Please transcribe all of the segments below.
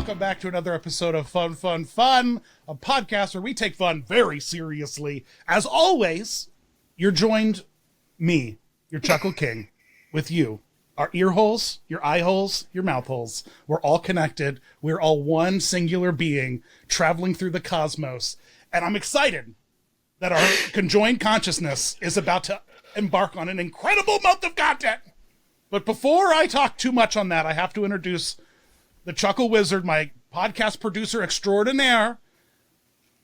welcome back to another episode of Fun, Fun, Fun, a podcast where we take fun very seriously. As always, you're joined, me, your Chuckle King, with you. Our ear holes, your eye holes, your mouth holes. We're all connected. We're all one singular being traveling through the cosmos. And I'm excited that our conjoined consciousness is about to embark on an incredible month of content. But before I talk too much on that, I have to introduce the Chuckle Wizard, my podcast producer extraordinaire,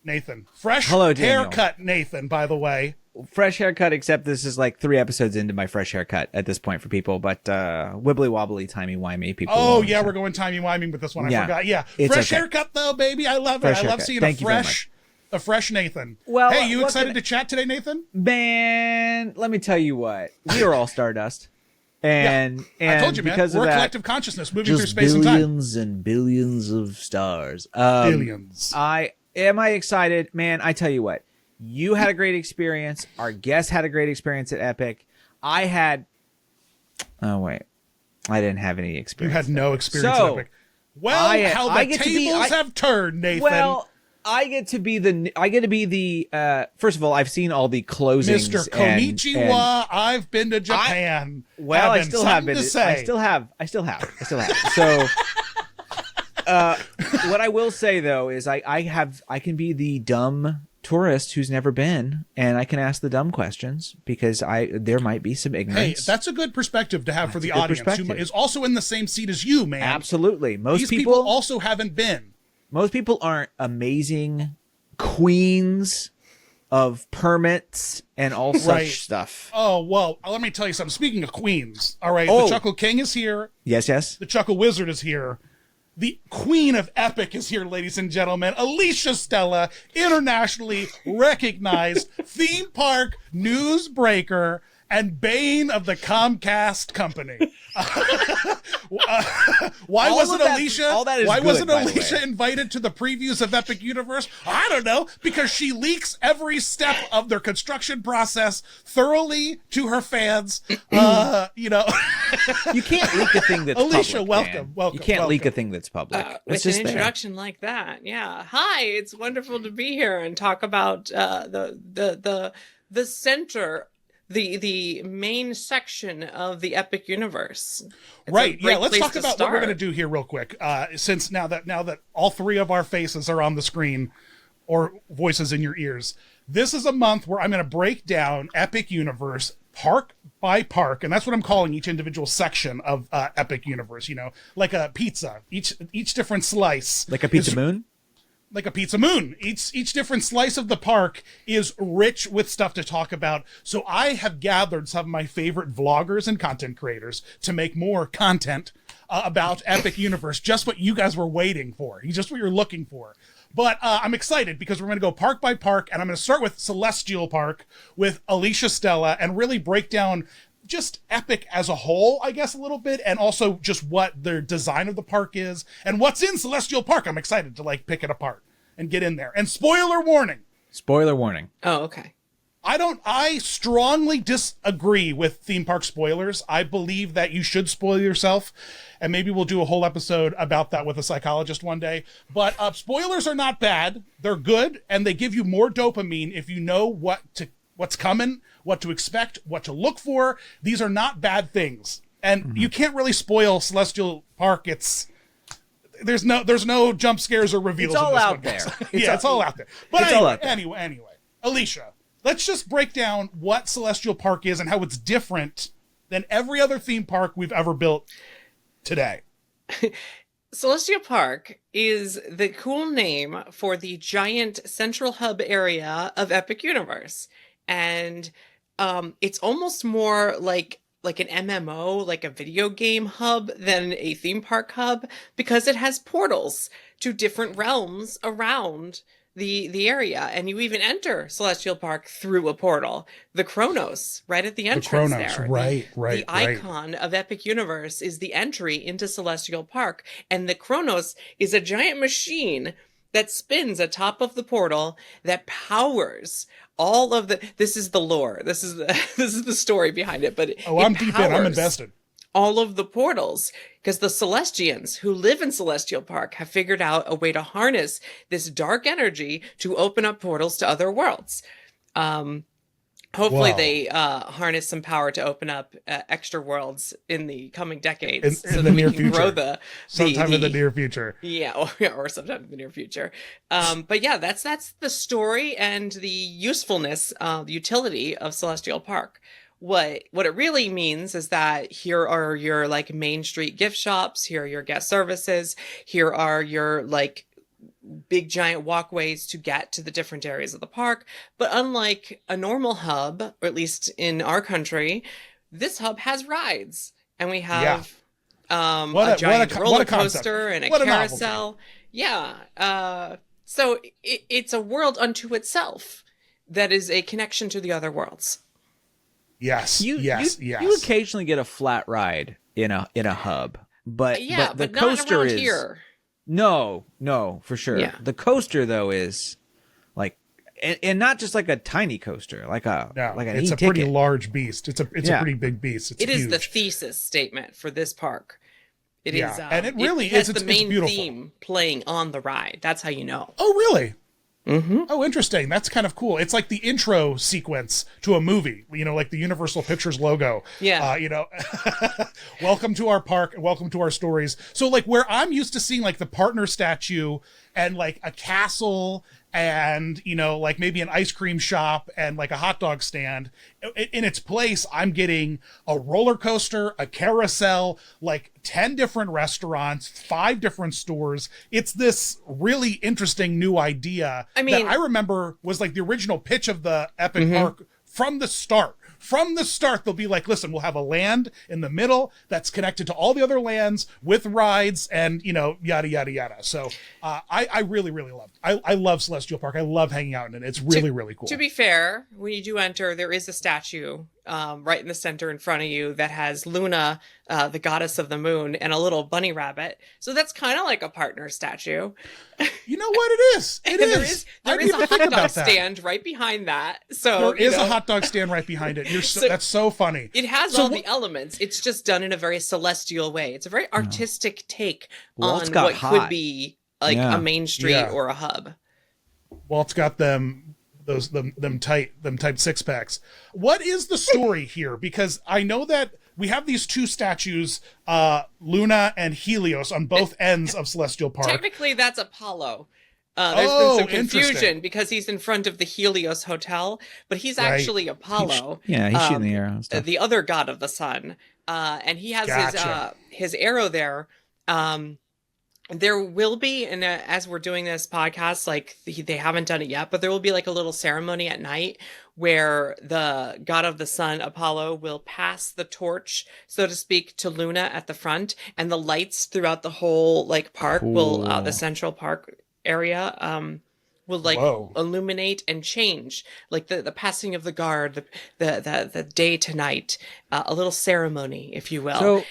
Nathan. Fresh haircut, Nathan, by the way. Fresh haircut, except this is like 3 episodes into my fresh haircut at this point for people, but wibbly wobbly, timey-wimey people. Oh, yeah, we're going timey-wimey with this one. I forgot. Yeah, fresh haircut, though, baby. I love it. I love seeing a fresh Nathan. Well, hey, you excited to chat today, Nathan? Man, let me tell you what. We are all Stardust. And I told you, man, we're a collective consciousness moving through space and time. Billions and billions of stars. Billions. Am I excited? Man, I tell you what. You had a great experience. Our guests had a great experience at Epic. I didn't have any experience. You had no experience at Epic. Well, how the tables have turned, Nathan. Well, I get to be the first of all, I've seen all the closings. Mr. Konnichiwa, I've been to Japan. I still have been. I still have. So what I will say though is I can be the dumb tourist who's never been, and I can ask the dumb questions because there might be some ignorance. Hey, that's a good perspective to have for the audience who is also in the same seat as you, man. Absolutely. These people also haven't been. Most people aren't amazing queens of permits and all such stuff. Oh, well, let me tell you something. Speaking of queens, all right, the Chuckle King is here. Yes. The Chuckle Wizard is here. The Queen of Epic is here, ladies and gentlemen. Alicia Stella, internationally recognized theme park newsbreaker and bane of the Comcast company. Why wasn't Alicia invited to the previews of Epic Universe? I don't know, because she leaks every step of their construction process thoroughly to her fans. You can't leak a thing that's Alicia, public. Welcome. You can't leak a thing that's public. With an introduction like that, yeah. Hi, it's wonderful to be here and talk about the center. The main section of the Epic Universe. Right. Yeah. Let's talk about what we're going to do here real quick. Since now that all 3 of our faces are on the screen or voices in your ears, this is a month where I'm going to break down Epic Universe park by park. And that's what I'm calling each individual section of Epic Universe, like a pizza, each different slice. Like a pizza moon? Like a pizza moon. Each different slice of the park is rich with stuff to talk about. So I have gathered some of my favorite vloggers and content creators to make more content about Epic Universe. Just what you guys were waiting for. Just what you're looking for. But I'm excited because we're going to go park by park, and I'm going to start with Celestial Park with Alicia Stella and really break down just Epic as a whole, I guess, a little bit, and also just what the design of the park is and what's in Celestial Park. I'm excited to pick it apart and get in there. And spoiler warning. Oh, okay. I strongly disagree with theme park spoilers. I believe that you should spoil yourself, and maybe we'll do a whole episode about that with a psychologist one day. But spoilers are not bad. They're good, and they give you more dopamine if you know what's coming, what to expect, what to look for. These are not bad things. And you can't really spoil Celestial Park. There's no jump scares or reveals. It's all out there. It's all out there. But anyway, Alicia, let's just break down what Celestial Park is and how it's different than every other theme park we've ever built today. Celestial Park is the cool name for the giant central hub area of Epic Universe. And it's almost more like an MMO, like a video game hub, than a theme park hub, because it has portals to different realms around the area. And you even enter Celestial Park through a portal. The Kronos, right at the entrance there. Right. The icon of Epic Universe is the entry into Celestial Park. And the Kronos is a giant machine that spins atop of the portal that powers all of this is the lore. This is the story behind it. But I'm deep in. I'm invested. all of the portals, because the Celestians who live in Celestial Park have figured out a way to harness this dark energy to open up portals to other worlds. Hopefully Whoa. they harness some power to open up extra worlds in the coming decades, In so the that we near can grow future. Sometime in the near future. yeah, or sometime in the near future. But yeah, that's the story and the usefulness, the utility of Celestial Park. What it really means is that here are your like main street gift shops, here are your guest services, here are your like big giant walkways to get to the different areas of the park. But unlike a normal hub, or at least in our country, this hub has rides, and we have a giant roller coaster and a carousel. So it's a world unto itself that is a connection to the other worlds. Yes. You occasionally get a flat ride in a hub, but the coaster not around is here. No, for sure. Yeah. The coaster though is like, and not just like a tiny coaster, like an it's a pretty large beast. It's a pretty big beast. It is the thesis statement for this park. It is, and it really has is. the main beautiful. theme playing on the ride. That's how you know. Oh, really? Mm-hmm. Oh, interesting. That's kind of cool. It's like the intro sequence to a movie, like the Universal Pictures logo. Yeah. Welcome to our park and welcome to our stories. So like where I'm used to seeing like the partner statue and like a castle and, like maybe an ice cream shop and like a hot dog stand, in its place, I'm getting a roller coaster, a carousel, like 10 different restaurants, 5 different stores. It's this really interesting new idea that I remember was like the original pitch of the Epic Park from the start. From the start, they'll be like, listen, we'll have a land in the middle that's connected to all the other lands with rides and, yada, yada, yada. So I really, really love it. I love Celestial Park. I love hanging out in it. It's really, really cool. To be fair, when you do enter, there is a statue right in the center in front of you that has Luna, the goddess of the moon, and a little bunny rabbit. So that's kind of like a partner statue. You know what it is? There is a hot dog stand right behind that. So there is a hot dog stand right behind it. That's so funny. It has all the elements. It's just done in a very celestial way. It's a very artistic take on what could be like a main street or a hub. Walt's got them tight six packs. What is the story here? Because I know that we have these 2 statues, Luna and Helios, on both ends of Celestial Park. Technically, that's Apollo. There's been some confusion because he's in front of the Helios Hotel, but he's actually Apollo. He's shooting the arrow and stuff. The other god of the sun. And he has his arrow there. There will be, and as we're doing this podcast, like they haven't done it yet, but there will be like a little ceremony at night where the god of the sun, Apollo, will pass the torch, so to speak, to Luna at the front, and the lights throughout the whole like park will, the central park area, will like illuminate and change, like the passing of the guard, the day to night, a little ceremony, if you will. So,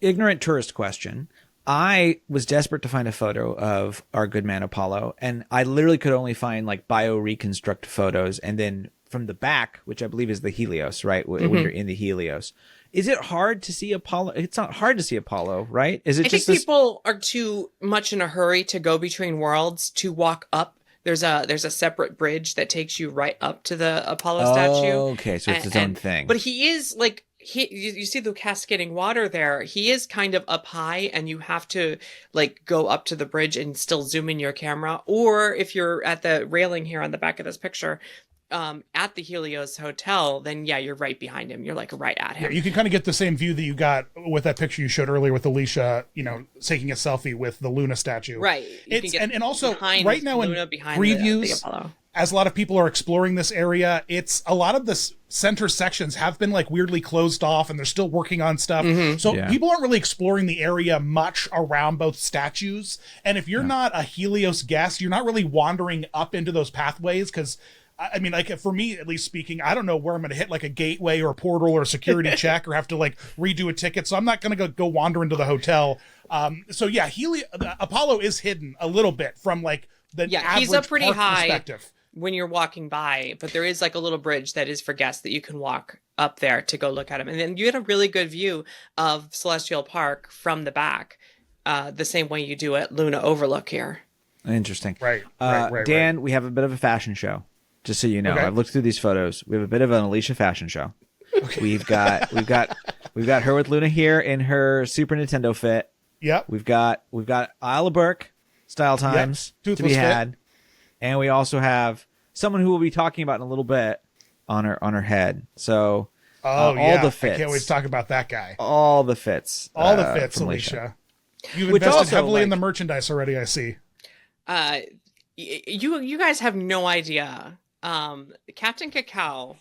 ignorant tourist question. I was desperate to find a photo of our good man Apollo, and I literally could only find like bio-reconstruct photos, and then from the back, which I believe is the Helios, right? When you're in the Helios. Is it hard to see Apollo? It's not hard to see Apollo, right? Is it? I think people are too much in a hurry to go between worlds to walk up. There's a separate bridge that takes you right up to the Apollo statue. Okay, so it's his own thing. But he is like, you see the cascading water there. He is kind of up high, and you have to like go up to the bridge and still zoom in your camera. Or if you're at the railing here on the back of this picture, at the Helios Hotel, then you're right behind him. You're like right at him. Yeah, you can kind of get the same view that you got with that picture you showed earlier with Alicia, taking a selfie with the Luna statue. Right. And also right now Luna in previews, as a lot of people are exploring this area, it's a lot of the center sections have been like weirdly closed off, and they're still working on stuff. So people aren't really exploring the area much around both statues. And if you're not a Helios guest, you're not really wandering up into those pathways, because I mean, like for me, at least speaking, I don't know where I'm going to hit like a gateway or a portal or a security check or have to like redo a ticket. So I'm not going to go wander into the hotel. Apollo is hidden a little bit from like the average he's up pretty park high perspective. when you're walking by, but there is like a little bridge that is for guests that you can walk up there to go look at them. And then you get a really good view of Celestial Park from the back, the same way you do at Luna Overlook here. Interesting. Right. Dan, we have a bit of a fashion show, just so you know. Okay. I've looked through these photos. We have a bit of an Alicia fashion show. Okay. We've got her with Luna here in her Super Nintendo fit. Yep. We've got Isla Burke style times to be had. And we also have someone who we'll be talking about in a little bit on her head. So all the fits. I can't wait to talk about that guy. All the fits. All the fits, Alicia. You've invested heavily in the merchandise already, I see. You guys have no idea. Captain Cacao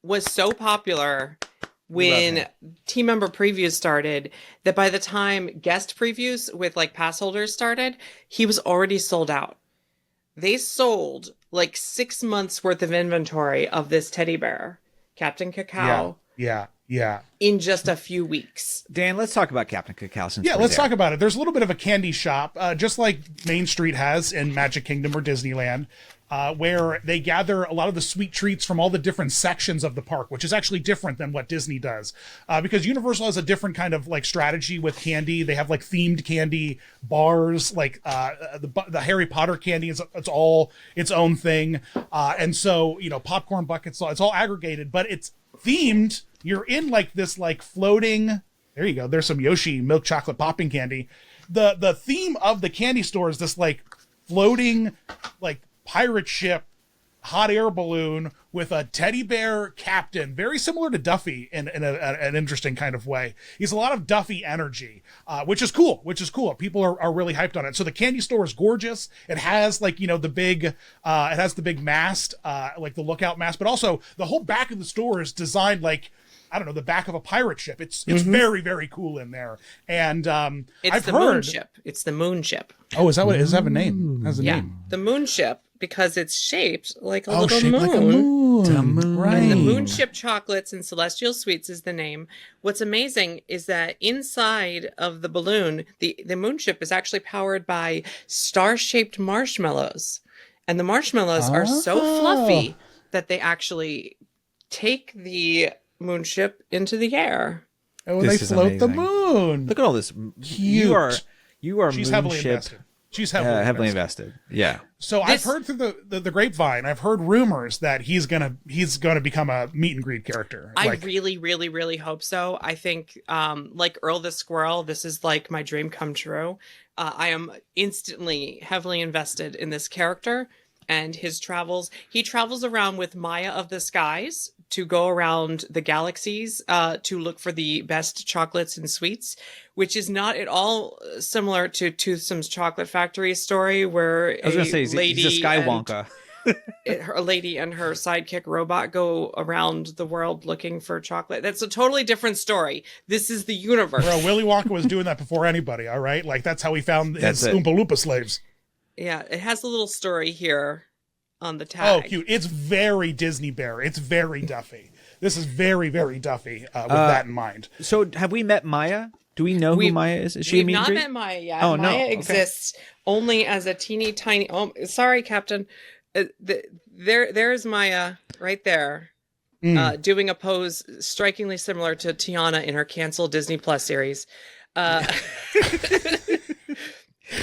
was so popular when team member previews started that by the time guest previews with like pass holders started, he was already sold out. They sold like 6 months worth of inventory of this teddy bear, Captain Cacao. Yeah. In just a few weeks. Dan, let's talk about Captain Cacao. Let's talk about it. There's a little bit of a candy shop, just like Main Street has in Magic Kingdom or Disneyland, where they gather a lot of the sweet treats from all the different sections of the park, which is actually different than what Disney does. Because Universal has a different kind of like strategy with candy. They have like themed candy bars, like the Harry Potter candy it's all its own thing. And so, popcorn buckets, it's all aggregated, but it's themed. You're in like this like floating, there you go. There's some Yoshi milk chocolate popping candy. The theme of the candy store is this like floating like pirate ship, hot air balloon with a teddy bear captain, very similar to Duffy in an interesting kind of way. He's a lot of Duffy energy, which is cool. People are really hyped on it. So the candy store is gorgeous. It has like, the big, it has the big mast, like the lookout mast, but also the whole back of the store is designed like, I don't know, the back of a pirate ship. It's very, very cool in there. And I've heard moon ship. It's the moon ship. Oh, is that what? Does it have a name? It has a name. The moon ship, because it's shaped like a little shaped moon. Like a moon. Right. And the moon ship chocolates and Celestial Sweets is the name. What's amazing is that inside of the balloon, the moon ship is actually powered by star-shaped marshmallows. And the marshmallows are so fluffy that they actually take the moon ship into the air. And when they float the moon. Look at all this. Cute. You are She's moon heavily ship. invested. She's heavily invested. Yeah. So I've heard through the grapevine, I've heard rumors that he's gonna become a meet and greet character. I really, really, really hope so. I think like Earl the Squirrel, this is like my dream come true. I am instantly heavily invested in this character and his travels. He travels around with Maya of the Skies to go around the galaxies to look for the best chocolates and sweets, which is not at all similar to Toothsome's Chocolate Factory story, where I was going to say, he's a Sky Wonka. A lady and her sidekick robot go around the world looking for chocolate. That's a totally different story. This is the universe. Bro, Willy Wonka was doing that before anybody, all right? Like, that's how he found his Oompa Loompa slaves. Yeah, it has a little story here on the tag. Oh, cute. It's very Disney Bear. It's very Duffy. This is very, very Duffy with that in mind. So have we met Maya? Do we know who Maya is? Is she a meet and greet? We've not met Maya yet. Oh, Maya exists only as a teeny tiny... Oh, sorry, Captain. There's Maya right there doing a pose strikingly similar to Tiana in her canceled Disney Plus series.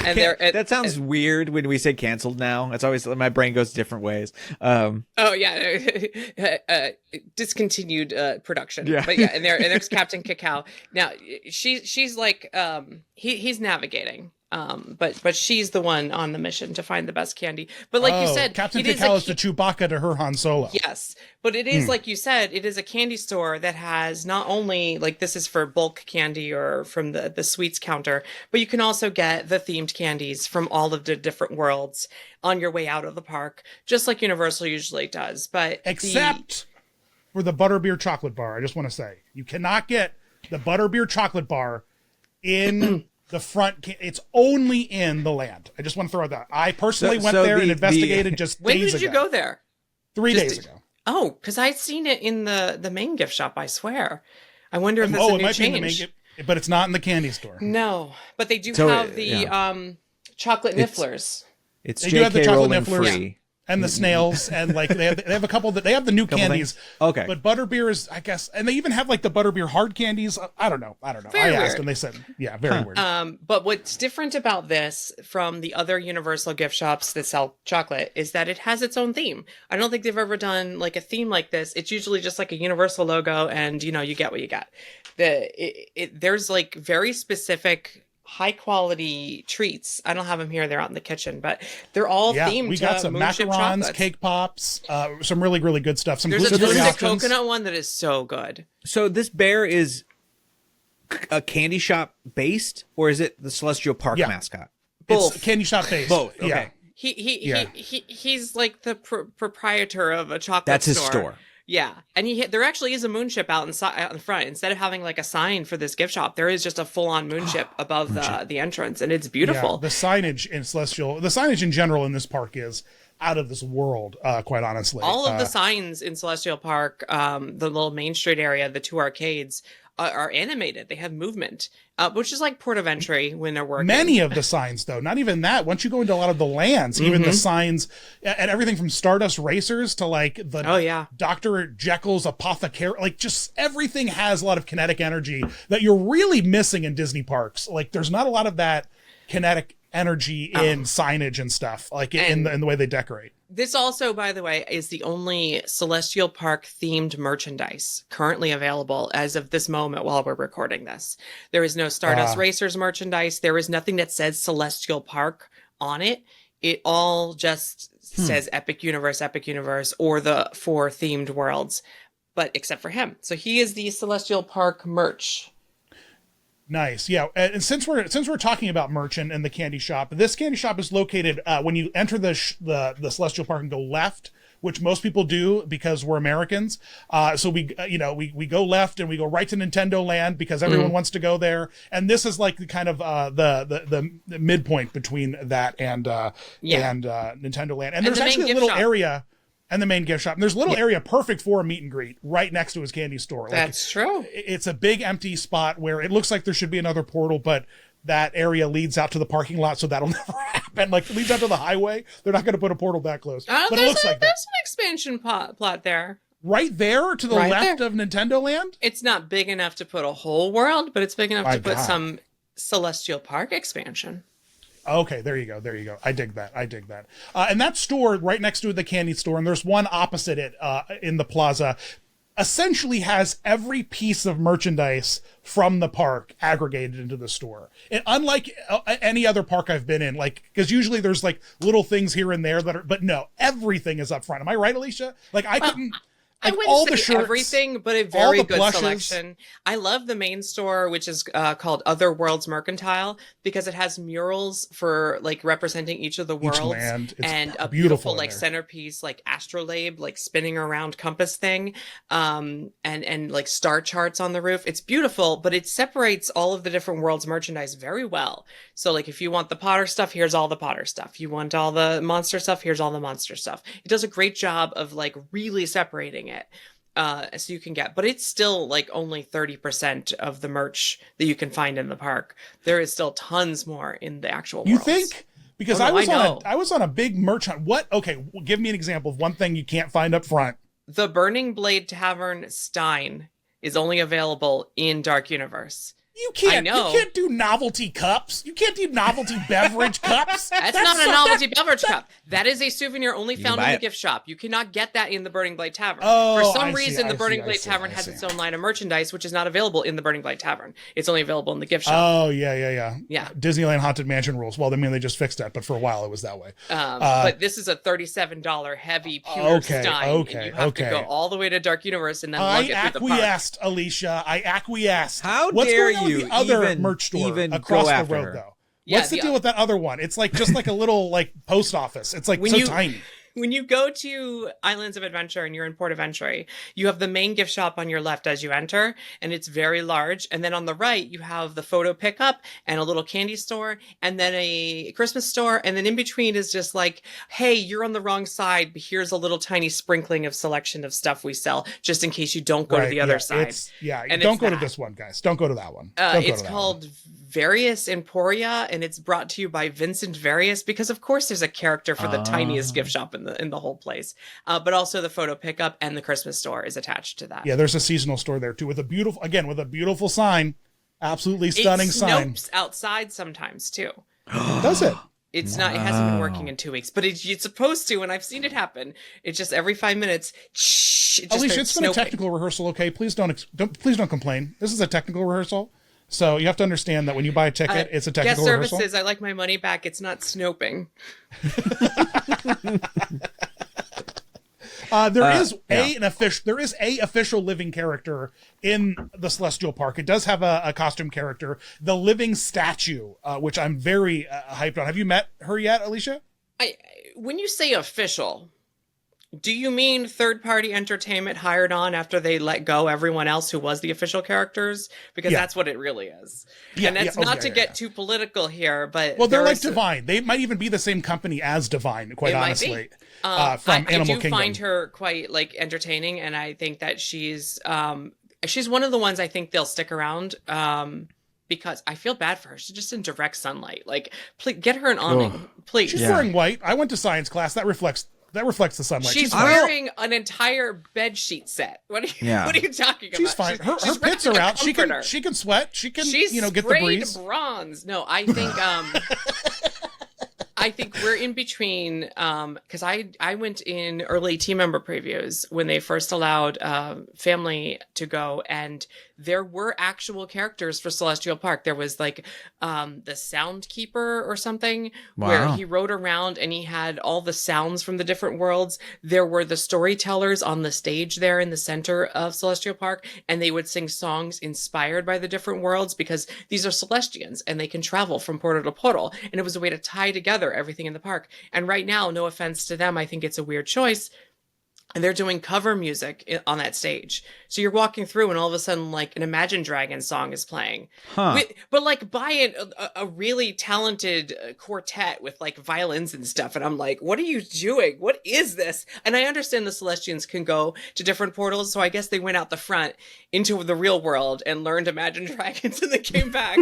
And that sounds weird when we say canceled now. It's always, my brain goes different ways. Discontinued production. Yeah. But yeah, and there's Captain Cacao. Now she's like he's navigating. But she's the one on the mission to find the best candy. But like you said, Captain Cacao is the Chewbacca to her Han Solo. Yes, but it is like you said, it is a candy store that has not only like this is for bulk candy or from the sweets counter, but you can also get the themed candies from all of the different worlds on your way out of the park, just like Universal usually does. But except for the butterbeer chocolate bar, I just want to say you cannot get the butterbeer chocolate bar in. The front, it's only in the land. I just want to throw that. I personally went there and investigated just when days ago. When did you go there? 3 days ago. Oh, because I'd seen it in the main gift shop, I swear. I wonder if that's a new change. Be in the main gift, but it's not in the candy store. No, but they do have the chocolate nifflers. It's J.K. Rowling free. and the snails, and like they have a couple that they have the new candies. Things? Okay, but butterbeer is, I guess, and they even have like the butterbeer hard candies. I don't know. Very I asked weird. and they said, yeah, very weird. But what's different about this from the other Universal gift shops that sell chocolate is that it has its own theme. I don't think they've ever done like a theme like this. It's usually just like a Universal logo, and you know, you get what you got. There's like very specific high quality treats. I don't have them here. They're out in the kitchen, but they're all themed. We got some macarons, cake pops, some really, really good stuff. Some There's a gluten-free toasted options. coconut one that is so good. so this bear is a candy shop based, or is it the Celestial Park mascot? Both. It's candy shop based. Both. Okay. Yeah. He's like the proprietor of a chocolate That's store. his store. Yeah, and there actually is a moon ship out in front. Instead of having like a sign for this gift shop, there is just a full-on moon ship above the entrance, and it's beautiful. Yeah, the signage in general in this park is out of this world, quite honestly. All of the signs in Celestial Park, the little Main Street area, the two arcades, are animated. They have movement, which is like port of entry when they're working. Many of the signs, though, not even that. Once you go into a lot of the lands, even the signs, and everything from Stardust Racers to like the Dr. Jekyll's Apothecary, like just everything has a lot of kinetic energy that you're really missing in Disney parks. Like there's not a lot of that kinetic energy in signage and stuff, like in the way they decorate. This also, by the way, is the only Celestial Park themed merchandise currently available as of this moment while we're recording this. There is no Stardust Racers merchandise. There is nothing that says Celestial Park on it. It all just says Epic Universe, or the 4 themed worlds, but except for him. So he is the Celestial Park merch. Nice, yeah. And since we're talking about merch and the candy shop, this candy shop is located when you enter the Celestial Park and go left, which most people do because we're Americans. So we go left and we go right to Nintendo Land because everyone wants to go there. And this is like the kind of the midpoint between that and Nintendo Land. And there's actually a little area. And the main gift shop. And there's a little area perfect for a meet and greet right next to his candy store. Like, that's true. It's a big empty spot where it looks like there should be another portal, but that area leads out to the parking lot, so that'll never happen. Like, it leads out to the highway. They're not going to put a portal that close. But it looks like that. There's an expansion plot there. Right there to the left of Nintendo Land? It's not big enough to put a whole world, but it's big enough to put some Celestial Park expansion. Okay, there you go. I dig that. And that store right next to the candy store, and there's one opposite it in the plaza, essentially has every piece of merchandise from the park aggregated into the store. And unlike any other park I've been in, like, because usually there's like little things here and there but no, everything is up front. Am I right, Alicia? Like I couldn't. Like, I wouldn't all say the shirts, everything, but a very good plushes. selection. I love the main store, which is called Other Worlds Mercantile, because it has murals for like representing each of the worlds, and a beautiful like centerpiece, like astrolabe, like spinning around compass thing, and like star charts on the roof. It's beautiful, but it separates all of the different worlds merchandise very well. So like if you want the Potter stuff, here's all the Potter stuff. You want all the monster stuff, here's all the monster stuff. It does a great job of like really separating it, so you can get, but it's still like only 30% of the merch that you can find in the park. There is still tons more in the actual worlds. You think? Because I was on a big merch hunt. Give me an example of one thing you can't find up front. The Burning Blade Tavern Stein is only available in Dark Universe. You can't do novelty cups. You can't do novelty beverage cups. That's not a novelty beverage cup. That is a souvenir only found in the gift shop. You cannot get that in the Burning Blade Tavern. For some reason, the Burning Blade Tavern has its own line of merchandise, which is not available in the Burning Blade Tavern. It's only available in the gift shop. Oh, yeah. Disneyland Haunted Mansion rules. Well, I mean, they just fixed that, but for a while it was that way. But this is a $37 heavy pewter stein. Okay. You have to go all the way to Dark Universe and then lug it through the park. I acquiesced, Alicia. I acquiesced. How dare you? The other merch store across the road, though. What's the deal with that other one? It's like just like a little like post office. It's like tiny. When you go to Islands of Adventure and you're in Port of Entry, you have the main gift shop on your left as you enter, and it's very large. And then on the right, you have the photo pickup and a little candy store, and then a Christmas store. And then in between is just like, hey, you're on the wrong side, but here's a little tiny sprinkling of selection of stuff we sell, just in case you don't go to the other side. Don't go to this one, guys. Don't go to that one. It's called Various Emporia, and it's brought to you by Vincent Various, because of course there's a character for the tiniest gift shop in the whole place. But also the photo pickup and the Christmas store is attached to that. Yeah, there's a seasonal store there too with a beautiful sign. Absolutely stunning sign. It snopes outside sometimes too. Does it? It's not. It hasn't been working in 2 weeks, but it's supposed to, and I've seen it happen. It's just every 5 minutes. Alicia, it's been a technical rehearsal. Okay, please don't complain. This is a technical rehearsal, so you have to understand that when you buy a ticket, it's a technical guest rehearsal. services. I like my money back. It's not snoping. There is a official living character in the Celestial Park. It does have a costume character, the living statue, which I'm very hyped on. Have you met her yet, Alicia? When you say official, do you mean third-party entertainment hired on after they let go everyone else who was the official characters? Because that's what it really is. Yeah, and that's not to get too political here, but... Well, they're like Divine. They might even be the same company as Divine, quite honestly. From Animal Kingdom. I do find her quite entertaining, and I think that she's one of the ones I think they'll stick around. Because I feel bad for her. She's just in direct sunlight. Please, get her an awning, please. She's wearing white. I went to science class. That reflects the sunlight. She's wearing an entire bed sheet set. What are you talking about? She's fine. Her pits are out. She can sweat. She can get the breeze. Bronze. No, I think I think we're in between, because I went in early team member previews when they first allowed family to go, and there were actual characters for Celestial Park. There was the Soundkeeper or something, where he rode around and he had all the sounds from the different worlds. There were the storytellers on the stage there in the center of Celestial Park, and they would sing songs inspired by the different worlds, because these are Celestians and they can travel from portal to portal. And it was a way to tie together everything in the park. And right now, no offense to them, I think it's a weird choice, and they're doing cover music on that stage. So you're walking through and all of a sudden an Imagine Dragons song is playing. But by a really talented quartet with violins and stuff. And I'm like, what are you doing? What is this? And I understand the Celestians can go to different portals. So I guess they went out the front into the real world and learned Imagine Dragons and they came back.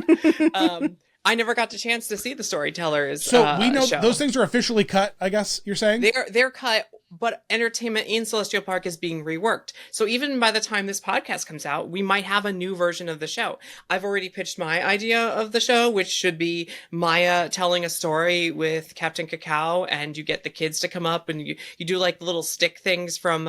I never got the chance to see the storytellers. So we know show. Those things are officially cut, I guess you're saying? They're cut, but entertainment in Celestial Park is being reworked. So even by the time this podcast comes out, we might have a new version of the show. I've already pitched my idea of the show, which should be Maya telling a story with Captain Cacao, and you get the kids to come up and you do the little stick things from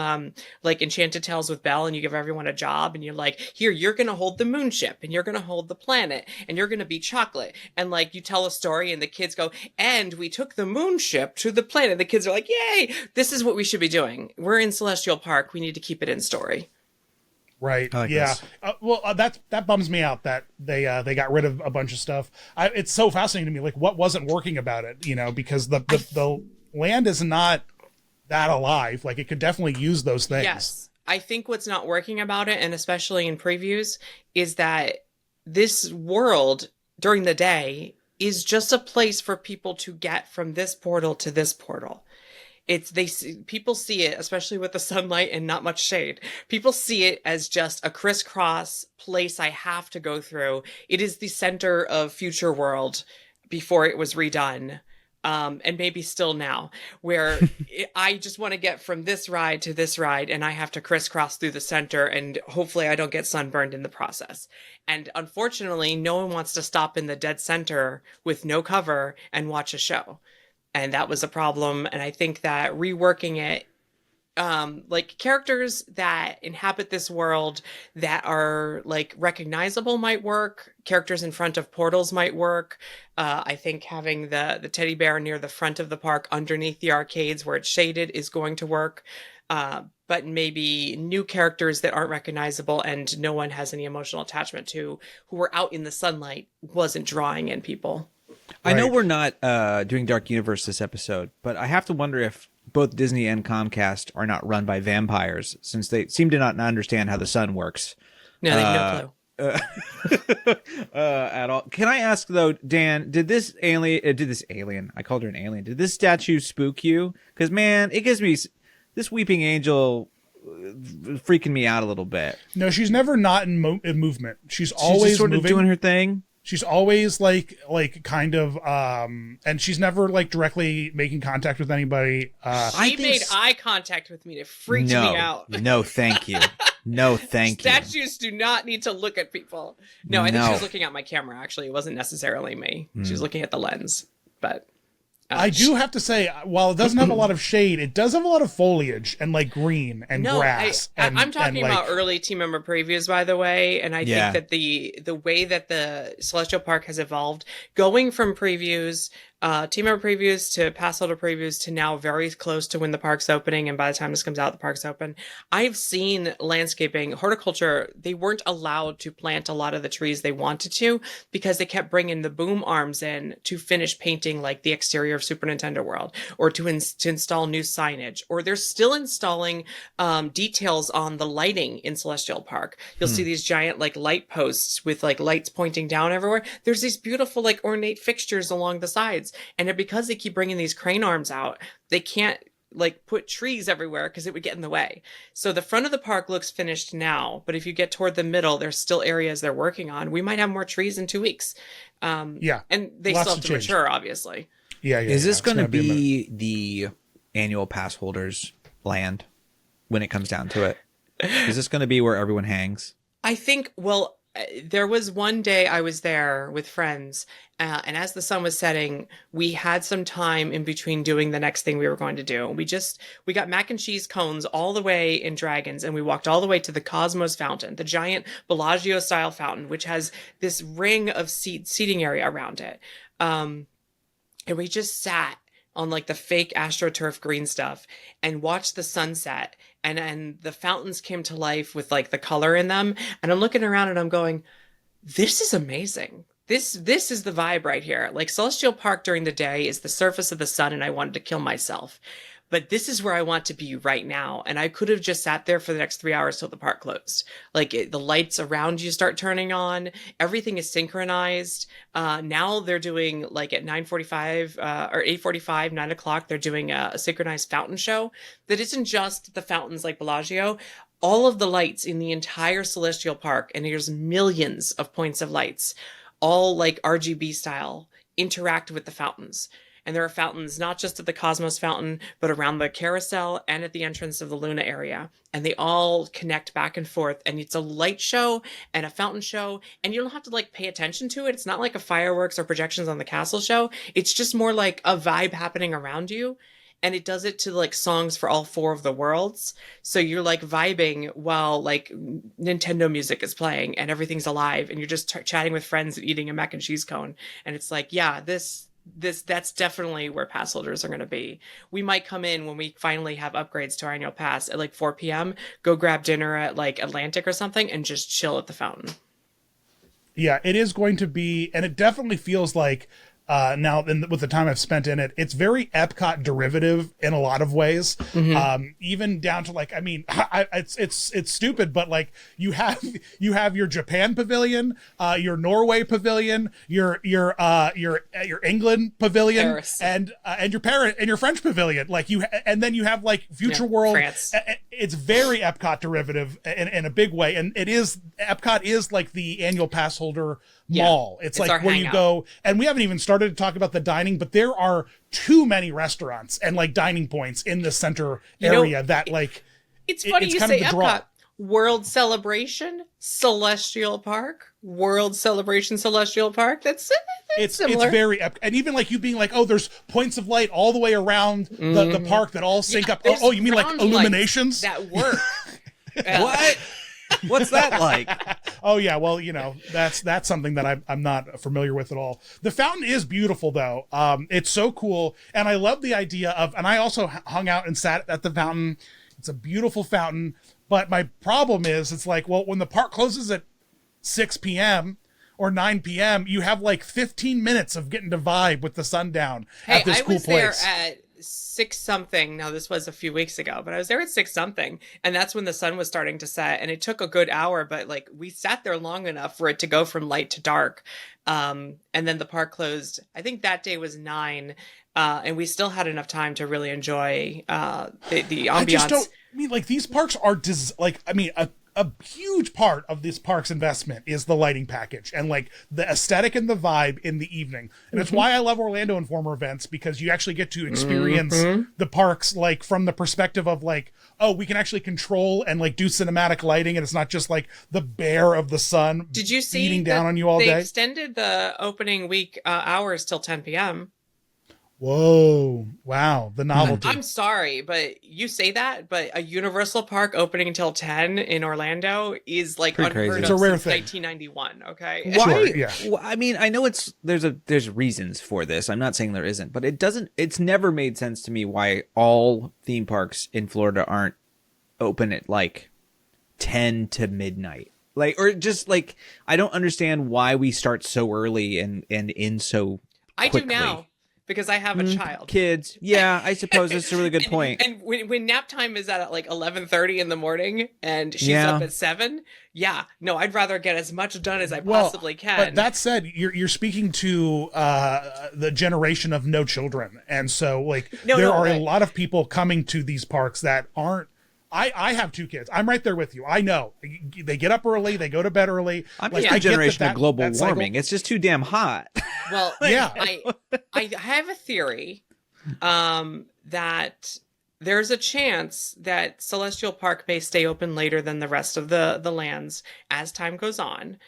Enchanted Tales with Belle, and you give everyone a job, and you're like, here, you're going to hold the moon ship, and you're going to hold the planet, and you're going to be chocolate. And you tell a story and the kids go, and we took the moon ship to the planet. The kids are like, yay, this is what we should be doing. We're in Celestial Park. We need to keep it in story. Right. Yeah. That bums me out that they got rid of a bunch of stuff. It's so fascinating to me. What wasn't working about it, because the land is not that alive. It could definitely use those things. Yes. I think what's not working about it, and especially in previews, is that this world during the day is just a place for people to get from this portal to this portal. People see it, especially with the sunlight and not much shade. People see it as just a crisscross place I have to go through. It is the center of Future World before it was redone. And maybe still now, where I just want to get from this ride to this ride, and I have to crisscross through the center, and hopefully I don't get sunburned in the process. And unfortunately, no one wants to stop in the dead center with no cover and watch a show. And that was a problem. And I think that reworking it, characters that inhabit this world that are recognizable might work. Characters in front of portals might work. I think having the teddy bear near the front of the park underneath the arcades where it's shaded is going to work. But maybe new characters that aren't recognizable and no one has any emotional attachment to, who were out in the sunlight, wasn't drawing in people. I know we're not doing Dark Universe this episode, but I have to wonder if both Disney and Comcast are not run by vampires, since they seem to not understand how the sun works. No, they have no clue. At all. Can I ask though, Dan, did this alien, I called her an alien, did this statue spook you? Because man, it gives me this weeping angel freaking me out a little bit. No, she's never not in movement. She's always just sort moving. of doing her thing. She's always like kind of and she's never like directly making contact with anybody. She made eye contact with me. It freaked me out. No, thank you. No, thank you. Statues do not need to look at people. No, I think she was looking at my camera, actually. It wasn't necessarily me. She was looking at the lens. But I do have to say, while it doesn't have a lot of shade, it does have a lot of foliage and like green and grass. I'm talking about early team member previews, by the way, and I think that the way that the Celestial Park has evolved, going from previews, team member previews to pass holder previews to now very close to when the park's opening, and by the time this comes out, the park's open. I've seen landscaping, horticulture, they weren't allowed to plant a lot of the trees they wanted to because they kept bringing the boom arms in to finish painting like the exterior of Super Nintendo World, or to install new signage, or they're still installing details on the lighting in Celestial Park. You'll see these giant like light posts with like lights pointing down everywhere. There's these beautiful like ornate fixtures along the sides. And because they keep bringing these crane arms out, they can't like put trees everywhere because it would get in the way. So the front of the park looks finished now, but if you get toward the middle, there's still areas they're working on. We might have more trees in 2 weeks. And they still have to mature, obviously. Is this going to be the annual pass holders land when it comes down to it? Is this going to be where everyone hangs? I think, well, there was one day I was there with friends, and as the sun was setting, we had some time in between doing the next thing we were going to do. We got mac and cheese cones all the way in Dragons, and we walked all the way to the Cosmos Fountain, the giant Bellagio style fountain, which has this ring of seating area around it. And we just sat on like the fake AstroTurf green stuff and watched the sunset, and the fountains came to life with like the color in them. And I'm looking around and I'm going, this is amazing. This is the vibe right here. Like Celestial Park during the day is the surface of the sun, and I wanted to kill myself. But this is where I want to be right now. And I could have just sat there for the next 3 hours till the park closed. Like the lights around you start turning on. Everything is synchronized. Now they're doing like at 9:45 or 8:45, 9 o'clock, they're doing a synchronized fountain show that isn't just the fountains like Bellagio. All of the lights in the entire Celestial Park, and there's millions of points of lights, all like RGB style, interact with the fountains. And there are fountains not just at the Cosmos Fountain, but around the carousel and at the entrance of the Luna area. And they all connect back and forth. And it's a light show and a fountain show. And you don't have to like pay attention to it. It's not like a fireworks or projections on the castle show. It's just more like a vibe happening around you. And it does it to like songs for all 4 of the worlds. So you're like vibing while like Nintendo music is playing and everything's alive. And you're just chatting with friends and eating a mac and cheese cone. And it's like, yeah, that's definitely where pass holders are going to be. We might come in when we finally have upgrades to our annual pass at like 4 p.m., go grab dinner at like Atlantic or something and just chill at the fountain. Yeah, it is going to be, and it definitely feels like now with the time I've spent in it, it's very Epcot derivative in a lot of ways. Even down to like, I mean, it's stupid, but like you have your Japan pavilion, your Norway pavilion, your England pavilion, Paris. and your French pavilion. Like and then you have like Future World. France. It's very Epcot derivative in a big way, and Epcot is like the annual pass holder mall. It's like where you go, and we haven't even started to talk about the dining, but there are too many restaurants and like dining points in the center area that like it's funny you say Epcot. World Celebration, Celestial Park, World Celebration, Celestial Park. That's similar. It's very epic. And even like you being like, oh, there's points of light all the way around the park that all sync up. Oh, you mean like illuminations that work? What? What's that like? Oh yeah, well, you know, that's something that I'm not familiar with at all. The fountain is beautiful though. It's so cool, and I love the idea of. And I also hung out and sat at the fountain. It's a beautiful fountain, but my problem is, it's like, well, when the park closes at 6 p.m. or 9 p.m., you have like 15 minutes of getting to vibe with the sundown at this cool place. I was there at 6 something. Now this was a few weeks ago, but I was there at 6 something, and that's when the sun was starting to set, and it took a good hour, but like we sat there long enough for it to go from light to dark. And then the park closed. I think that day was 9. And we still had enough time to really enjoy the ambiance. I mean, like these parks are a a huge part of this park's investment is the lighting package and like the aesthetic and the vibe in the evening. And it's why I love Orlando Informer events, because you actually get to experience the parks like from the perspective of like, oh, we can actually control and like do cinematic lighting, and it's not just like the bear of the sun. Did you see beating down on you all day? They extended the opening week hours till 10 p.m. Whoa. Wow. The novelty. I'm sorry, but you say that, but a Universal Park opening until 10 in Orlando is like Pretty unheard crazy. It's a of rare since thing. 1991, okay? Why? Sure, yeah. Well, I mean, I know there's reasons for this. I'm not saying there isn't, but it's never made sense to me why all theme parks in Florida aren't open at like 10 to midnight. Like, or just like, I don't understand why we start so early and in so I quickly. do now because I have a child. Kids. Yeah, I suppose that's a really good point. And when nap time is at like 11:30 in the morning and she's up at 7, no, I'd rather get as much done as I possibly can. But that said, you're speaking to the generation of no children, and so like there are a lot of people coming to these parks that aren't. I have 2 kids. I'm right there with you. I know they get up early, they go to bed early. I'm just a generation of global warming. It's just too damn hot. Well, yeah. I have a theory that there's a chance that Celestial Park may stay open later than the rest of the lands as time goes on,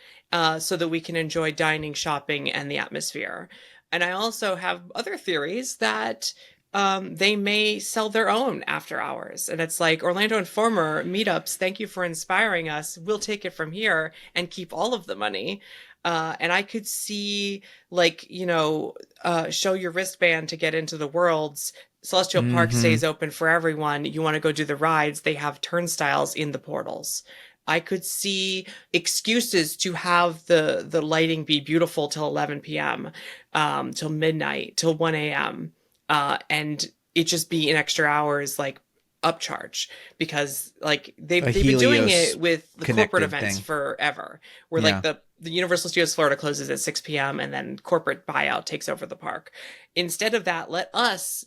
so that we can enjoy dining, shopping, and the atmosphere. And I also have other theories that they may sell their own after hours. And it's like, Orlando Informer meetups, thank you for inspiring us. We'll take it from here and keep all of the money. And I could see like, show your wristband to get into the worlds. Celestial Park stays open for everyone. You want to go do the rides. They have turnstiles in the portals. I could see excuses to have the lighting be beautiful till 11 p.m., till midnight, till 1 a.m., and it just be an extra hours like upcharge, because like they've been doing it with the corporate events forever, where like the Universal Studios Florida closes at 6 p.m. and then corporate buyout takes over the park. Instead of that, let us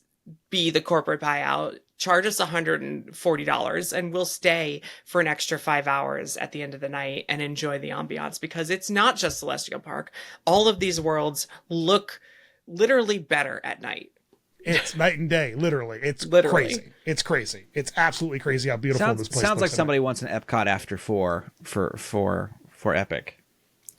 be the corporate buyout, charge us $140 and we'll stay for an extra 5 hours at the end of the night and enjoy the ambiance, because it's not just Celestial Park. All of these worlds look literally better at night. It's night and day, literally. It's crazy. It's crazy. It's absolutely crazy how beautiful this place sounds like looks somebody wants an Epcot after 4 for Epic.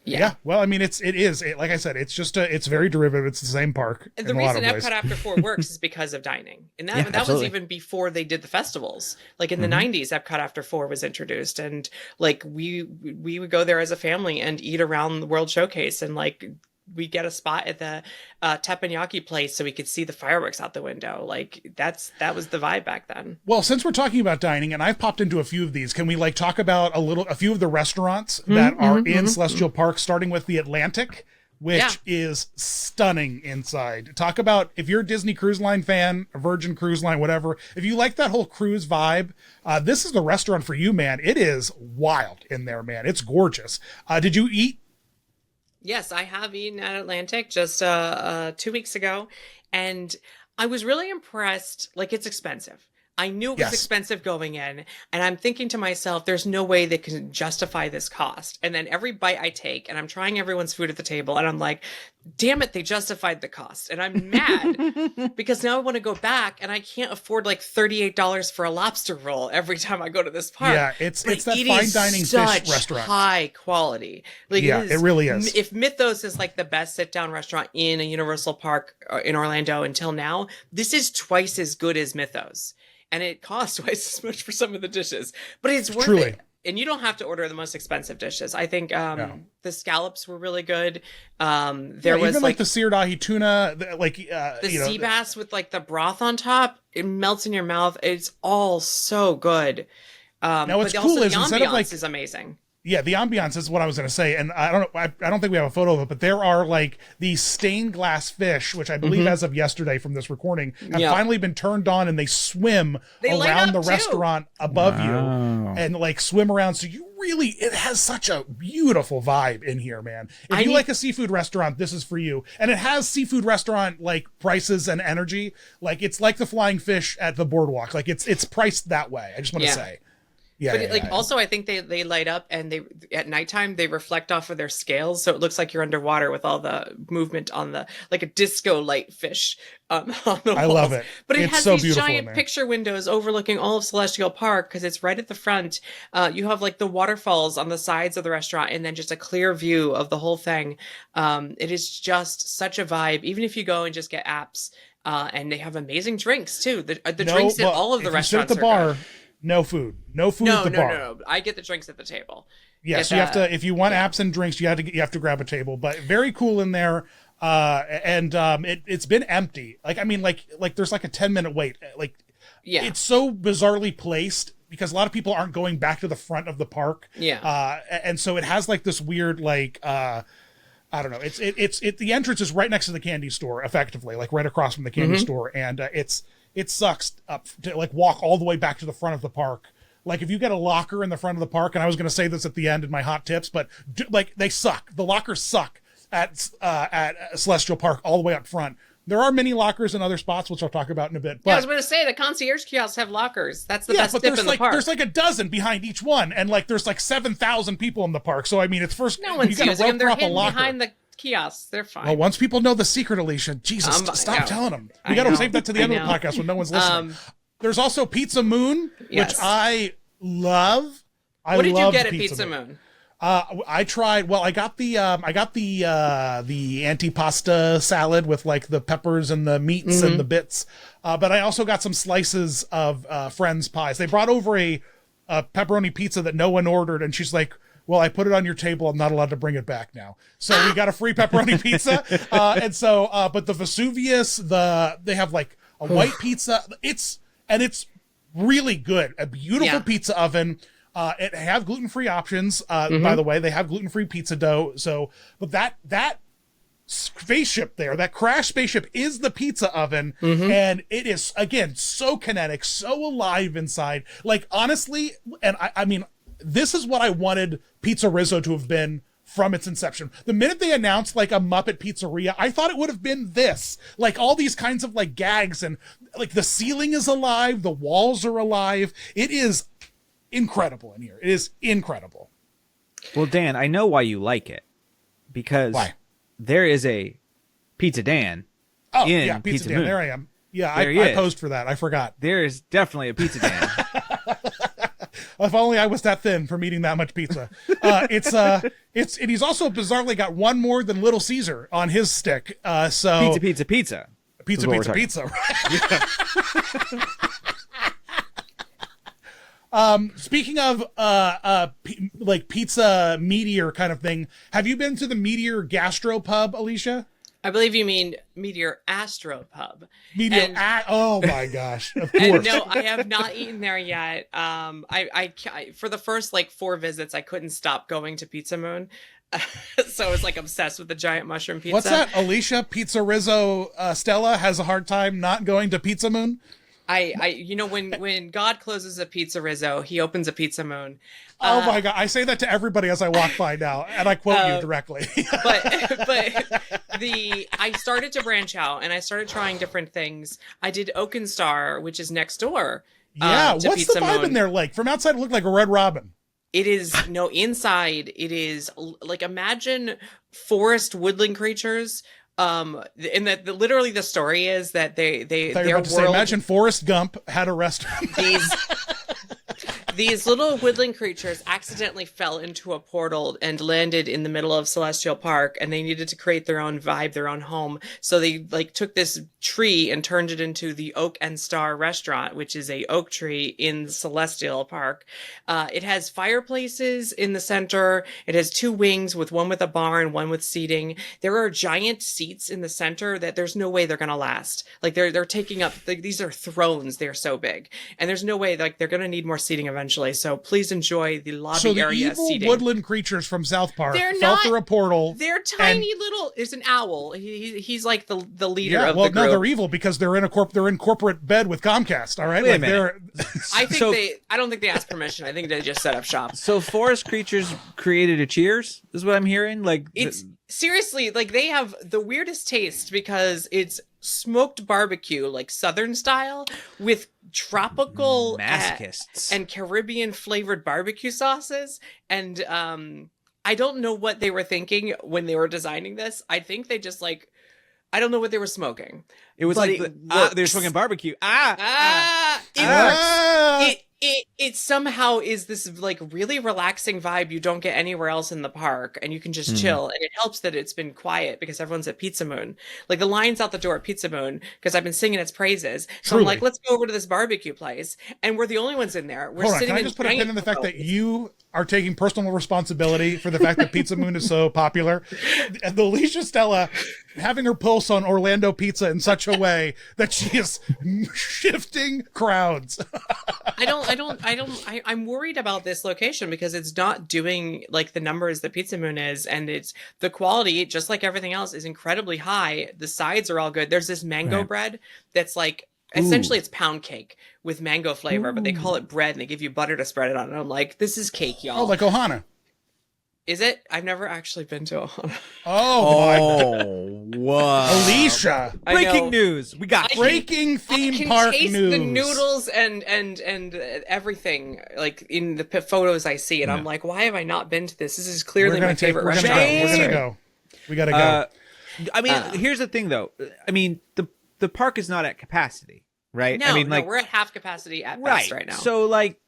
Yeah. Well, I mean, it is. Like I said, it's just it's very derivative. It's the same park. And the reason Epcot after 4 works is because of dining. And that was even before they did the festivals. Like in the 90s, Epcot after 4 was introduced. And like we would go there as a family and eat around the World Showcase, and like we get a spot at the teppanyaki place so we could see the fireworks out the window. Like that was the vibe back then. Well, since we're talking about dining, and I've popped into a few of these, can we like talk about a few of the restaurants that are in Celestial Park, starting with the Atlantic, which is stunning inside. Talk about, if you're a Disney Cruise Line fan, a Virgin Cruise Line, whatever, if you like that whole cruise vibe, this is the restaurant for you, man. It is wild in there, man. It's gorgeous. Did you eat? Yes, I have eaten at Atlantic just 2 weeks ago, and I was really impressed. Like, it's expensive. I knew it was expensive going in, and I'm thinking to myself, there's no way they can justify this cost. And then every bite I take, and I'm trying everyone's food at the table, and I'm like, damn it, they justified the cost. And I'm mad because now I want to go back, and I can't afford like $38 for a lobster roll every time I go to this park. Yeah, it's that fine dining fish restaurant. High quality. Like, yeah, it really is. If Mythos is like the best sit-down restaurant in a Universal Park in Orlando until now, this is twice as good as Mythos. And it costs twice as much for some of the dishes, but it's worth it. And you don't have to order the most expensive dishes. I think the scallops were really good. There was even like the seared ahi tuna, the sea bass with like the broth on top. It melts in your mouth. It's all so good. Now what's cool is, instead of like, is amazing. Yeah, the ambiance is what I was going to say, and I don't think we have a photo of it, but there are like these stained glass fish, which I believe as of yesterday from this recording have finally been turned on, and they swim around the restaurant above you, and like swim around. So it has such a beautiful vibe in here, man. If you like a seafood restaurant, this is for you. And it has seafood restaurant like prices and energy. Like, it's like the flying fish at the boardwalk. Like, it's priced that way. I just want to say. Yeah, But also, I think they light up, and they at nighttime they reflect off of their scales, so it looks like you're underwater with all the movement on the like a disco light fish on the walls. I love it. But it It's has so these beautiful in giant there. picture windows overlooking all of Celestial Park because it's right at the front. You have like the waterfalls on the sides of the restaurant, and then just a clear view of the whole thing. It is just such a vibe, even if you go and just get apps. And they have amazing drinks too. The drinks at all of the restaurants at the bar. are good. No food at the bar. No. I get the drinks at the table. Yeah, so you have to, if you want apps and drinks, you have to grab a table. But very cool in there. It's been empty. Like, I mean, like there's like a 10-minute wait. Like, it's so bizarrely placed because a lot of people aren't going back to the front of the park. Yeah. And so it has like this weird, like, I don't know. It's the entrance is right next to the candy store, effectively, like right across from the candy store. And it sucks up to like walk all the way back to the front of the park. Like if you get a locker in the front of the park, and I was going to say this at the end in my hot tips, but like they suck. The lockers suck at Celestial Park all the way up front. There are mini lockers in other spots, which I'll talk about in a bit. But, I was going to say the concierge kiosks have lockers. That's the best tip in the park. There's like a dozen behind each one, and like there's like 7,000 people in the park. So I mean, it's first no one's you using them. They're hidden locker behind the kiosks. They're fine. Well, once people know the secret, Alicia, Jesus, stop telling them. We got to save that to the end of the podcast when no one's listening. There's also Pizza Moon, which I love. What did you get at Pizza Moon? I tried. Well, I got the antipasta salad with like the peppers and the meats and the bits. But I also got some slices of Friends pies. They brought over a pepperoni pizza that no one ordered, and she's like, "Well, I put it on your table. I'm not allowed to bring it back now." So we got a free pepperoni pizza. But the Vesuvius, they have like a white pizza. It's really good. A beautiful pizza oven. It have gluten-free options. By the way, they have gluten-free pizza dough. So, but that spaceship there, that crash spaceship is the pizza oven. And it is, again, so kinetic, so alive inside. Like, honestly, and I mean, this is what I wanted Pizza Rizzo to have been from its inception. The minute they announced like a Muppet Pizzeria, I thought it would have been this. Like all these kinds of like gags, and like the ceiling is alive, the walls are alive. It is incredible in here. It is incredible. Well, Dan, I know why you like it. Because there is a Pizza Dan in Pizza Dan. Moon. There I am. Yeah, I posed for that. I forgot. There is definitely a Pizza Dan. If only I was that thin from eating that much pizza. And he's also bizarrely got one more than Little Caesar on his stick. So Pizza. Pizza. Speaking of like pizza meteor kind of thing, have you been to the Meteor Gastropub, Alicia? I believe you mean Meteor Astropub. Oh my gosh! Of course. And no, I have not eaten there yet. I for the first like 4 visits, I couldn't stop going to Pizza Moon. So I was like obsessed with the giant mushroom pizza. What's that, Alicia? Pizza Rizzo Stella has a hard time not going to Pizza Moon. When God closes a Pizza Rizzo, he opens a Pizza Moon. Oh my God. I say that to everybody as I walk by now, and I quote you directly. but I started to branch out, and I started trying different things. I did Oaken Star, which is next door. Yeah. What's Pizza the vibe Moon. in there like? From outside, it looked like a Red Robin. It is inside. It is like, imagine forest woodland creatures. And that literally the story is that imagine Forrest Gump had a restaurant. These little woodland creatures accidentally fell into a portal and landed in the middle of Celestial Park, and they needed to create their own vibe, their own home. So they like took this tree and turned it into the Oak and Star restaurant, which is a oak tree in Celestial Park. It has fireplaces in the center. It has 2 wings, with one with a bar and one with seating. There are giant seats in the center that there's no way they're going to last. Like they're taking up, these are thrones. They're so big, and there's no way, like they're going to need more seating eventually. So please enjoy the lobby area evil seating. Woodland creatures from South Park fell through a portal. They're tiny little. There's an owl. He's like the leader of the group. No, they're evil because they're in corporate bed with Comcast. All right, Wait a minute. I don't think they asked permission. I think they just set up shop. So forest creatures created a Cheers, is what I'm hearing. Like it's seriously, like they have the weirdest taste because it's smoked barbecue, like Southern style, with tropical masochists and Caribbean flavored barbecue sauces. And I don't know what they were thinking when they were designing this. I think they just like, I don't know what they were smoking. It was but like they're smoking barbecue. It works. It somehow is this like really relaxing vibe you don't get anywhere else in the park, and you can just chill. And it helps that it's been quiet because everyone's at Pizza Moon. Like the lines out the door at Pizza Moon, because I've been singing its praises. So I'm like, let's go over to this barbecue place, and we're the only ones in there. We're sitting. Can I just put a pin in the fact that you are taking personal responsibility for the fact that Pizza Moon is so popular? And the Alicia Stella having her pulse on Orlando pizza in such a way that she is shifting crowds. I'm worried about this location because it's not doing like the numbers that Pizza Moon is, and it's the quality, just like everything else, is incredibly high. The sides are all good. There's this mango bread that's like essentially it's pound cake with mango flavor, but they call it bread and they give you butter to spread it on. And I'm like, this is cake, y'all. Oh, like Ohana. Is it? I've never actually been to Ohana. Oh, whoa. Alicia. Breaking news. We got breaking theme park taste news. The noodles and everything like in the photos I see, and I'm like, why have I not been to this? This is clearly my favorite restaurant. We're gonna go. We gotta go. I mean, here's the thing, though. I mean, the park is not at capacity, right? No, I mean, like we're at half capacity at best right now. So, like,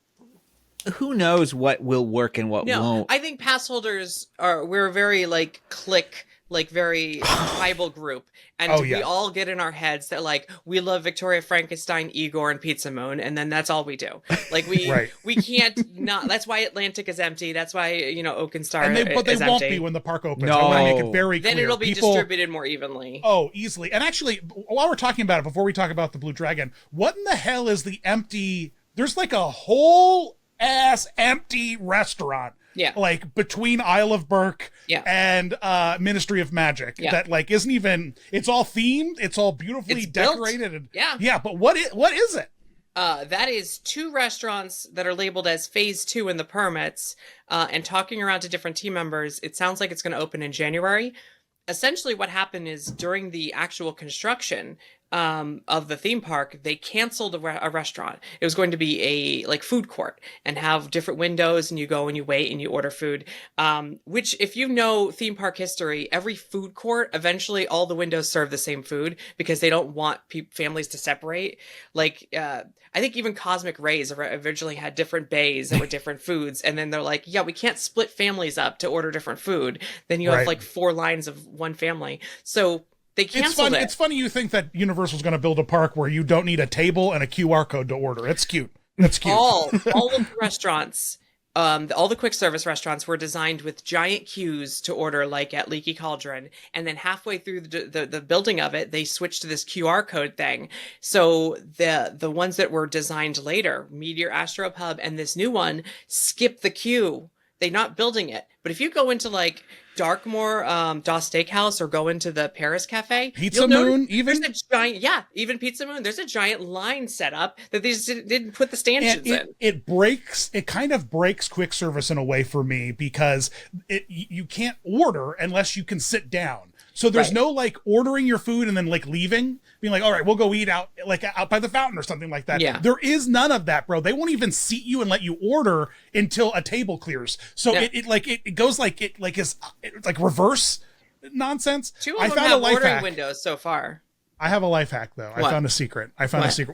who knows what will work and what won't? I think pass holders we're very like clique, like very tribal group, and we all get in our heads that like we love Victoria Frankenstein, Igor, and Pizza Moon, and then that's all we do. Like we can't not. That's why Atlantic is empty. That's why Oak and Star but they is won't empty. be when the park opens. No. I want to make it very clear. Then it'll be distributed more evenly. Oh, easily. And actually, while we're talking about it, before we talk about the Blue Dragon, what in the hell is the empty? There's like a whole ass empty restaurant. Yeah. Like between Isle of Burke and Ministry of Magic. Yeah. That like isn't even, it's all themed, it's all beautifully decorated. And, yeah, but what is it? That is 2 restaurants that are labeled as phase 2 in the permits, and talking around to different team members, it sounds like it's going to open in January. Essentially what happened is during the actual construction of the theme park, they canceled a restaurant. It was going to be a like food court and have different windows, and you go and you wait and you order food. Which, if you know theme park history, every food court, eventually all the windows serve the same food because they don't want families to separate. Like, I think even Cosmic Rays originally had different bays that were different foods. And then they're like, yeah, we can't split families up to order different food. Then you have like 4 lines of one family. So they canceled it. It's funny you think that Universal's going to build a park where you don't need a table and a QR code to order. It's cute. It's cute. All of the restaurants, all the quick service restaurants were designed with giant queues to order, like at Leaky Cauldron. And then halfway through the building of it, they switched to this QR code thing. So the ones that were designed later, Meteor Astro Pub and this new one, skip the queue. They're not building it. But if you go into like Darkmoor, Das Steakhouse, or go into the Paris Cafe, Pizza Moon, even there's a giant, even Pizza Moon, there's a giant line set up that they just didn't put the stanchions in. It kind of breaks quick service in a way for me because you can't order unless you can sit down. So there's no like ordering your food and then like leaving, being like, all right, we'll go eat out by the fountain or something like that. Yeah. There is none of that, bro. They won't even seat you and let you order until a table clears. So it goes like it's like reverse nonsense. 2 of them have ordering windows so far. I have a life hack though. What? I found a secret.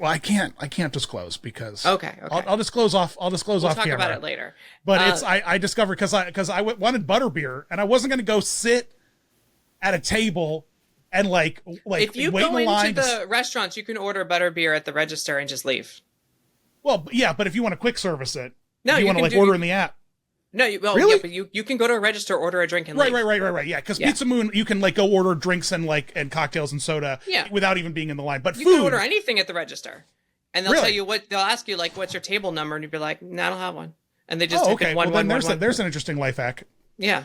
Well, I can't disclose because okay. I'll disclose off. We'll talk camera about it later. But I discovered because I wanted butterbeer and I wasn't going to go sit at a table and like if you wait go in line into the restaurants, you can order butterbeer at the register and just leave. Well, yeah, but if you want to quick service it, no, you want to like order in the app. No, really? Yeah, but you can go to a register, order a drink, and leave. Right. Yeah, because Pizza Moon, you can like go order drinks and cocktails and soda without even being in the line. But you food, can order anything at the register, and they'll tell you they'll ask you like, what's your table number, and you'd be like, no, I don't have one, and they just type in one. There's an interesting life hack. Yeah.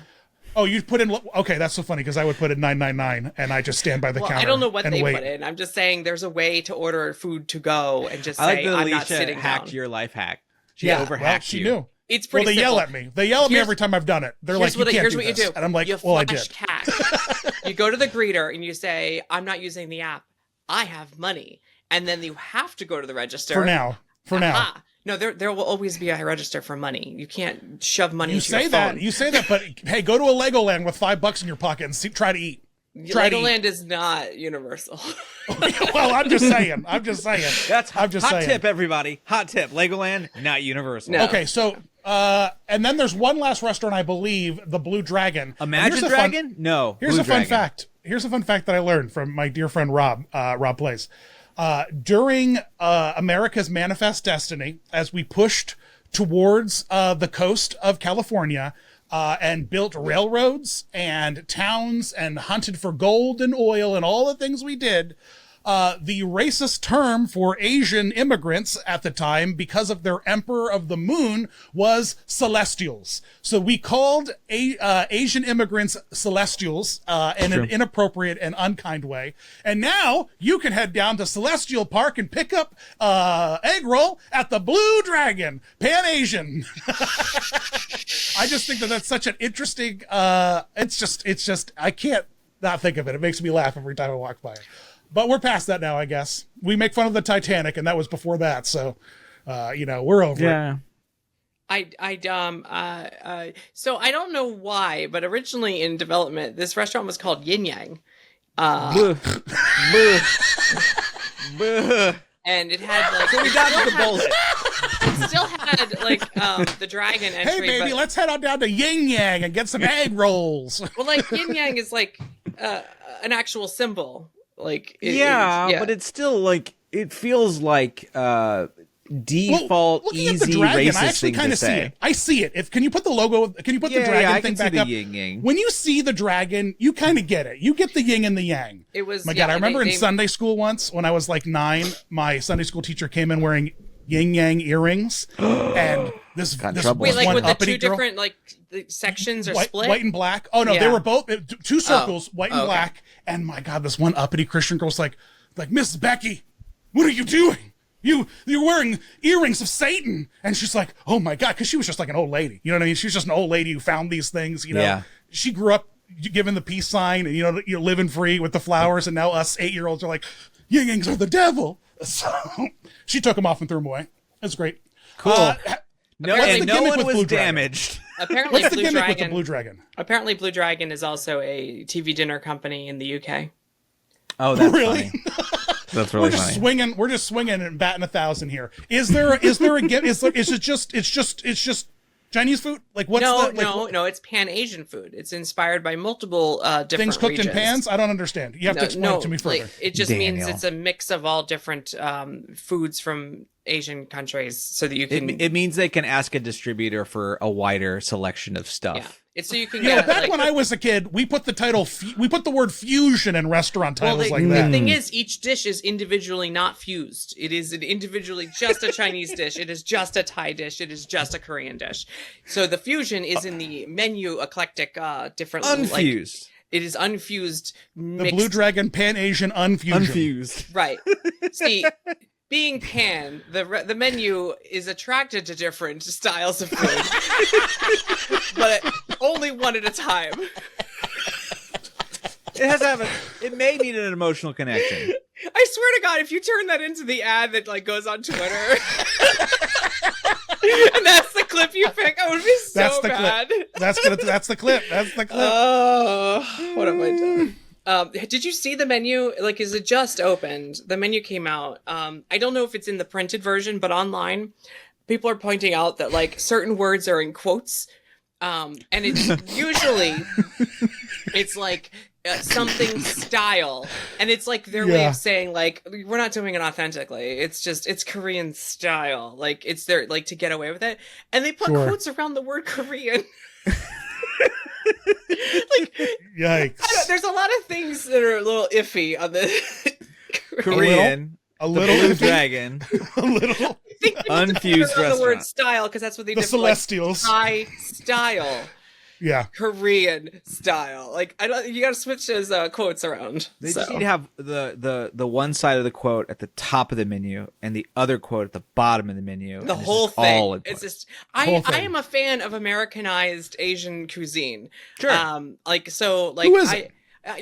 Oh, you put in that's so funny because I would put in 999 and I just stand by the counter. I don't know what they wait. put in. I'm just saying there's a way to order food to go and just I say like I'm not sitting hacked down. your life hack. She overhacked she you. knew. It's pretty they simple. yell at me. They yell at me every time I've done it. They're like, you can't here's do what this. You do. And I'm like, you well, I flash did. Cash. You go to the greeter and you say, I'm not using the app. I have money. and then you have to go to the register. For now. Aha. No, there will always be a register for money. You can't shove money into your phone. You say that, but hey, go to a Legoland with $5 in your pocket and try to eat. Legoland is not universal. Well, I'm just saying. That's hot tip, everybody. Hot tip. Legoland, not universal. No. Okay, so and then there's one last restaurant, I believe, the Blue Dragon. Imagine Dragon? No. Here's a fun fact. Here's a fun fact that I learned from my dear friend Rob Place. During America's Manifest Destiny, as we pushed towards the coast of California and built railroads and towns and hunted for gold and oil and all the things we did, the racist term for Asian immigrants at the time, because of their Emperor of the Moon, was Celestials. So we called Asian immigrants Celestials in an inappropriate and unkind way. And now you can head down to Celestial Park and pick up egg roll at the Blue Dragon, Pan-Asian. I just think that that's such an interesting, it's just, I can't not think of it. It makes me laugh every time I walk by it. But we're past that now, I guess. We make fun of the Titanic, and that was before that. So, we're over it. So I don't know why, but originally in development, this restaurant was called YinYang. And it had like... So we dodged the bullet. It still had like the dragon entry. Hey, baby, let's head on down to YinYang and get some egg rolls. Well, like YinYang is like an actual symbol. Like but it's still like it feels like default easy dragon, racist thing to say. I see it. Can you put the logo? Can you put the dragon thing back up? Yin-yang. When you see the dragon, you kind of get it. You get the yin and the yang. It was. My God, I remember in Sunday school once when I was like 9, my Sunday school teacher came in wearing YinYang earrings, and this wait, like one with the uppity two girl, different like the sections are split, white and black. Oh no, they were both two circles, white and black. And my God, this one uppity Christian girl's like Mrs. Becky, what are you doing? You're wearing earrings of Satan. And she's like, oh my God, because she was just like an old lady. You know what I mean? She was just an old lady who found these things. You know, She grew up given the peace sign, and you're living free with the flowers. And now us 8-year-olds are like, Yin-yangs are the devil. So she took them off and threw them away. That's great. Cool. No one was damaged. Apparently, what's the gimmick with the Blue Dragon? Apparently, Blue Dragon is also a TV dinner company in the UK. Oh, that's really funny. That's really funny. We're just swinging and batting 1,000 here. Is there a gimmick? Is it just Chinese food? Like what's no, it's Pan-Asian food. It's inspired by multiple different things cooked regions. in pans. I don't understand. You have to explain it to me further. Like, it just means it's a mix of all different foods from Asian countries, so that you can. It means they can ask a distributor for a wider selection of stuff. Yeah. It's so you can get back when I was a kid, we put the word fusion in restaurant titles like that. The thing is, each dish is individually not fused. It is individually just a Chinese dish. It is just a Thai dish. It is just a Korean dish. So the fusion is in the menu eclectic, different. Unfused. It is unfused. Mixed. The Blue Dragon Pan-Asian unfused. Right. See. Being pan, the menu is attracted to different styles of food, but only one at a time. It may need an emotional connection. I swear to God, if you turn that into the ad that like goes on Twitter, and that's the clip you pick, I would be so mad. That's the clip. That's the clip. Oh, what have I done? Did you see the menu? Like, is it just opened? The menu came out. I don't know if it's in the printed version, but online, people are pointing out that like certain words are in quotes. And it's usually, it's like something style. And it's like their way of saying like, we're not doing it authentically. It's Korean style. Like it's their, like to get away with it. And they put quotes around the word Korean. Like, yikes! There's a lot of things that are a little iffy on the Korean, a little Blue Dragon, a little unfused restaurant. The word style because that's what they did. The Celestials, Thai style. Yeah, Korean style. Like I don't. You got to switch those quotes around. They just need to have the one side of the quote at the top of the menu and the other quote at the bottom of the menu. The whole thing. It's just I am a fan of Americanized Asian cuisine. Sure. Like so. Like who is it?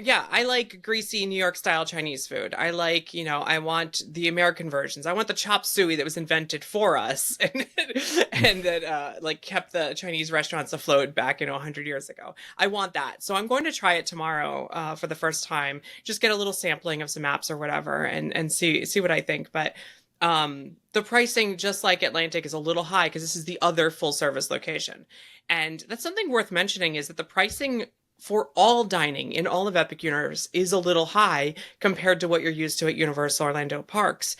Yeah, I like greasy New York style Chinese food. I like, I want the American versions. I want the chop suey that was invented for us and that like kept the Chinese restaurants afloat back, 100 years ago. I want that. So I'm going to try it tomorrow for the first time. Just get a little sampling of some apps or whatever and see what I think. But the pricing, just like Atlantic, is a little high because this is the other full service location. And that's something worth mentioning, is that the pricing for all dining in all of Epic Universe is a little high compared to what you're used to at Universal Orlando parks,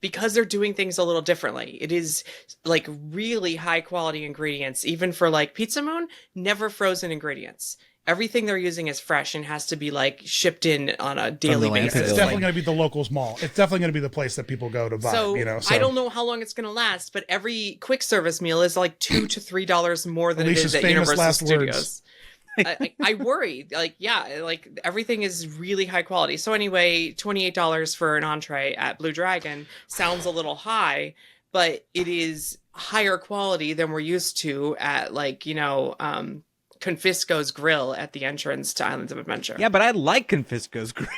because they're doing things a little differently. It is like really high quality ingredients, even for like Pizza Moon, never frozen ingredients. Everything they're using is fresh and has to be like shipped in on a daily basis. It's definitely going to be the locals mall. It's definitely going to be the place that people go to buy. So, So I don't know how long it's going to last, but every quick service meal is like $2 to $3 more than Alicia's it is at famous Universal last Studios. words. I worry, like everything is really high quality. So anyway, $28 for an entree at Blue Dragon sounds a little high, but it is higher quality than we're used to at Confisco's Grill at the entrance to Islands of Adventure. Yeah, but I like Confisco's Grill.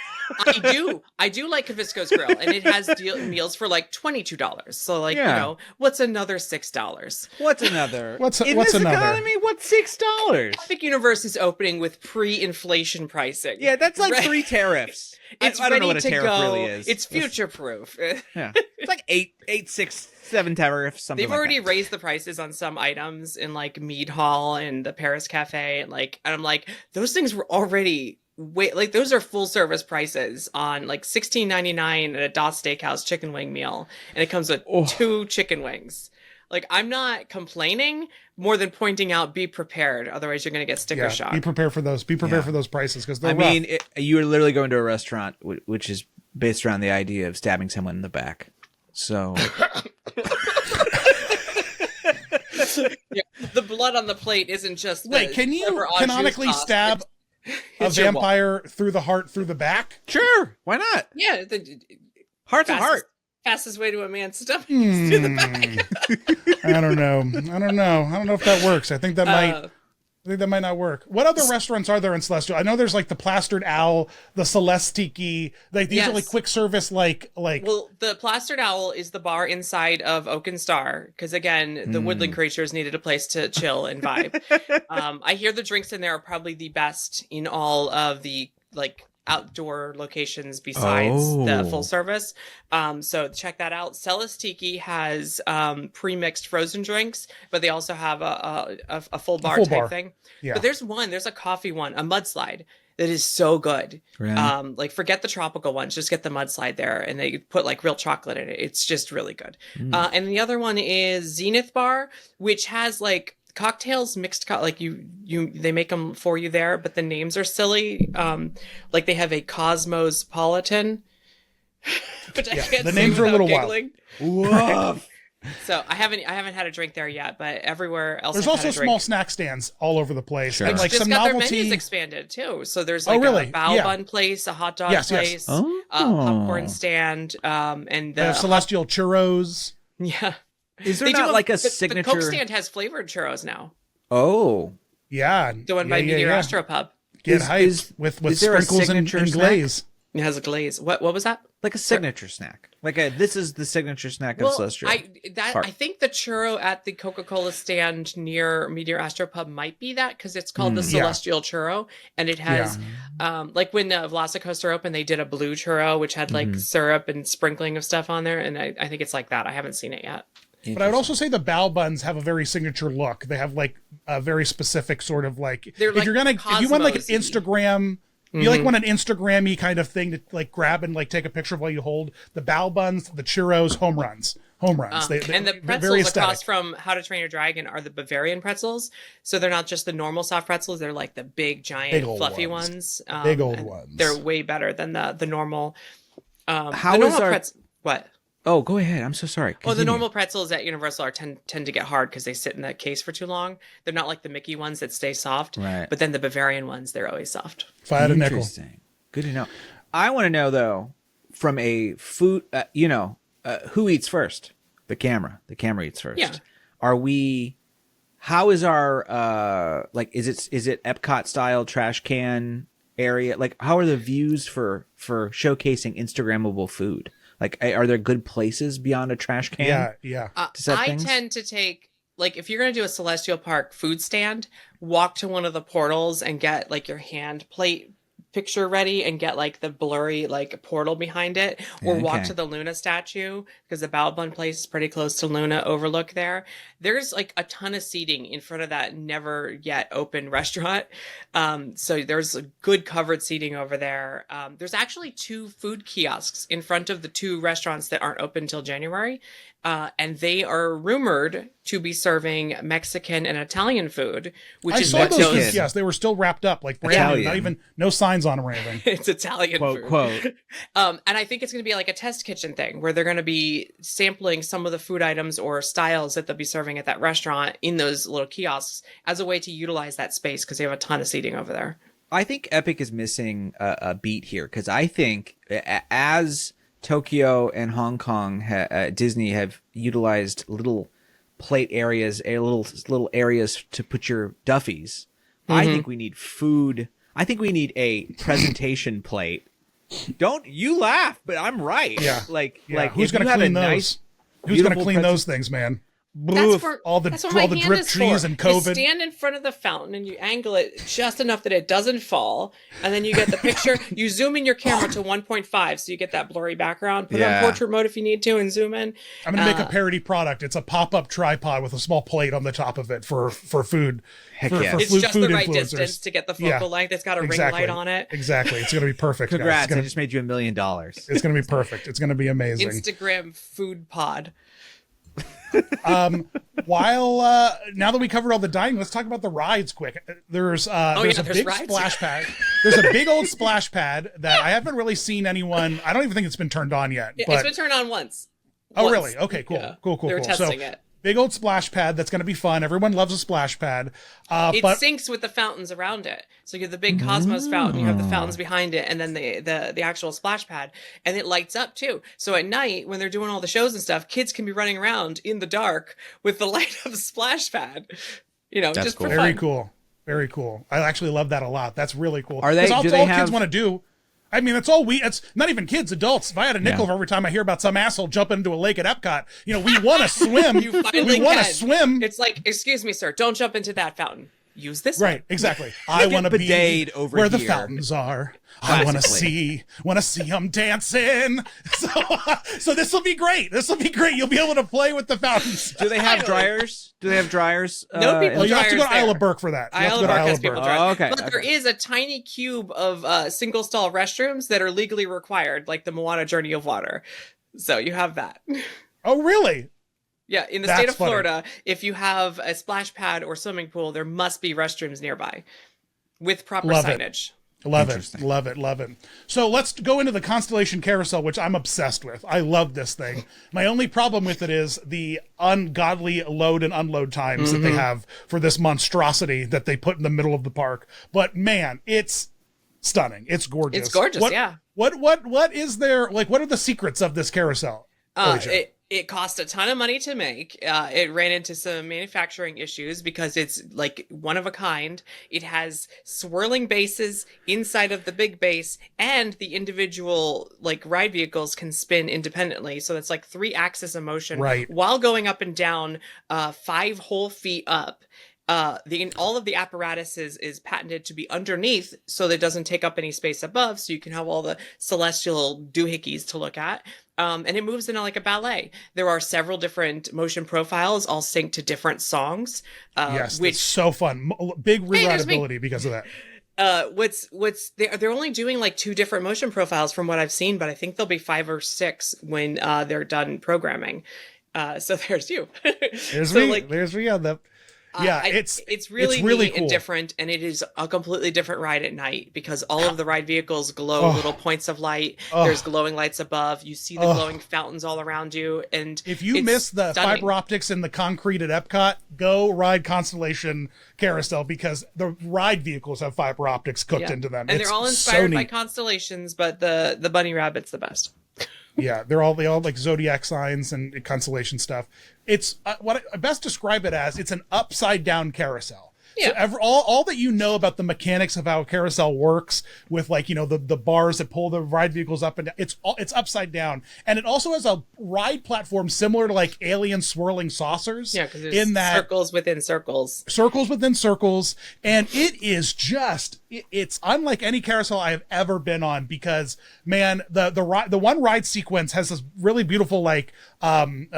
I do like Confisco's Grill, and it has meals for like $22. So what's another $6? What's another? What's In this another? economy, what's $6? Epic Universe is opening with pre-inflation pricing. Yeah, that's like 3 tariffs. It's I don't know ready what a to tariff go. really is. It's future-proof. Yeah, it's like 8, 6, 7 tariffs. Something. They've already raised the prices on some items in like Mead Hall and the Paris Cafe, and I'm like, those things were already those are full service prices on like $16.99 at a Das Steakhouse chicken wing meal, and it comes with 2 chicken wings. Like, I'm not complaining, more than pointing out, be prepared. Otherwise, you're going to get sticker shock. Be prepared for those. Be prepared for those prices, because they're rough. You are literally going to a restaurant which is based around the idea of stabbing someone in the back. So the blood on the plate isn't just. Wait, can you canonically stab a vampire through the heart, through the back? Sure, why not? Yeah, heart to heart. Fastest way to a man's stomach is through the back. I don't know if that works. I think that might not work. What other restaurants are there in Celestial? I know there's like the Plastered Owl, the Celestiki. Like these are like quick service, like. Well, the Plastered Owl is the bar inside of Oak and Star, because again, the woodland creatures needed a place to chill and vibe. I hear the drinks in there are probably the best in all of the outdoor locations besides the full service. So check that out. Celestiki has pre-mixed frozen drinks, but they also have a full bar type thing. Yeah. But there's a coffee one, a mudslide, that is so good. Really? Forget the tropical ones, just get the mudslide there, and they put like real chocolate in it. It's just really good. And the other one is Zenith Bar, which has like cocktails mixed, they make them for you there, but the names are silly. Like they have a Cosmospolitan, which I can't the names are a little giggling. Wild. So I haven't had a drink there yet, but everywhere else there's also small snack stands all over the place. Sure. And like just some got novelty. Their menus expanded too. So there's like a bao bun place, a hot dog place, a popcorn stand, and the Celestial Churros. Yeah. Is there not like a signature? The Coke stand has flavored churros now. Oh. Yeah. The one by Meteor Astropub. Get hyped with sprinkles and glaze. It has a glaze. What was that? Like a signature snack. This is the signature snack of Celestial. I think the churro at the Coca-Cola stand near Meteor Astropub might be that, because it's called the Celestial Churro, and it has like when Velocicoaster opened, they did a blue churro which had like syrup and sprinkling of stuff on there, and I think it's like that. I haven't seen it yet. But I would also say the bao buns have a very signature look. They have like a very specific sort of like, if you want like an Instagram, you like want an Instagram-y kind of thing to like grab and like take a picture of while you hold the bao buns, the churros, home runs. And the pretzels across from How to Train Your Dragon are the Bavarian pretzels. So they're not just the normal soft pretzels. They're like the big, giant, fluffy ones. Big old ones. They're way better than the normal. What? Oh, go ahead. I'm so sorry. Continue. Well, the normal pretzels at Universal tend to get hard because they sit in that case for too long. They're not like the Mickey ones that stay soft. Right. But then the Bavarian ones, they're always soft. If I had a nickel. Interesting. Good to know. I want to know, though, from a food, who eats first? The camera. The camera eats first. Yeah. How is our, is it Epcot style trash can area? Like, how are the views for showcasing Instagrammable food? Like, are there good places beyond a trash can? Yeah. To set I things? tend to take, like, if you're going to do a Celestial Park food stand, walk to one of the portals and get like your hand plate picture ready and get like the blurry like portal behind it, or walk Okay. to the Luna statue, because the Bao Bun place is pretty close to Luna Overlook there. There's like a ton of seating in front of that never yet open restaurant. So there's good covered seating over there. There's actually 2 food kiosks in front of the 2 restaurants that aren't open till January. And they are rumored to be serving Mexican and Italian food, which I is saw what those Mexican. those. things. Yes, they were still wrapped up, like brand new, Italian. not even no signs on them or anything. It's Italian Quote, food. quote. And I think it's going to be like a test kitchen thing where they're going to be sampling some of the food items or styles that they'll be serving at that restaurant in those little kiosks as a way to utilize that space, because they have a ton of seating over there. I think Epic is missing a beat here, because I think as Tokyo and Hong Kong, Disney have utilized little plate areas, little areas to put your Duffies. I think we need food. I think we need a presentation plate. Don't you laugh, but I'm right. Yeah. Like Who's if going you to had a clean those? nice, Who's going to beautiful clean those things, man? That's for all the that's what my hand drip is trees for. and COVID. You stand in front of the fountain and you angle it just enough that it doesn't fall, and then you get the picture. You zoom in your camera to 1.5 so you get that blurry background. Put it on portrait mode if you need to, and zoom in. I'm going to make a parody product. It's a pop-up tripod with a small plate on the top of it for food. Heck for, yeah. for It's food just the right influencers. distance to get the focal length. It's got a ring light on it. Exactly. It's going to be perfect. Congrats! Guys. I just made you $1 million. It's going to be perfect. It's going to be amazing. Instagram food pod. While now that we covered all the dining, let's talk about the rides quick. There's a there's big rides. splash pad. There's a big old splash pad that I haven't really seen anyone. I don't even think it's been turned on yet. It's But been turned on once. oh, Once. really? Okay, cool, Yeah. cool. They were So testing it. big old splash pad that's going to be fun. Everyone loves a splash pad. It But syncs with the fountains around it. So you have the big Cosmos fountain, you have the fountains behind it, and then the actual splash pad, and it lights up too. So at night when they're doing all the shows and stuff, kids can be running around in the dark with the light of the splash pad. You know, That's just cool. for very fun. cool, very cool. I actually love that a lot. That's really cool. Are they- 'Cause do all they kids have- want to do. I mean, it's all it's not even kids, adults. If I had a nickel Yeah. for every time I hear about some asshole jumping into a lake at Epcot, we want to swim. You finally we want to can. swim. It's like, excuse me, sir, don't jump into that fountain. Use this Right, exactly. I Get want to be bidet'd over where the here. fountains are. I want to see them dancing. So this will be great. This will be great. You'll be able to play with the fountains. Do they have dryers? Do they have dryers? No people Oh, you have to go to dryers Isle there. of Burke for that. You have to Isle go of to Burke Isle has of people Burke. dry. Oh, okay, But there is a tiny cube of single stall restrooms that are legally required, like the Moana Journey of Water. So you have that. Oh, really? Yeah, in the That's state of funny. Florida, if you have a splash pad or swimming pool, there must be restrooms nearby with proper Love it. signage. Love it. Interesting. Love it. Love it. So let's go into the Constellation Carousel, which I'm obsessed with. I love this thing. My only problem with it is the ungodly load and unload times that they have for this monstrosity that they put in the middle of the park. But man, it's stunning. It's gorgeous. It's gorgeous, What- yeah. What is there, like, what are the secrets of this carousel? Alicia? It cost a ton of money to make. It ran into some manufacturing issues because it's like one of a kind. It has swirling bases inside of the big base, and the individual like ride vehicles can spin independently. So that's like 3 axis of motion Right. while going up and down 5 whole feet up. All of the apparatus is patented to be underneath so that it doesn't take up any space above, so you can have all the celestial doohickeys to look at. And it moves in like a ballet. There are several different motion profiles, all synced to different songs. Yes, which it's so fun. Big there's big- rewritability because of that. they're only doing like 2 different motion profiles from what I've seen, but I think there'll be 5 or 6 when they're done programming. So there's you. There's So, me. like, There's me on the. Yeah, it's really neat cool. and different, and it is a completely different ride at night because all of the ride vehicles glow little points of light. There's glowing lights above. You see the glowing fountains all around you, and If you it's miss the stunning. fiber optics in the concrete at Epcot, go ride Constellation Carousel because the ride vehicles have fiber optics cooked Yeah. into them. and It's they're all so inspired by neat. constellations, but the bunny rabbit's the best. Yeah, they all like zodiac signs and constellation stuff. It's what I best describe it as. It's an upside down carousel. So all that you know about the mechanics of how a carousel works with like, the bars that pull the ride vehicles up and down, it's upside down. And it also has a ride platform similar to like alien swirling saucers. Yeah, because there's circles within circles. Circles within circles. And it is just, it's unlike any carousel I have ever been on because, man, the one ride sequence has this really beautiful like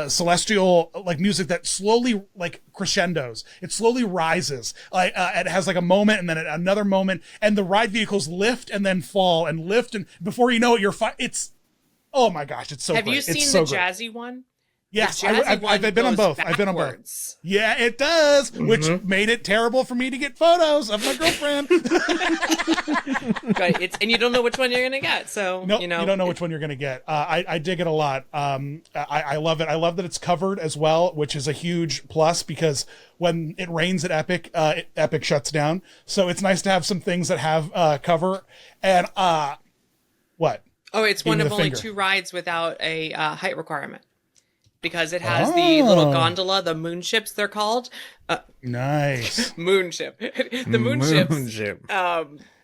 celestial like music that slowly like crescendos. It slowly rises. It has like a moment and then another moment, and the ride vehicles lift and then fall and lift, and before you know it, it's oh my gosh, it's so. Have great. you seen so the jazzy one? Yes, I've been on both. I've been on both. Yeah, it does, which made it terrible for me to get photos of my girlfriend. And you don't know which one you're gonna get, so you don't know which one you're gonna get. I dig it a lot. I love it. I love that it's covered as well, which is a huge plus because when it rains at Epic, Epic shuts down. So it's nice to have some things that have cover. And what? Oh, it's one of only 2 rides without a height requirement. Because it has the little gondola, the moon ships, they're called. Nice. Moon ship. The moon ships.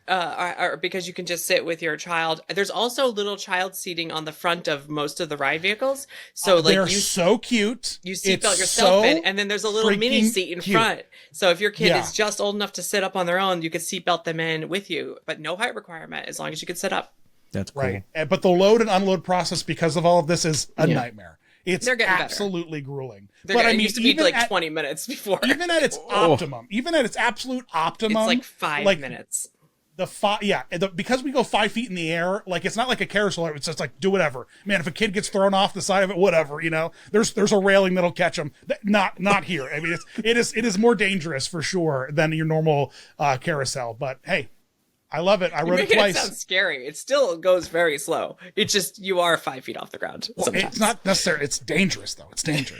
Are because you can just sit with your child. There's also little child seating on the front of most of the ride vehicles. So they're so cute. You seatbelt yourself in, and then there's a little mini seat in front. So if your kid is just old enough to sit up on their own, you could seatbelt them in with you, but no height requirement as long as you can sit up. That's cool. Right. But the load and unload process because of all of this is a nightmare. It's absolutely grueling. But I mean, it used to be like 20 minutes before. Even at its optimum, even at its absolute optimum, it's like 5 minutes. Because we go 5 feet in the air, like it's not like a carousel. It's just like do whatever, man. If a kid gets thrown off the side of it, whatever, there's a railing that'll catch them. Not here. I mean, it is more dangerous for sure than your normal carousel. But hey, I love it. I rode it twice. It sounds scary. It still goes very slow. It's just you are 5 feet off the ground. Well, it's not necessary. It's dangerous though. It's danger.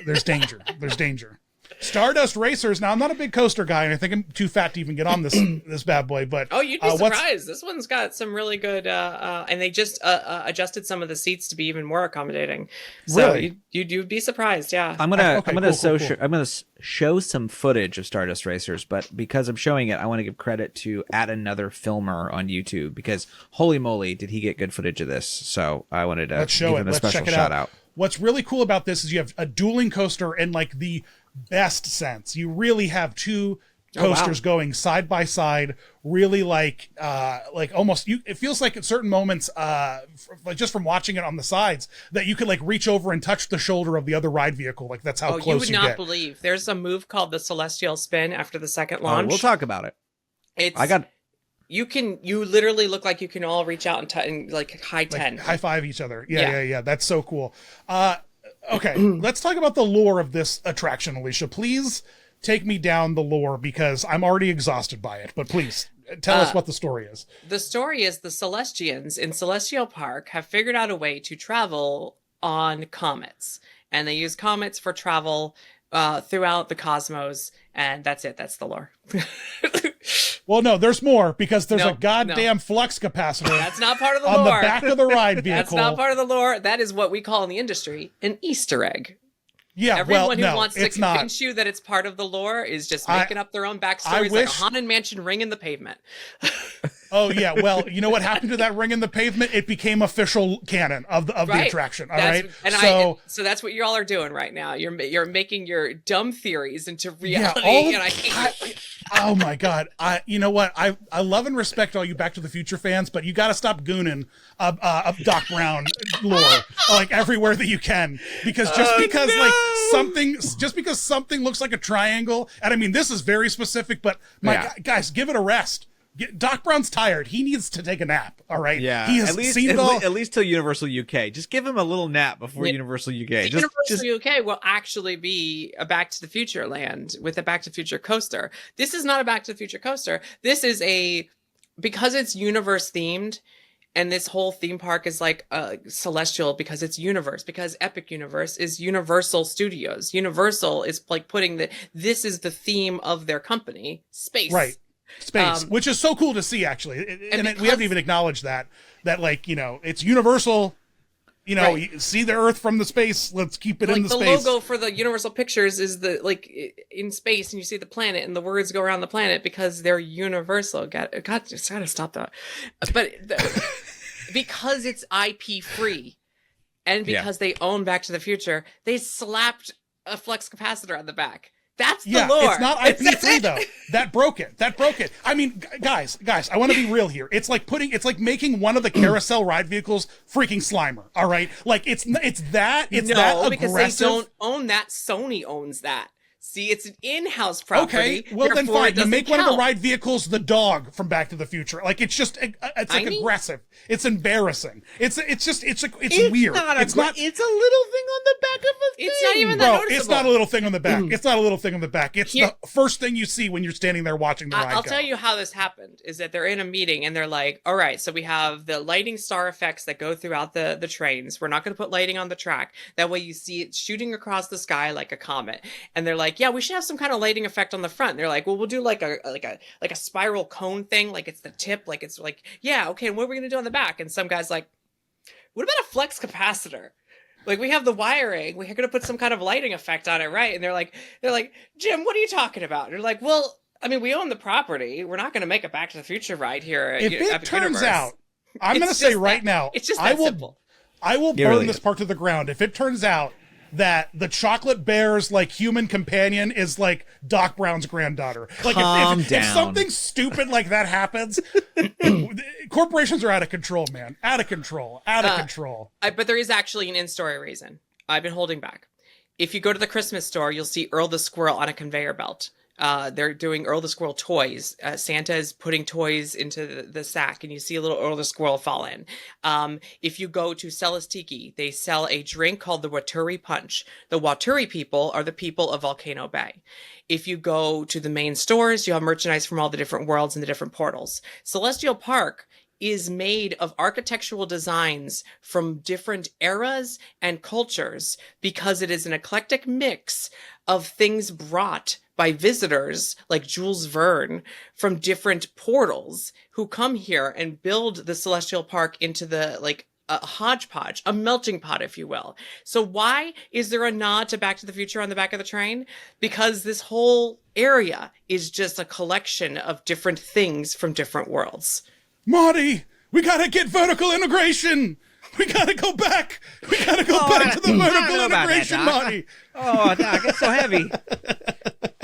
There's danger. There's danger. Stardust Racers. Now I'm not a big coaster guy, and I think I'm too fat to even get on this bad boy. But you'd be surprised. This one's got some really good, and they just adjusted some of the seats to be even more accommodating. So really? you'd be surprised. Yeah. I'm gonna show some footage of Stardust Racers, but because I'm showing it, I want to give credit to Another Filmer on YouTube because holy moly, did he get good footage of this? So I wanted to give him a special shout out. What's really cool about this is you have a dueling coaster in like the best sense. You really have 2 coasters going side by side, really like almost it feels like at certain moments like just from watching it on the sides that you could like reach over and touch the shoulder of the other ride vehicle. Like that's how close you get. You would not believe there's a move called the Celestial Spin after the second launch. We'll talk about it. You literally look like you can all reach out and like high 10. Like high five each other. Yeah. That's so cool. Okay, let's talk about the lore of this attraction, Alicia. Please take me down the lore because I'm already exhausted by it. But please tell us what the story is. The story is the Celestians in Celestial Park have figured out a way to travel on comets. And they use comets for travel throughout the cosmos. And that's it. That's the lore. Well, no, there's more because there's a goddamn flux capacitor. That's not part of the lore. On the back of the ride vehicle. That's not part of the lore. That is what we call in the industry an Easter egg. Yeah, Everyone who wants to convince you that it's part of the lore is just making up their own backstories like a haunted mansion ring in the pavement. Oh yeah, well, you know what happened to that ring in the pavement? It became official canon of the attraction. All right, so that's what you all are doing right now. You're making your dumb theories into reality, and I hate it. Oh my god! You know what? I love and respect all you Back to the Future fans, but you got to stop gooning Doc Brown lore like everywhere that you can, because just because something looks like a triangle, and I mean this is very specific, but guys, give it a rest. Doc Brown's tired. He needs to take a nap. All right. Yeah. He has at least till Universal UK. Just give him a little nap before Universal UK. Universal UK will actually be a Back to the Future land with a Back to the Future coaster. This is not a Back to the Future coaster. This is because it's universe themed. And this whole theme park is like celestial because it's universe, because Epic Universe is Universal Studios. Universal is like this is the theme of their company, space. Right. Space, which is so cool to see, actually. And we haven't even acknowledged that like, it's Universal you know, you see the Earth from the space. Let's keep it in the space. Like the logo for the Universal Pictures is in space, and you see the planet, and the words go around the planet because they're universal. God, just gotta stop that. But because it's IP free, and because they own Back to the Future, they slapped a flux capacitor on the back. That's the lore. It's not IP3 though. That broke it. I mean, guys, I want to be real here. It's like making one of the carousel ride vehicles freaking Slimer. All right, like it's that aggressive. Because they don't own that. Sony owns that. See, it's an in-house property. Okay, well then fine. You make one of the ride vehicles the dog from Back to the Future. Like it's like aggressive. It's embarrassing. It's weird. It's a little thing on the back of a thing. It's not even that noticeable. It's not a little thing on the back. It's not a little thing on the back. It's the first thing you see when you're standing there watching the ride. I'll tell you how this happened. Is that they're in a meeting and they're like, all right, so we have the lighting star effects that go throughout the trains. We're not going to put lighting on the track. That way you see it shooting across the sky like a comet. And they're like, yeah, we should have some kind of lighting effect on the front. And they're like, well, we'll do like a spiral cone thing. Like it's the tip. Like it's like, yeah, okay. And what are we going to do on the back? And some guy's like, what about a flex capacitor? Like we have the wiring. We're going to put some kind of lighting effect on it, right? And they're like, Jim, what are you talking about? And they're like, well, I mean, we own the property. We're not going to make a Back to the Future ride here. If it turns out, I'm going to say right now, it's just that simple. I will burn this part to the ground. If it turns out that the chocolate bear's like human companion is like Doc Brown's granddaughter. Like if something stupid like that happens, corporations are out of control, man. Out of control. But there is actually an in-story reason. I've been holding back. If you go to the Christmas store, you'll see Earl the Squirrel on a conveyor belt. They're doing Earl the Squirrel toys. Santa is putting toys into the sack, and you see a little Earl the Squirrel fall in. If you go to Cella's Tiki, they sell a drink called the Waturi Punch. The Waturi people are the people of Volcano Bay. If you go to the main stores, you have merchandise from all the different worlds and the different portals. Celestial Park is made of architectural designs from different eras and cultures because it is an eclectic mix of things brought by visitors like Jules Verne from different portals who come here and build the Celestial Park into a hodgepodge, a melting pot, if you will. So why is there a nod to Back to the Future on the back of the train? Because this whole area is just a collection of different things from different worlds. Marty, we gotta get vertical integration. We gotta go back. We gotta go back to the vertical integration, Marty. Oh, Doc, it's so heavy.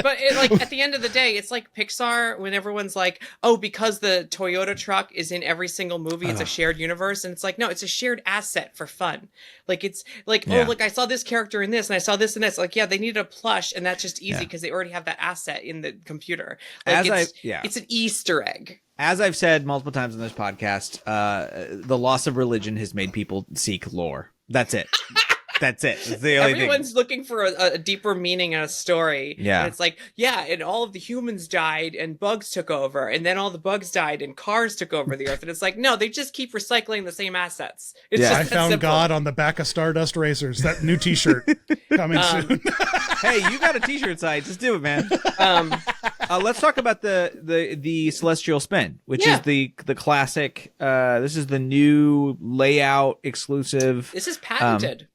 But at the end of the day, it's like Pixar when everyone's like, oh, because the Toyota truck is in every single movie, it's a shared universe. And it's like, no, it's a shared asset for fun. Like, it's like, oh, look, I saw this character in this and I saw this and this. Like, yeah, they needed a plush and that's just easy because they already have that asset in the computer. Like, it's an Easter egg. As I've said multiple times on this podcast, the loss of religion has made people seek lore. That's it. That's it. It's the only Everyone's thing. looking for a deeper meaning in a story. Yeah. And it's like, yeah, and all of the humans died and bugs took over. And then all the bugs died and cars took over the earth. And it's like, no, they just keep recycling the same assets. It's just I found simple. God on the back of Stardust Racers. That new t-shirt coming soon. Hey, you got a t-shirt site. Just do it, man. Let's talk about the Celestial Spin, which is the classic. This is the new layout exclusive. This is patented.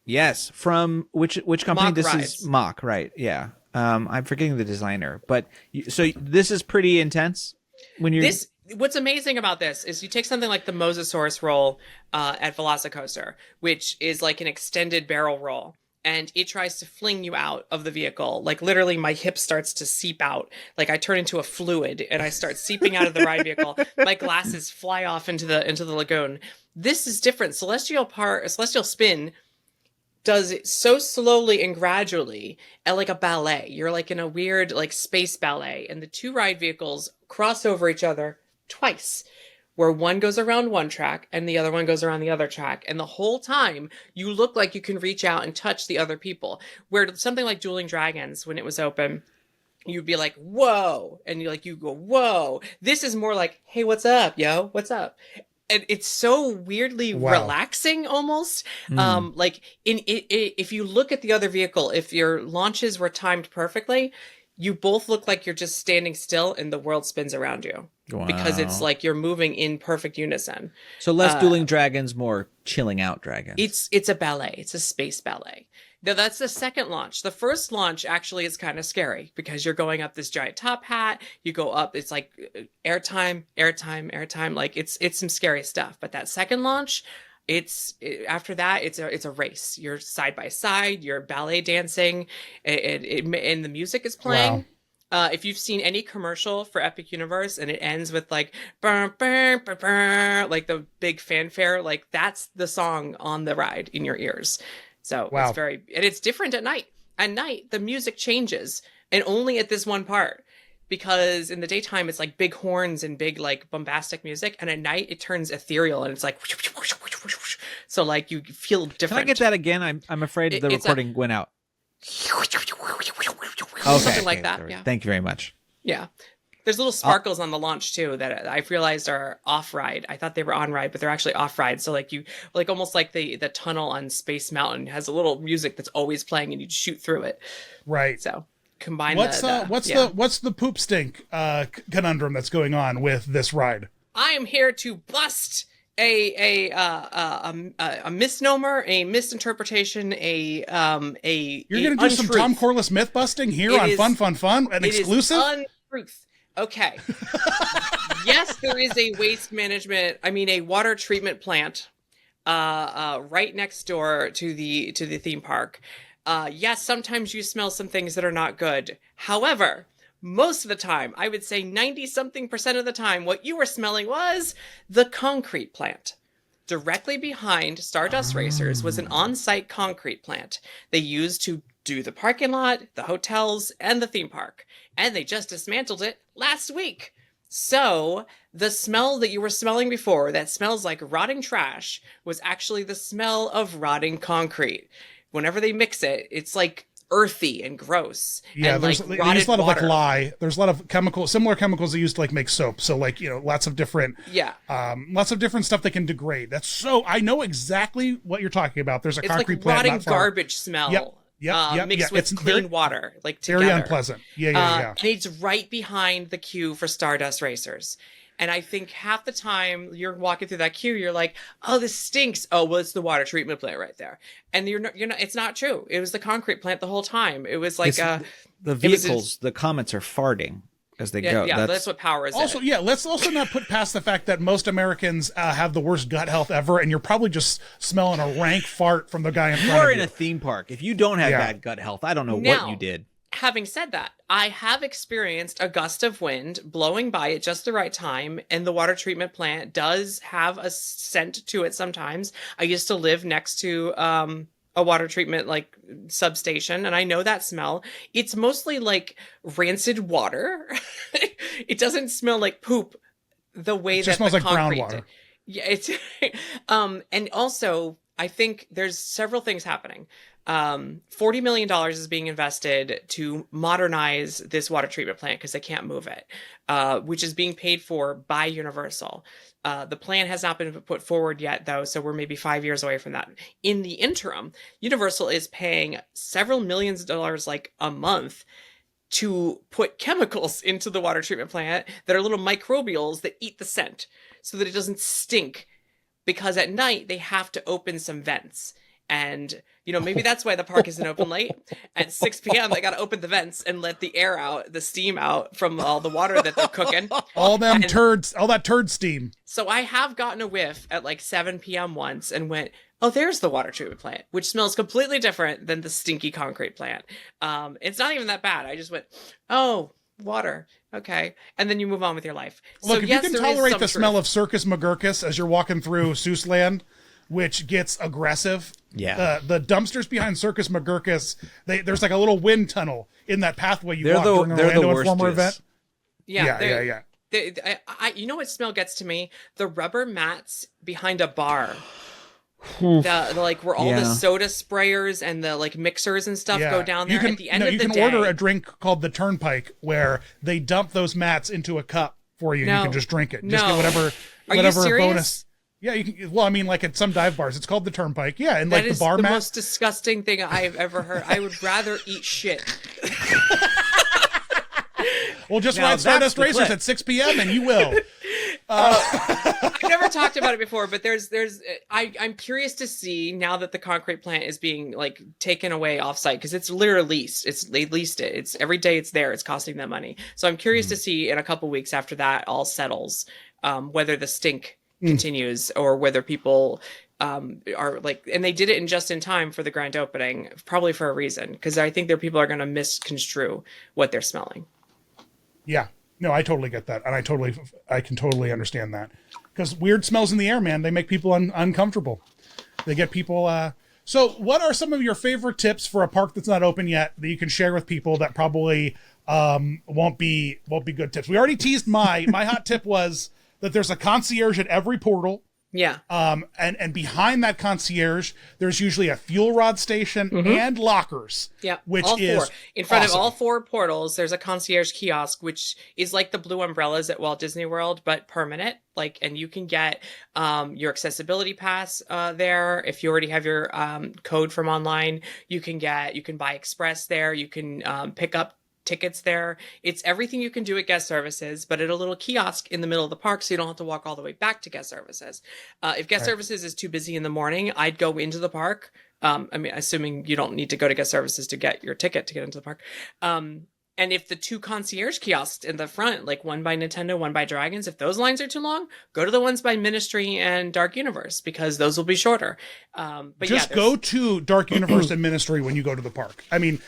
Yes, from which company? Mock This Rise. is Mock, right? Yeah. I'm forgetting the designer, but so this is pretty intense when you're. What's amazing about this is you take something like the Mosasaurus roll at Velocicoaster, which is like an extended barrel roll, and it tries to fling you out of the vehicle. Like literally my hip starts to seep out. Like I turn into a fluid and I start seeping out of the ride vehicle. My glasses fly off into the lagoon. This is different. Celestial Spin does it so slowly and gradually at like a ballet. You're like in a weird like space ballet, and the two ride vehicles cross over each other twice, where one goes around one track and the other one goes around the other track. And the whole time you look like you can reach out and touch the other people. Where something like Dueling Dragons, when it was open, you'd be like, whoa. And you go, whoa. This is more like, hey, what's up, yo? What's up? And it's so weirdly relaxing almost. Like if you look at the other vehicle, if your launches were timed perfectly, you both look like you're just standing still and the world spins around you. because it's like you're moving in perfect unison. So less dueling dragons, more chilling out dragons. It's a ballet. It's a space ballet. Now that's the second launch. The first launch actually is kind of scary because you're going up this giant top hat. You go up. It's like airtime, airtime, airtime. Like it's some scary stuff. But that second launch, after that, it's a race. You're side by side. You're ballet dancing, and the music is playing. Wow. If you've seen any commercial for Epic Universe and it ends with like burr, burr, burr, burr, like the big fanfare, like that's the song on the ride in your ears. So wow. It's different at night. At night, the music changes, and only at this one part, because in the daytime it's like big horns and big like bombastic music, and at night it turns ethereal and it's like so like you feel different. Can I get that again? I'm afraid the recording went out. Okay. Something like that. Yeah. Thank you very much. Yeah. There's little sparkles on the launch too that I've realized are off ride. I thought they were on ride, but they're actually off ride. So like almost like the tunnel on Space Mountain has a little music that's always playing and you shoot through it. Right. So combine what's the poop stink conundrum that's going on with this ride? I am here to bust a misnomer, a misinterpretation, You're going to do some Tom Corliss myth busting here on Fun, an exclusive? It is untruth. Okay. Yes, there is a a water treatment plant right next door to the theme park. Yes, sometimes you smell some things that are not good. However, most of the time, I would say 90-something% of the time, what you were smelling was the concrete plant. Directly behind Stardust Racers was an on-site concrete plant they used to do the parking lot, the hotels, and the theme park. And they just dismantled it last week. So the smell that you were smelling before that smells like rotting trash was actually the smell of rotting concrete. Whenever they mix it, it's like earthy and gross. Yeah, and they use a lot of like lye. There's a lot of similar chemicals they use to like make soap. So like, lots of different stuff that can degrade. I know exactly what you're talking about. There's a concrete plant. It's like rotting garbage smell. Yep. Mixed with clean water, like together. Very unpleasant. Yeah. And it's right behind the queue for Stardust Racers. And I think half the time you're walking through that queue, you're like, oh, this stinks. Oh, well, it's the water treatment plant right there. And you're not, it's not true. It was the concrete plant the whole time. It was like, the vehicles, the Comets are farting as they go. Yeah, that's what powers it. Also, let's also not put past the fact that most Americans have the worst gut health ever, and you're probably just smelling a rank fart from the guy in front of you. You are in a theme park. If you don't have bad gut health, I don't know what you did. Having said that, I have experienced a gust of wind blowing by at just the right time, and the water treatment plant does have a scent to it sometimes. I used to live next to a water treatment like substation, and I know that smell. It's mostly like rancid water. It doesn't smell like poop the way that smells the like concrete brown water. Yeah, it's and also I think there's several things happening. $40 million is being invested to modernize this water treatment plant because they can't move it, which is being paid for by Universal. The plan has not been put forward yet, though, so we're maybe 5 years away from that. In the interim, Universal is paying several millions of dollars like a month to put chemicals into the water treatment plant that are little microbials that eat the scent so that it doesn't stink, because at night they have to open some vents. And, maybe that's why the park isn't open late. At 6 p.m., they got to open the vents and let the air out, the steam out from all the water that they're cooking. All that turd steam. So I have gotten a whiff at like 7 p.m. once and went, oh, there's the water treatment plant, which smells completely different than the stinky concrete plant. It's not even that bad. I just went, oh, water. Okay. And then you move on with your life. Look, if you can tolerate the smell of Circus McGurkus as you're walking through Seuss Land, which gets aggressive. Yeah. The dumpsters behind Circus McGurkus, there's like a little wind tunnel in that pathway you walk during an Orlando Informer event. Yeah. You know what smell gets to me? The rubber mats behind a bar. Where all the soda sprayers and the like mixers and stuff go down there. At the end of the day, you can order a drink called the Turnpike where they dump those mats into a cup for you. And you can just drink it. Just get whatever you serious? Bonus. Yeah, you can. Well, I mean, like at some dive bars, it's called the Turnpike. Yeah, and like the bar mat. That is the most disgusting thing I've ever heard. I would rather eat shit. We'll just Now ride that's Stardust the Racers clip. at 6 p.m. and you will. I've never talked about it before, but I'm curious to see now that the concrete plant is being like taken away offsite, because it's literally leased. They leased it. It's every day it's there. It's costing them money. So I'm curious to see in a couple weeks after that all settles, whether the stink continues or whether people are like, and they did it just in time for the grand opening, probably for a reason, because I think people are going to misconstrue what they're smelling. Yeah. No, I totally get that. And I can totally understand that. Because weird smells in the air, man, they make people uncomfortable. They get people. So what are some of your favorite tips for a park that's not open yet that you can share with people that probably won't be good tips? We already teased my hot tip was that there's a concierge at every portal. Yeah. And behind that concierge, there's usually a fuel rod station and lockers. Yeah. Which all is four. In front awesome. of all four portals, there's a concierge kiosk, which is like the blue umbrellas at Walt Disney World, but permanent. Like, and you can get your accessibility pass there. If you already have your code from online, you can buy express there. You can pick up tickets there. It's everything you can do at guest services, but at a little kiosk in the middle of the park, so you don't have to walk all the way back to guest services. If guest services is too busy in the morning, I'd go into the park. I mean, assuming you don't need to go to guest services to get your ticket to get into the park. And if the two concierge kiosks in the front, like one by Nintendo, one by Dragons, if those lines are too long, go to the ones by Ministry and Dark Universe, because those will be shorter. But just go to Dark Universe and Ministry when you go to the park. I mean,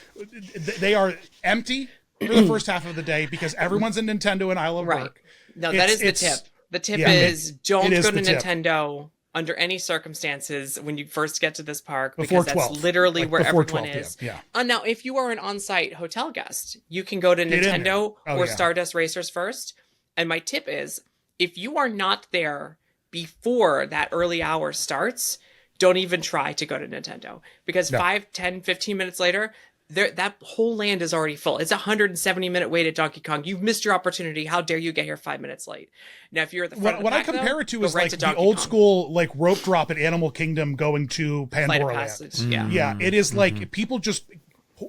they are empty for the first half of the day because everyone's in Nintendo and Isle of Berk. No, that is the tip. The tip is don't go to Nintendo under any circumstances when you first get to this park, because that's literally where everyone is. Yeah. Now, if you are an on-site hotel guest, you can go to Nintendo or Stardust Racers first. And my tip is, if you are not there before that early hour starts, don't even try to go to Nintendo, because 5, 10, 15 minutes later, that whole land is already full. It's a 170-minute wait at Donkey Kong. You've missed your opportunity. How dare you get here 5 minutes late? Now, if you're at the front of the back, I compare it to is like the old school like rope drop at Animal Kingdom going to Pandora Land. Yeah, it is like people just,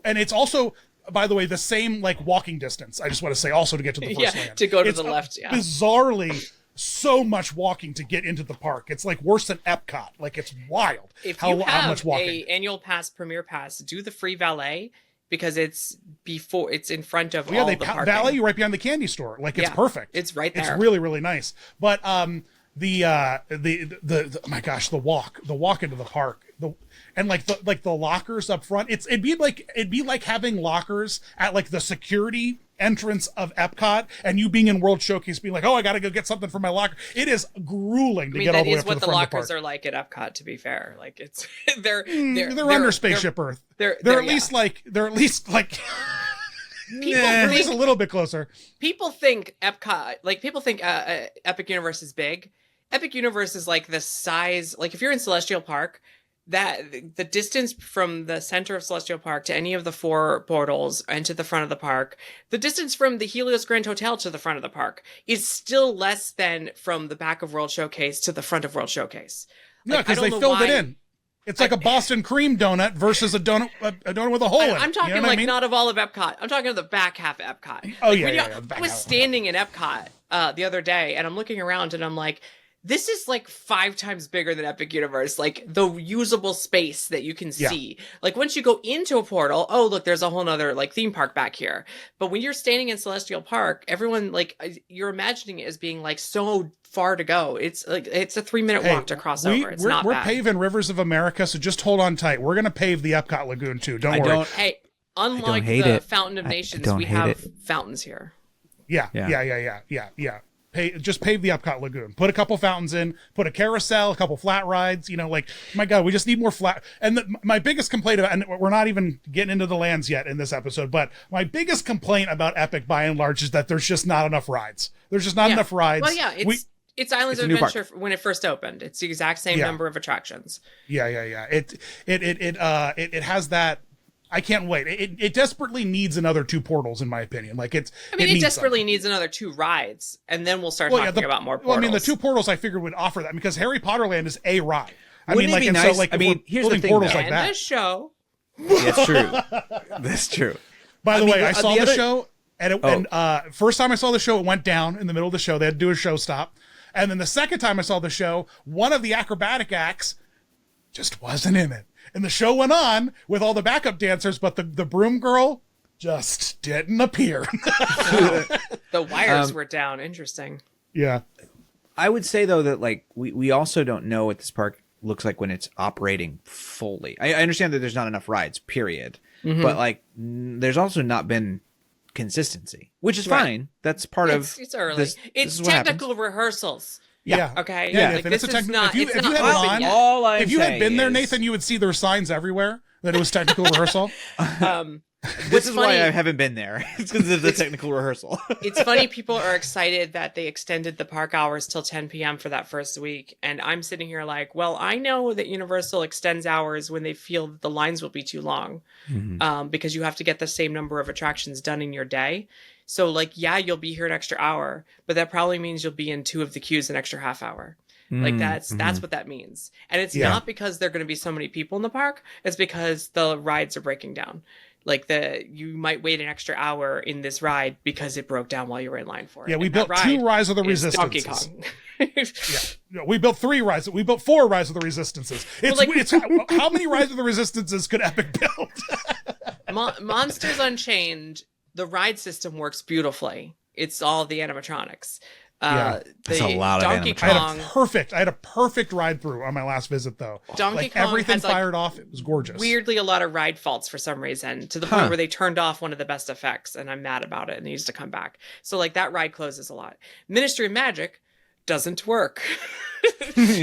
and it's also, by the way, the same like walking distance. I just want to say also to get to the first land. To go to the left. Bizarrely, so much walking to get into the park. It's like worse than Epcot. Like, it's wild. If you have a annual pass, premier pass, do the free valet, because it's in front of all the parking. Valet you right behind the candy store. Like, it's perfect. It's right there. It's really, really nice. But the my gosh, the walk into the park, and the lockers up front. It'd be like having lockers at like the security entrance of Epcot, and you being in World Showcase being like, oh, I gotta go get something for my locker. It is grueling to get all the way up to the front of the park. That is what the lockers are like at Epcot, to be fair. Like, it's they're under Spaceship Earth. They're at least like people at least a little bit closer. People think Epcot, like people think Epic Universe is big. Epic Universe is like the size, like if you're in Celestial Park, that the distance from the center of Celestial Park to any of the four portals and to the front of the park, the distance from the Helios Grand Hotel to the front of the park is still less than from the back of World Showcase to the front of World Showcase. Yeah, because they filled it in. It's like a Boston cream donut versus a donut with a hole in it. I'm talking not of all of Epcot. I'm talking of the back half of Epcot. Oh, I was standing in Epcot the other day, and I'm looking around, and I'm like, this is like 5 times bigger than Epic Universe, like the usable space that you can see. Like once you go into a portal, oh, look, there's a whole nother like theme park back here. But when you're standing in Celestial Park, everyone, like, you're imagining it as being like so far to go. It's like, it's a 3-minute walk to cross over. It's not bad. We're paving Rivers of America, so just hold on tight. We're going to pave the Epcot Lagoon too. Don't worry. Hey, unlike the Fountain of Nations, we have fountains here. Yeah. Just pave the Epcot Lagoon. Put a couple fountains in. Put a carousel, a couple flat rides. You know, like, my God, we just need more flat. And my biggest complaint about, and we're not even getting into the lands yet in this episode, but my biggest complaint about Epic, by and large, is that there's just not enough rides. There's just not enough rides. Well, yeah, it's Islands of Adventure when it first opened. It's the exact same number of attractions. Yeah. It has that. I can't wait. It desperately needs another 2 portals, in my opinion. Like, it desperately needs another 2 rides, and then we'll start talking about more portals. Well, I mean, the 2 portals I figured would offer that, because Harry Potter Land is a ride. Wouldn't it be nice? So, like, here's the thing, portals like that. This show. That's true. That's true. By the way, I saw the show. And first time I saw the show, it went down in the middle of the show. They had to do a show stop. And then the second time I saw the show, one of the acrobatic acts just wasn't in it. And the show went on with all the backup dancers, but the broom girl just didn't appear. The wires were down. Interesting. Yeah. I would say, though, that like we also don't know what this park looks like when it's operating fully. I understand that there's not enough rides, period. But like there's also not been consistency, which is fine. That's part of it's early. It's technical rehearsals. Yeah. Okay. Yeah. Like, If it's this is not. if you it's not had open gone, yet. all I'm if you had saying been there, is- Nathan, you would see there were signs everywhere that it was technical rehearsal. This is why I haven't been there. It's because of the technical rehearsal. It's funny, people are excited that they extended the park hours till 10 p.m. for that first week. And I'm sitting here like, well, I know that Universal extends hours when they feel that the lines will be too long, because you have to get the same number of attractions done in your day. So like, yeah, you'll be here an extra hour, but that probably means you'll be in 2 of the queues an extra half hour. Like that's what that means. And it's not because there are going to be so many people in the park. It's because the rides are breaking down. Like you might wait an extra hour in this ride because it broke down while you were in line for it. Yeah, we built 2 Rise of the Resistances. Donkey Kong. No, we built 3 Rise. We built 4 Rise of the Resistances. It's how many Rise of the Resistances could Epic build? Monsters Unchained, the ride system works beautifully. It's all the animatronics. That's a lot of Donkey animatronics. Kong. I had a perfect ride through on my last visit, though. Donkey Kong everything has, fired off. It was gorgeous. Weirdly, a lot of ride faults for some reason, to the point where they turned off one of the best effects, and I'm mad about it. And it needs to come back. So like that ride closes a lot. Ministry of Magic doesn't work.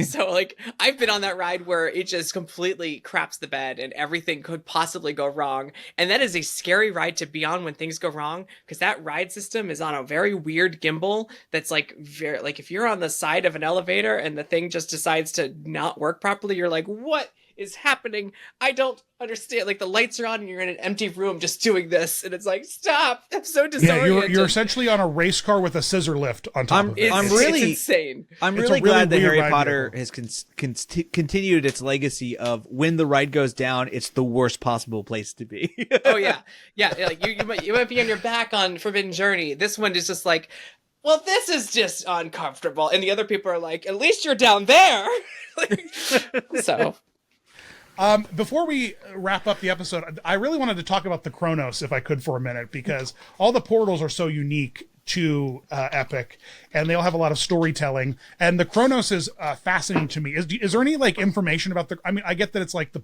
So like I've been on that ride where it just completely craps the bed and everything could possibly go wrong, and that is a scary ride to be on when things go wrong, because that ride system is on a very weird gimbal that's like very, like if you're on the side of an elevator and the thing just decides to not work properly, you're like, what is happening? I don't understand. Like the lights are on and you're in an empty room just doing this, and it's like, stop, I'm so disoriented. Yeah, you're essentially on a race car with a scissor lift on top of it. It's insane. I'm really glad that Harry Potter has continued its legacy of when the ride goes down, it's the worst possible place to be. Oh yeah. Like you might be on your back on Forbidden Journey. This one is just like, well, this is just uncomfortable, and the other people are like, at least you're down there. So. Before we wrap up the episode, I really wanted to talk about the Chronos, if I could, for a minute, because all the portals are so unique to Epic, and they all have a lot of storytelling. And the Chronos is fascinating to me. Is there any like information about the? I mean, I get that it's like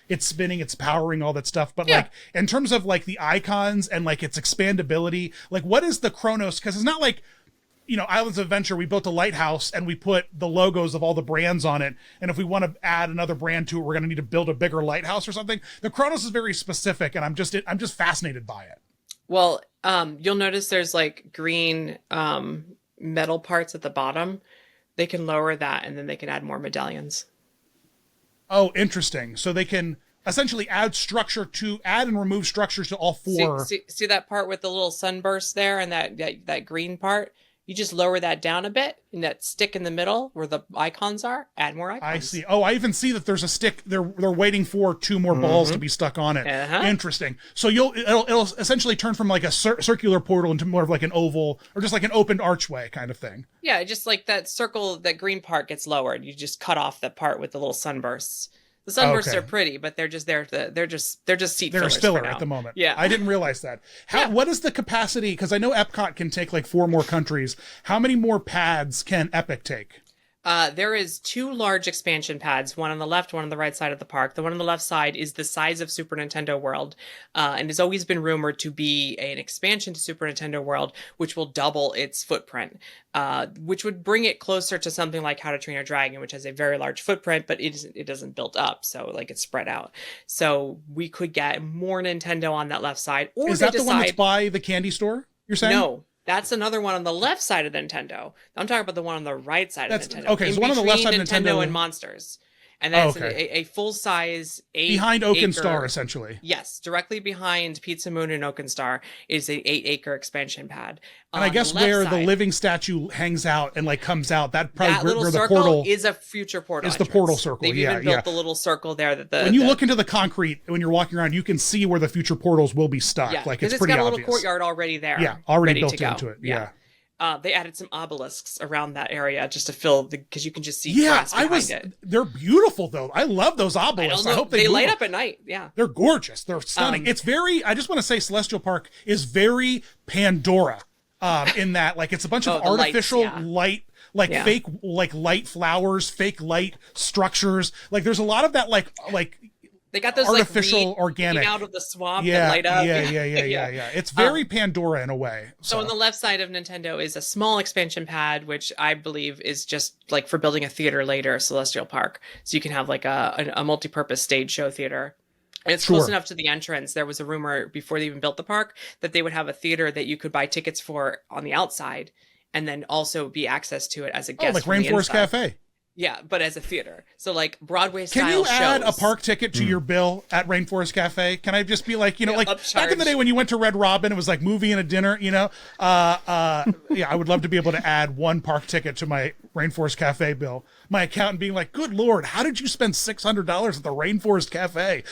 it's spinning, it's powering, all that stuff, but like in terms of like the icons and like its expandability, like what is the Chronos? Because it's not like, Islands of Adventure, we built a lighthouse and we put the logos of all the brands on it. And if we want to add another brand to it, we're going to need to build a bigger lighthouse or something. The Chronos is very specific, and I'm just fascinated by it. Well, you'll notice there's like green metal parts at the bottom. They can lower that, and then they can add more medallions. Oh, interesting. So they can essentially add and remove structures to all 4. See that part with the little sunburst there and that green part? You just lower that down a bit, and that stick in the middle where the icons are, add more icons. I see. Oh, I even see that there's a stick. They're waiting for 2 more balls to be stuck on it. Interesting. So it'll essentially turn from like a circular portal into more of like an oval, or just like an opened archway kind of thing. Yeah, just like that circle, that green part gets lowered. You just cut off the part with the little sunbursts. The sunbursts are pretty, but they're just there. They're just seat fillers. They're a filler at the moment. Yeah, I didn't realize that. What is the capacity? Because I know Epcot can take like 4 more countries. How many more pads can Epic take? There is 2 large expansion pads, one on the left, one on the right side of the park. The one on the left side is the size of Super Nintendo World, and has always been rumored to be an expansion to Super Nintendo World, which will double its footprint, which would bring it closer to something like How to Train Your Dragon, which has a very large footprint, but it doesn't build up, so like it's spread out. So we could get more Nintendo on that left side. Or is that the one that's by the candy store, you're saying? No. That's another one on the left side of Nintendo. I'm talking about the one on the right side of Nintendo. Okay, so one on the left side of Nintendo and Monsters. And that's okay. a full-size 8 Behind Oak and acre, Star, essentially. Yes, directly behind Pizza Moon and Oak and Star is a 8-acre expansion pad. And I guess where the living statue hangs out and like comes out, that probably that little where the circle portal is a future portal. Is the portal circle? They've even built the little circle there. That when you look into the concrete when you're walking around, you can see where the future portals will be stuck. Yeah, like it's pretty got a obvious. little courtyard already there. Yeah, already built into it. Yeah. They added some obelisks around that area just to fill because you can just see. Yeah, grass behind it. They're beautiful though. I love those obelisks. I hope they light up at night. Yeah, they're gorgeous. They're stunning. It's very. I just want to say, Celestial Park is very Pandora. In that, like, it's a bunch of artificial light, fake, like light flowers, fake light structures. Like, there's a lot of that, like they got those artificial, organic out of the swamp that light up. Yeah. It's very Pandora in a way. So on the left side of Nintendo is a small expansion pad, which I believe is just like for building a theater later, Celestial Park. So you can have like a multi-purpose stage show theater. And it's close enough to the entrance. There was a rumor before they even built the park that they would have a theater that you could buy tickets for on the outside and then also be access to it as a guest. Like Rainforest Cafe. Yeah, but as a theater. So like Broadway style shows. Can you add a park ticket to your bill at Rainforest Cafe? Can I just be like, like upcharge. Back in the day when you went to Red Robin, it was like movie and a dinner, yeah, I would love to be able to add one park ticket to my Rainforest Cafe bill. My accountant being like, good Lord, how did you spend $600 at the Rainforest Cafe?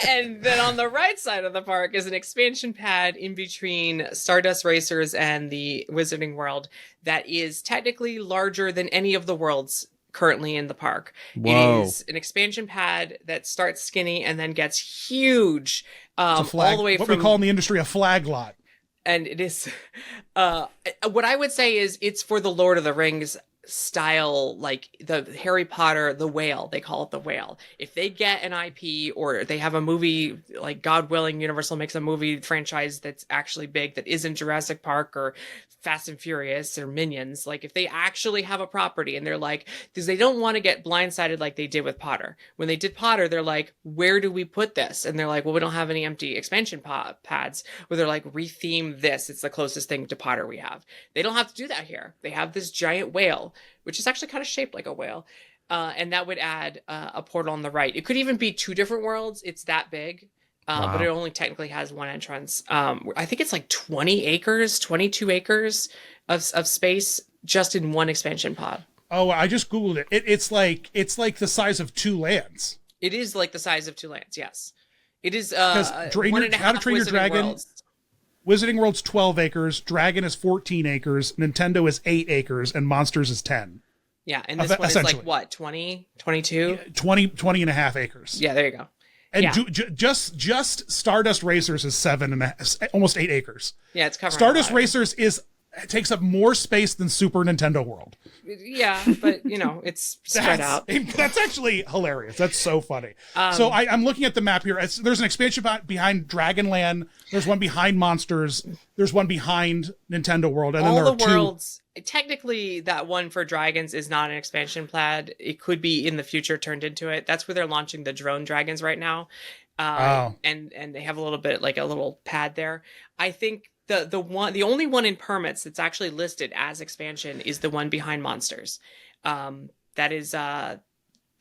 And then on the right side of the park is an expansion pad in between Stardust Racers and the Wizarding World that is technically larger than any of the worlds currently in the park. Whoa. It is an expansion pad that starts skinny and then gets huge It's a flag, all the way what from... we call in the industry a flag lot. And it is... what I would say is it's for the Lord of the Rings style, like the Harry Potter, the whale, they call it the whale. If they get an IP or they have a movie, like God willing, Universal makes a movie franchise that's actually big, that isn't Jurassic Park or Fast and Furious or Minions, like if they actually have a property and they're like, because they don't want to get blindsided like they did with Potter. When they did Potter, they're like, where do we put this? And they're like, well, we don't have any empty expansion pads. Where they're like, retheme this. It's the closest thing to Potter we have. They don't have to do that here. They have this giant whale, which is actually kind of shaped like a whale. And that would add a portal on the right. It could even be 2 different worlds. It's that big. Wow. But it only technically has one entrance. I think it's like 20 acres, 22 acres of space just in one expansion pod. Oh, I just Googled it. It's like the size of 2 lands. It is like the size of 2 lands, yes. It is How to Train Your Dragon. Worlds. Wizarding World's 12 acres, Dragon is 14 acres, Nintendo is 8 acres, and Monsters is 10. Yeah, and this one is like what, 20, 22? 20 and a half acres. Yeah, there you go. And just Stardust Racers is almost 8 acres. Yeah, it's covering Stardust Racers takes up more space than Super Nintendo World. Yeah, but it's spread out. That's actually hilarious. That's so funny. So I'm looking at the map here. There's an expansion behind Dragonland. There's one behind Monsters. There's one behind Nintendo World, and then there are 2 worlds. Technically, that one for Dragons is not an expansion pad. It could be in the future turned into it. That's where they're launching the drone dragons right now. And they have a little pad there. I think the only one in permits that's actually listed as expansion is the one behind Monsters. That is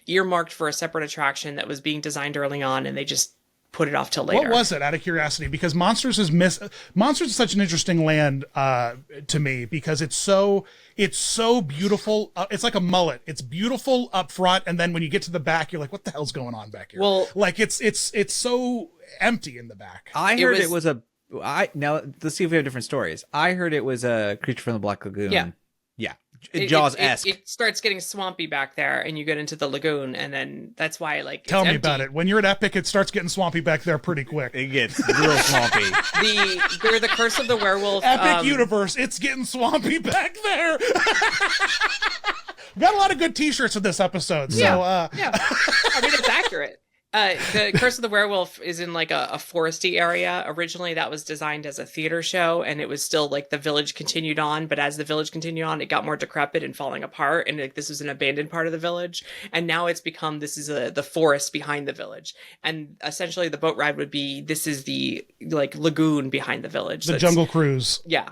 earmarked for a separate attraction that was being designed early on, and they just put it off till later. What was it, out of curiosity? Because Monsters is such an interesting land to me because it's so beautiful. It's like a mullet. It's beautiful up front, and then when you get to the back, you're like, what the hell's going on back here? Well, like it's so empty in the back. I heard it was now let's see if we have different stories. I heard it was a Creature from the Black Lagoon. Yeah. Jaws-esque. It starts getting swampy back there, and you get into the lagoon, and then that's why Tell me about it. When you're at Epic, it starts getting swampy back there pretty quick. It gets real swampy. The Curse of the Werewolf. Epic Universe, it's getting swampy back there. We got a lot of good T-shirts in this episode. So, yeah. I mean, it's accurate. The Curse of the Werewolf is in like a foresty area. Originally, that was designed as a theater show, and it was still like the village continued on. But as the village continued on, it got more decrepit and falling apart. And this was an abandoned part of the village. And now it's become the forest behind the village. And essentially, the boat ride would be this is the like lagoon behind the village. The Jungle Cruise. Yeah,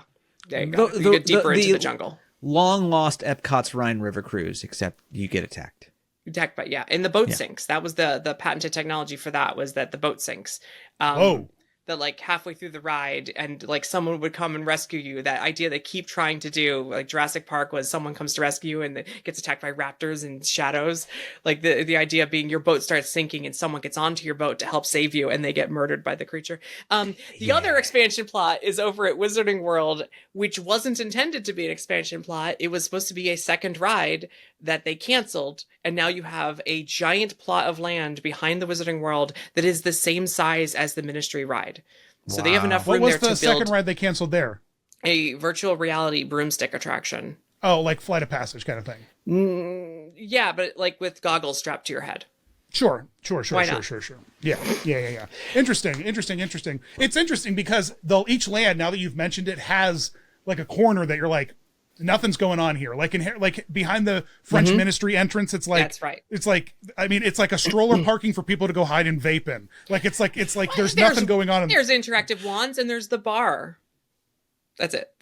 there you go. You get deeper into the jungle. Long lost Epcot's Rhine River Cruise, except you get attacked. Deck, but yeah, and the boat Yeah. sinks. That was the patented technology for that, was that the boat sinks. Whoa. That like halfway through the ride and like someone would come and rescue you. That idea they keep trying to do, like Jurassic Park was someone comes to rescue you and gets attacked by raptors and shadows. Like the idea being your boat starts sinking and someone gets onto your boat to help save you and they get murdered by the creature. The other expansion plot is over at Wizarding World, which wasn't intended to be an expansion plot. It was supposed to be a second ride that they canceled. And now you have a giant plot of land behind the Wizarding World that is the same size as the Ministry ride. So they have enough What room was there the to second build ride they canceled there? a virtual reality broomstick attraction. Oh, like Flight of Passage kind of thing. Yeah, but like with goggles strapped to your head. Sure. Why not? Sure. Yeah. Interesting. It's interesting because they'll each land, now that you've mentioned it, has like a corner that you're like, nothing's going on here. Like like behind the French Ministry entrance, it's like That's right. It's like, I mean, it's like a stroller parking for people to go hide and vape in. Like it's like there's nothing going on. There's interactive wands and there's the bar. That's it.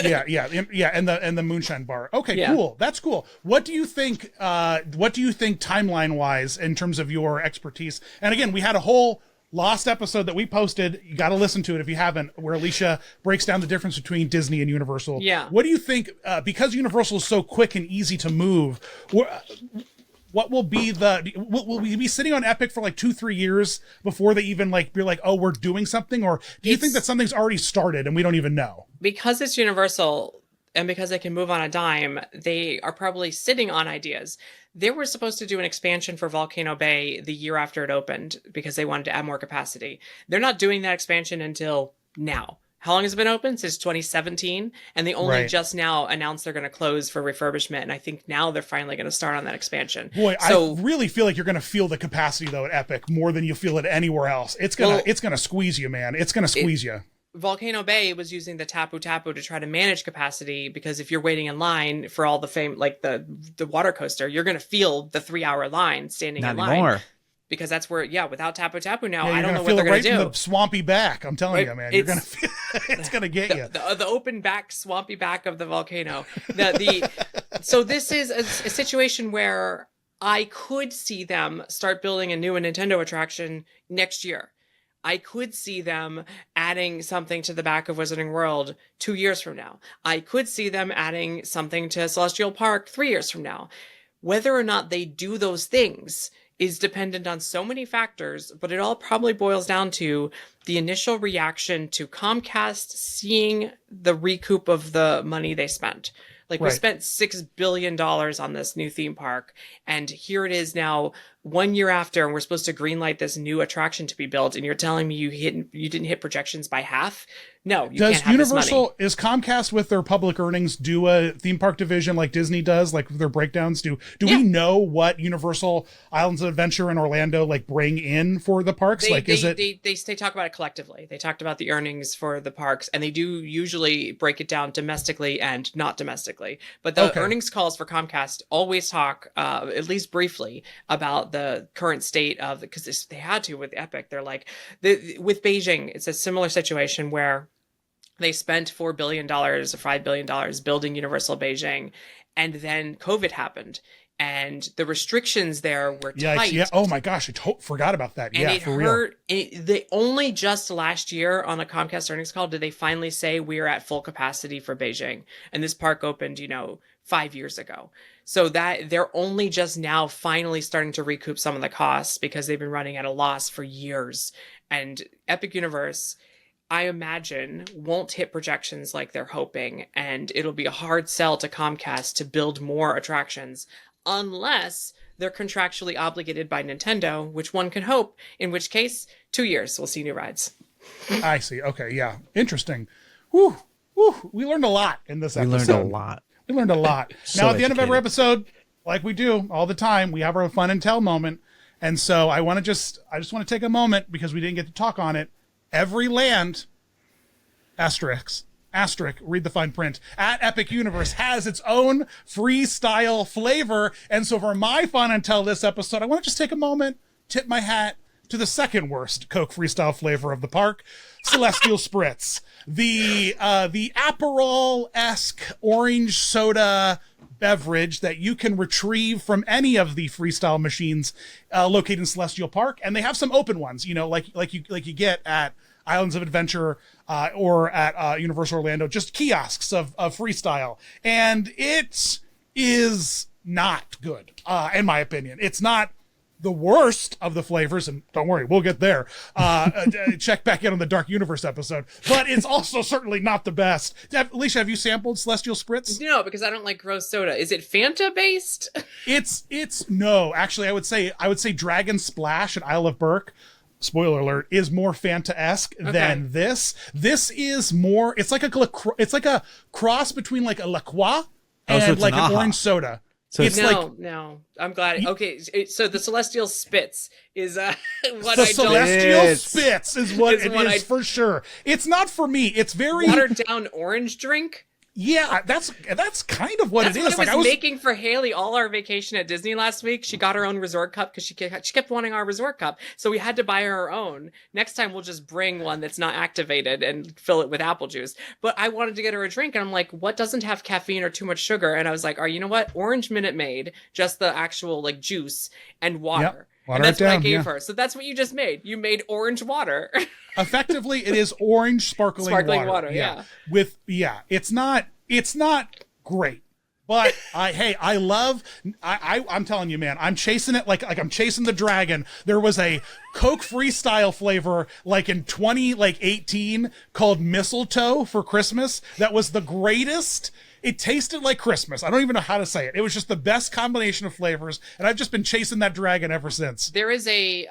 yeah, and the moonshine bar. Okay, Yeah. cool. That's cool. What do you think? Timeline wise, in terms of your expertise? And again, we had a whole Lost episode that we posted. You got to listen to it if you haven't, where Alicia breaks down the difference between Disney and Universal. Yeah. What do you think? Because Universal is so quick and easy to move, what will be will we be sitting on Epic for like 2-3 years before they even like be like, oh, we're doing something? Or do you think that something's already started and we don't even know? Because it's Universal and because they can move on a dime, they are probably sitting on ideas. They were supposed to do an expansion for Volcano Bay the year after it opened because they wanted to add more capacity. They're not doing that expansion until now. How long has it been open? Since 2017. And they only just now announced they're going to close for refurbishment. And I think now they're finally going to start on that expansion. Boy, I really feel like you're going to feel the capacity though at Epic more than you feel it anywhere else. It's going to squeeze you, man. It's going to squeeze you. Volcano Bay was using the Tapu Tapu to try to manage capacity, because if you're waiting in line for all the like the water coaster, you're going to feel the 3-hour line standing Not in line. anymore. Because that's where, without Tapu Tapu now, Yeah, I don't know feel what they're going to do. From the swampy back, I'm telling you, man. You're going to feel it's going to get you. The open back, swampy back of the volcano. So this is a situation where I could see them start building a new Nintendo attraction next year. I could see them adding something to the back of Wizarding World 2 years from now. I could see them adding something to Celestial Park 3 years from now. Whether or not they do those things is dependent on so many factors, but it all probably boils down to the initial reaction to Comcast seeing the recoup of the money they spent. Like, we spent $6 billion on this new theme park, and here it is now 1 year after, and we're supposed to greenlight this new attraction to be built, and you're telling me you didn't hit projections by half? No, you can't have this money. Is Comcast with their public earnings do a theme park division like Disney does, like their breakdowns? Do we know what Universal Islands of Adventure in Orlando like bring in for the parks? They talk about it collectively. They talked about the earnings for the parks, and they do usually break it down domestically and not domestically. But the earnings calls for Comcast always talk, at least briefly, about the current state of, because they had to with Epic. They're like, with Beijing, it's a similar situation where they spent $4 billion or $5 billion building Universal Beijing, and then COVID happened, and the restrictions there were tight. Yeah. Oh my gosh, I forgot about that. And for real. They only just last year on a Comcast earnings call did they finally say we're at full capacity for Beijing, and this park opened, 5 years ago. So that they're only just now finally starting to recoup some of the costs because they've been running at a loss for years. And Epic Universe, I imagine, won't hit projections like they're hoping, and it'll be a hard sell to Comcast to build more attractions unless they're contractually obligated by Nintendo, which one can hope, in which case 2 years we'll see new rides. I see. Okay, yeah. Interesting. Whew. We learned a lot in this episode. We learned a lot. Now, at the end of every episode, like we do all the time, we have our fun and tell moment. And so I just want to take a moment, because we didn't get to talk on it. Every land, asterisk, read the fine print, at Epic Universe has its own freestyle flavor. And so for my fun and tell this episode, I want to just take a moment, tip my hat to the second worst Coke freestyle flavor of the park, Celestial Spritz. The Aperol-esque orange soda beverage that you can retrieve from any of the freestyle machines located in Celestial Park, and they have some open ones, like you get at Islands of Adventure or at Universal Orlando, just kiosks of freestyle, and it is not good, in my opinion. It's not the worst of the flavors, and don't worry, we'll get there. Check back in on the Dark Universe episode, but it's also certainly not the best. Alicia, have you sampled Celestial Spritz? No, because I don't like gross soda. Is it Fanta based? It's no, actually, I would say Dragon Splash at Isle of Berk, spoiler alert, is more Fanta-esque than this. This is more, it's like a cross between like a La Croix and like an orange soda. So it's no, I'm glad. Okay, so the Celestial Spitz is what the Celestial Spitz is what it is for sure. It's not for me. It's very watered down orange drink. Yeah, that's kind of what it is. What I was making for Haley all our vacation at Disney last week. She got her own resort cup because she kept wanting our resort cup, so we had to buy her own. Next time we'll just bring one that's not activated and fill it with apple juice. But I wanted to get her a drink, and I'm like, what doesn't have caffeine or too much sugar? And I was like, you know what? Orange Minute Maid, just the actual like juice and water. Yep. And that's what I gave her. So that's what you just made. You made orange water. Effectively, it is orange sparkling water. Yeah. It's not great. But I'm telling you, man, I'm chasing it like I'm chasing the dragon. There was a Coke Freestyle flavor like in 2018 called Mistletoe for Christmas that was the greatest. It tasted like Christmas. I don't even know how to say it. It was just the best combination of flavors, and I've just been chasing that dragon ever since. There is a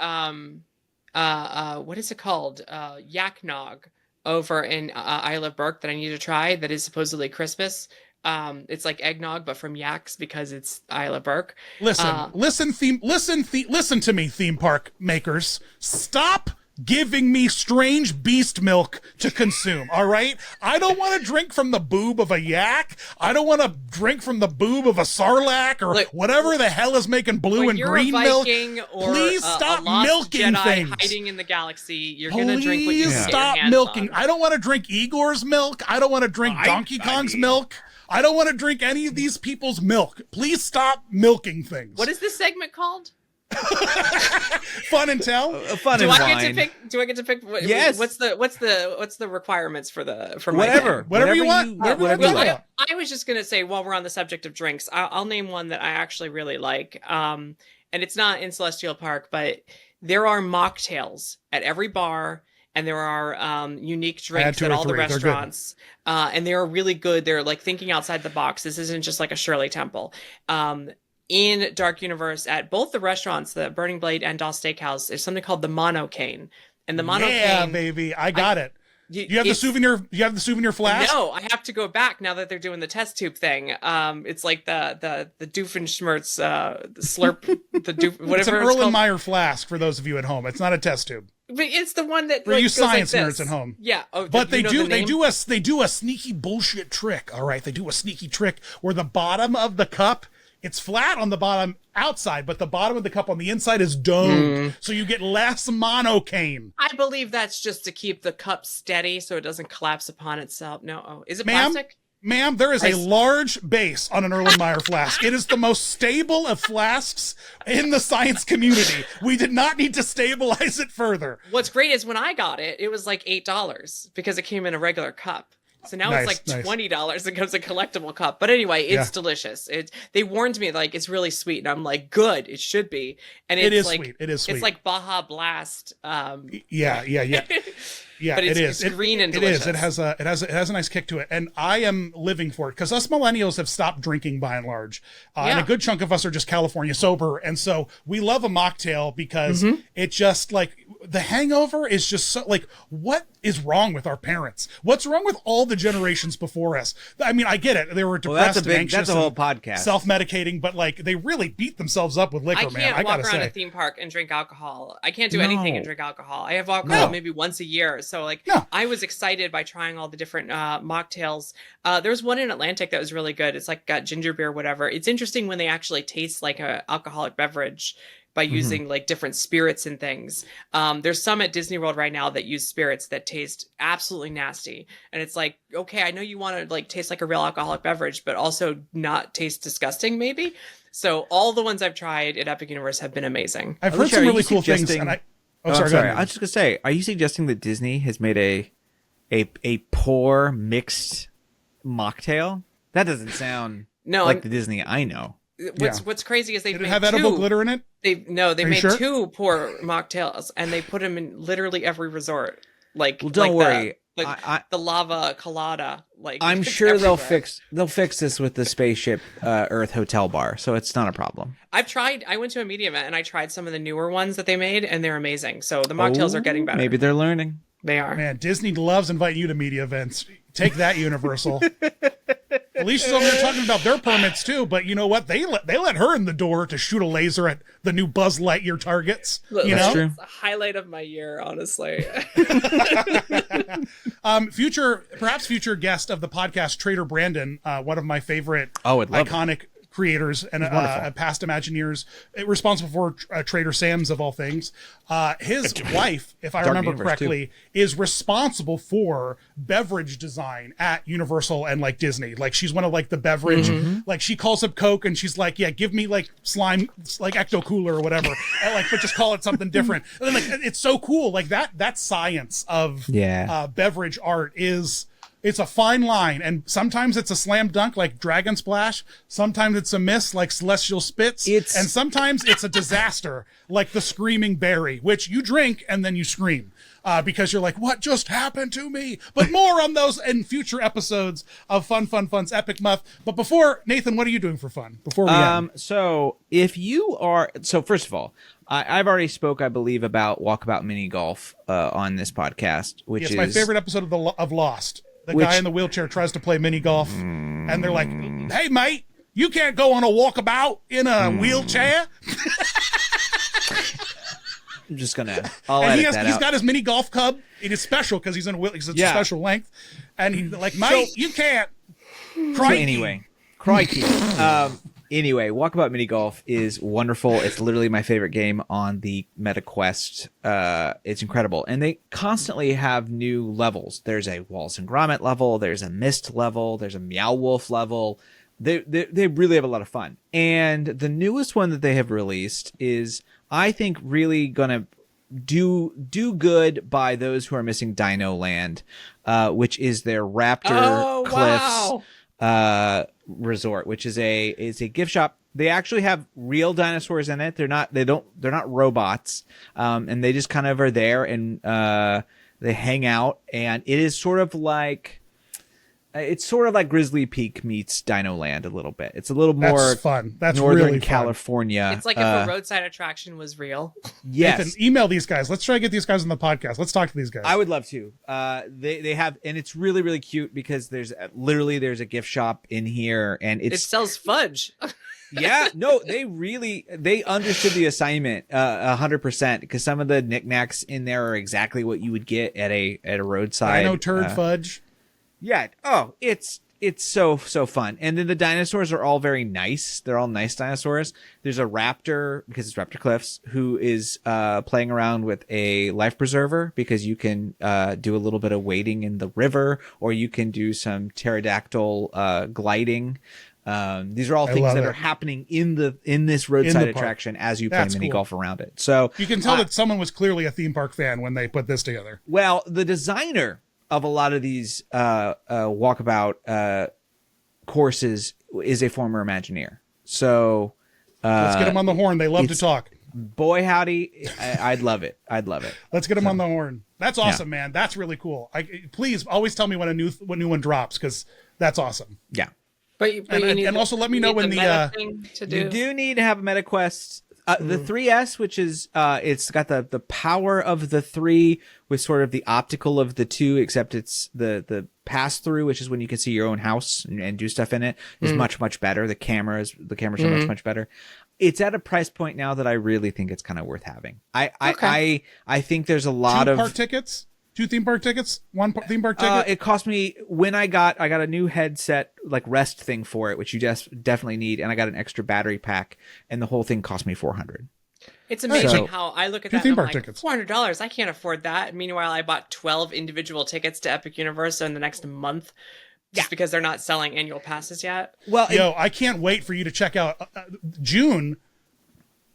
what is it called? Yak Nog over in Isle of Berk that I need to try. That is supposedly Christmas. It's like eggnog, but from yaks because it's Isle of Berk. Listen to me, theme park makers. Stop giving me strange beast milk to consume, all right? I don't want to drink from the boob of a yak. I don't want to drink from the boob of a sarlacc or whatever the hell is making blue and green milk. Please stop milking Jedi things. Hiding in the galaxy, you're gonna drink what you can stop get your hands milking. on. I don't want to drink Igor's milk. I don't want to drink Donkey Kong's milk. I don't want to drink any of these people's milk. Please stop milking things. What is this segment called? Fun and tell. Fun and wine. Do I get to pick? Yes. What's the requirements for whatever you want? Whatever you like. I was just gonna say, while we're on the subject of drinks, I'll name one that I actually really like. And it's not in Celestial Park, but there are mocktails at every bar. And there are unique drinks at all the restaurants. And they are really good. They're like thinking outside the box. This isn't just like a Shirley Temple. In Dark Universe, at both the restaurants, the Burning Blade and Doss Steakhouse, there's something called the Monocane. And the Monocane... Yeah, baby. I got it. You have the souvenir. You have the souvenir flask. No, I have to go back now that they're doing the test tube thing. It's like the Doofenshmirtz slurp, whatever. It's an Erlenmeyer flask for those of you at home. It's not a test tube. But it's the one that for you science nerds at home. Yeah. Oh, but they do a sneaky bullshit trick. All right, they do a sneaky trick where the bottom of the cup, it's flat on the bottom outside, but the bottom of the cup on the inside is domed, so you get less monocane. I believe that's just to keep the cup steady so it doesn't collapse upon itself. No, is it plastic? Ma'am, there is a large base on an Erlenmeyer flask. It is the most stable of flasks in the science community. We did not need to stabilize it further. What's great is when I got it, it was like $8 because it came in a regular cup. So now it's like $20 and comes a collectible cup. But anyway, it's delicious. They warned me like it's really sweet, and I'm like, good, it should be. And it is sweet. It is sweet. It's like Baja Blast. Yeah, but it is. It's green and delicious. It is. It has a nice kick to it, and I am living for it because us millennials have stopped drinking by and large, and a good chunk of us are just California sober, and so we love a mocktail because it just like the hangover is just so like what is wrong with our parents? What's wrong with all the generations before us? I mean, I get it. They were depressed and anxious. That's a whole podcast. Self-medicating, but like they really beat themselves up with liquor, man. I gotta say. walk around a theme park and drink alcohol. I can't do anything and drink alcohol. I have alcohol maybe once a year. So like I was excited by trying all the different mocktails. There was one in Atlantic that was really good. It's like got ginger beer, whatever. It's interesting when they actually taste like a alcoholic beverage. by using like different spirits and things. There's some at Disney World right now that use spirits that taste absolutely nasty. And it's like, okay, I know you want to like taste like a real alcoholic beverage, but also not taste disgusting maybe. So all the ones I've tried at Epic Universe have been amazing. I've heard some really cool things. And I'm sorry. I was just gonna say, are you suggesting that Disney has made a poor mixed mocktail? That doesn't sound like the Disney I know. What's crazy is Did it have edible glitter in it? They made two poor mocktails and they put them in literally every resort. Like, well, don't worry. The lava colada. Like, I'm sure they'll fix this with the Spaceship Earth Hotel bar, so it's not a problem. I went to a media event and I tried some of the newer ones that they made, and they're amazing. So the mocktails are getting better. Maybe they're learning. They are. Man, Disney loves inviting you to media events. Take that, Universal. Alicia's over there talking about their permits too, but you know what? They let her in the door to shoot a laser at the new Buzz Lightyear targets. That's true. It's a highlight of my year, honestly. Future guest of the podcast, Trader Brandon, one of my favorite iconic creators and past Imagineers, responsible for Trader Sam's of all things. His wife, if I remember correctly, is responsible for beverage design at Universal and like Disney. Like she's one of like the beverage, like she calls up Coke and she's like, yeah, give me like slime, like Ecto Cooler or whatever, and like, but just call it something different. And then, like, it's so cool. Like that science of beverage art is. It's a fine line, and sometimes it's a slam dunk like Dragon Splash, sometimes it's a miss like Celestial Spitz, and sometimes it's a disaster like the Screaming Berry, which you drink and then you scream because you're like, what just happened to me? But more on those in future episodes of Fun's Epic Muff. But before, Nathan, what are you doing for fun? Before we end? So first of all, I've already spoke, I believe, about Walkabout Mini Golf on this podcast, which is my favorite episode of Lost. The guy in the wheelchair tries to play mini golf, and they're like, hey, mate, you can't go on a walkabout in a wheelchair. I'm just going to, he's got his mini golf club. It is special because he's in a special length. And he's like, mate, you can't. Crikey. Anyway, Walkabout Mini Golf is wonderful. It's literally my favorite game on the MetaQuest. It's incredible. And they constantly have new levels. There's a Wallace and Gromit level. There's a Mist level. There's a Meow Wolf level. They really have a lot of fun. And the newest one that they have released is, I think, really going to do good by those who are missing Dino Land, which is their Raptor Cliffs. Resort, which is a gift shop. They actually have real dinosaurs in it. They're not robots. And they just kind of are there and they hang out, and it is sort of like Grizzly Peak meets Dino Land a little bit. It's a little more That's fun. That's Northern really California. It's like if a roadside attraction was real. Yes. Nathan, email these guys. Let's try to get these guys on the podcast. Let's talk to these guys. I would love to. They have, and it's really, really cute because there's a gift shop in here, and it sells fudge. Yeah, no, they understood the assignment 100%, because some of the knickknacks in there are exactly what you would get at a roadside. Dino turd fudge. Yeah. Oh, it's so fun. And then the dinosaurs are all very nice. They're all nice dinosaurs. There's a raptor, because it's Raptor Cliffs, who is playing around with a life preserver, because you can do a little bit of wading in the river, or you can do some pterodactyl gliding. These are all things that are happening in this roadside attraction as you play mini golf around it. So you can tell that someone was clearly a theme park fan when they put this together. Well, the designer of a lot of these walkabout courses is a former Imagineer. So let's get him on the horn. They love to talk. Boy, howdy. I'd love it. Let's get him on the horn. That's awesome, man. That's really cool. Please always tell me when a new one drops, because that's awesome. Yeah. But and also let me know when you do need to have a MetaQuest. The 3S, which is it's got the power of the 3 with sort of the optical of the 2, except it's the pass through, which is when you can see your own house and do stuff in it, is much better. The cameras are much better. It's at a price point now that I really think it's kind of worth having. I think there's a lot of park tickets. 2 theme park tickets? 1 theme park ticket? It cost me, when I got a new headset, like rest thing for it, which you just definitely need, and I got an extra battery pack, and the whole thing cost me $400. It's amazing So, how I look at two that theme and I'm park like, tickets. $400, I can't afford that. Meanwhile, I bought 12 individual tickets to Epic Universe in the next month just because they're not selling annual passes yet. Well, Yo, I can't wait for you to check out June.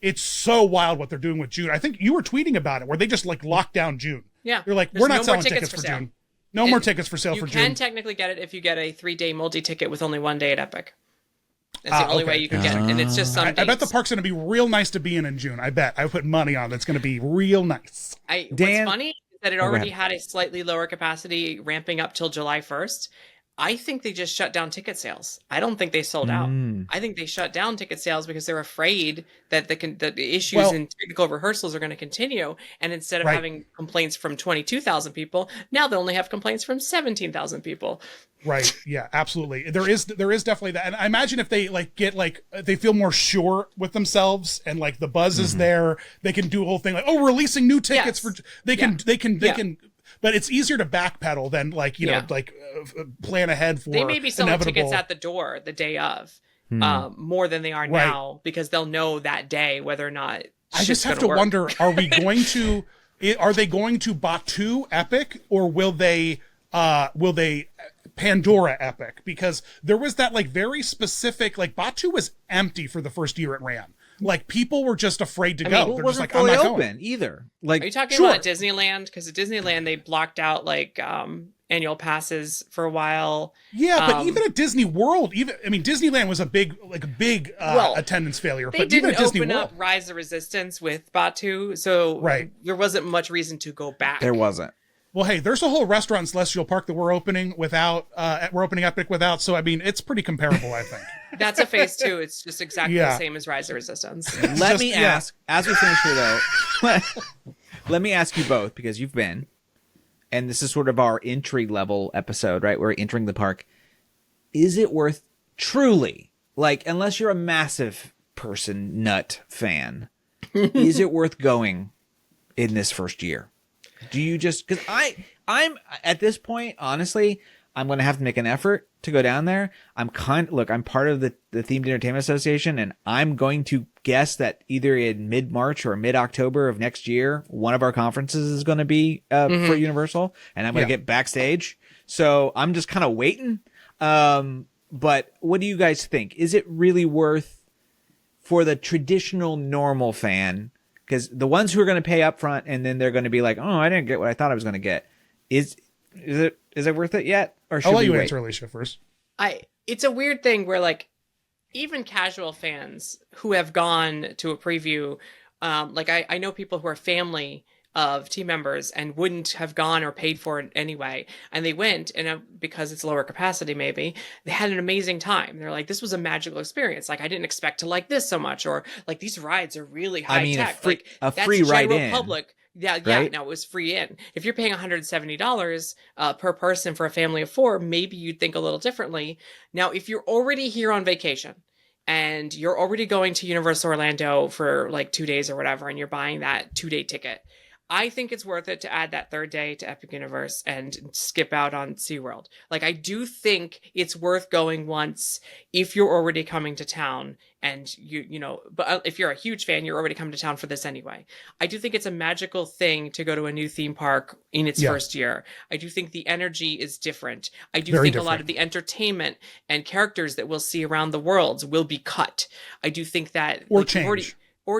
It's so wild what they're doing with June. I think you were tweeting about it where they just like locked down June. Yeah. They're like, There's we're not no more selling tickets tickets for for sale. June. No more tickets for sale You for can June. technically get it if you get a 3-day multi-ticket with only 1 day at Epic. That's the only okay. way you can get it. And it's just some I bet the dates. park's going to be real nice to be in June. I bet. I put money on that's going to be real nice. What's Dan- funny is that it go already ahead. had a slightly lower capacity ramping up till July 1st. I think they just shut down ticket sales. I don't think they sold out. I think they shut down ticket sales because they're afraid that the issues in technical rehearsals are going to continue. And instead of having complaints from 22,000 people, now they only have complaints from 17,000 people. Right. Yeah, absolutely. There is definitely that. And I imagine if they like get like they feel more sure with themselves and like the buzz is there, they can do a whole thing like, oh, we're releasing new tickets for they can but it's easier to backpedal than like, you know, like plan ahead for they may be selling inevitable... tickets at the door the day of more than they are now because they'll know that day whether or not I just have to wonder, are they going to Batu Epic or will they Pandora Epic? Because there was that like very specific, like Batu was empty for the first year it ran. Like people were just afraid to go. They're just like, I'm not open going. either. Like, are you talking about Disneyland? Because at Disneyland they blocked out like annual passes for a while. Yeah, but even at Disney World, Disneyland was a big attendance failure. They But didn't even at Disney open World, up Rise of Resistance with Batu, so there wasn't much reason to go back. there wasn't. well, hey, there's a whole restaurant in Celestial Park that we're opening Epic without. So I mean, it's pretty comparable, I think. That's a phase 2. It's just exactly the same as Rise of Resistance. Let me ask, as we finish here though, let me ask you both, because you've been, and this is sort of our entry level episode, right? We're entering the park. Is it worth truly, like, unless you're a massive person nut fan, is it worth going in this first year? Do you just, because I'm at this point, honestly, I'm going to have to make an effort to go down there. I'm part of the Themed Entertainment Association, and I'm going to guess that either in mid-March or mid-October of next year, one of our conferences is going to be for Universal, and I'm going to get backstage. So I'm just kind of waiting. But what do you guys think? Is it really worth for the traditional normal fan? Because the ones who are going to pay up front and then they're going to be like, oh, I didn't get what I thought I was going to get. Is it worth it yet? Or should I'll let we you wait? answer, Alicia, first. It's a weird thing where like even casual fans who have gone to a preview, like I know people who are family of team members and wouldn't have gone or paid for it anyway, and they went, and because it's lower capacity, maybe they had an amazing time. They're like, this was a magical experience. Like I didn't expect to like this so much, or like these rides are really high tech. A free ride in. Public. Yeah, right? No, it was free in. If you're paying $170 per person for a family of 4, maybe you'd think a little differently. Now, if you're already here on vacation and you're already going to Universal Orlando for like 2 days or whatever, and you're buying that 2-day ticket, I think it's worth it to add that 3rd day to Epic Universe and skip out on SeaWorld. Like, I do think it's worth going once if you're already coming to town and but if you're a huge fan, you're already coming to town for this anyway. I do think it's a magical thing to go to a new theme park in its first year. I do think the energy is different. I do think a lot of the entertainment and characters that we'll see around the worlds will be cut. I do think that or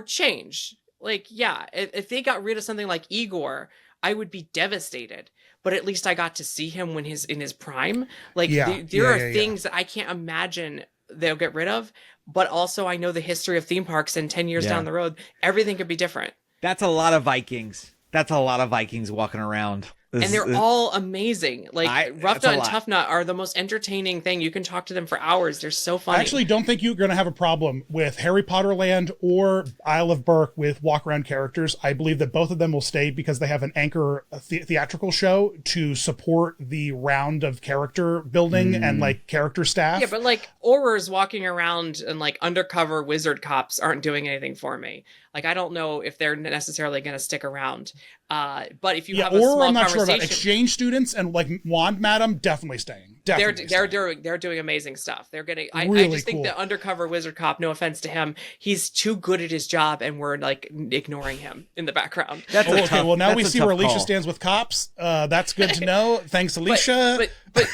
change. Like, yeah, if they got rid of something like Igor, I would be devastated. But at least I got to see him when in his prime. Like, there are things that I can't imagine they'll get rid of. But also, I know the history of theme parks, and 10 years down the road, everything could be different. That's a lot of Vikings. That's a lot of Vikings walking around. And they're all amazing. Like, Rough Nut and Tough Nut are the most entertaining thing. You can talk to them for hours. They're so funny. I actually don't think you're going to have a problem with Harry Potter Land or Isle of Berk with walk-around characters. I believe that both of them will stay because they have an anchor theatrical show to support the round of character building and, like, character staff. Yeah, but, like, Aurors walking around and, like, undercover wizard cops aren't doing anything for me. Like, I don't know if they're necessarily going to stick around. But if you have a or small I'm not sure conversation, about exchange students and like Wand Madam, definitely staying. they're doing amazing stuff. They're getting. I just think the undercover wizard cop. No offense to him, he's too good at his job, and we're like ignoring him in the background. Okay. Well, now we see where Alicia stands with cops. That's good to know. Thanks, Alicia. But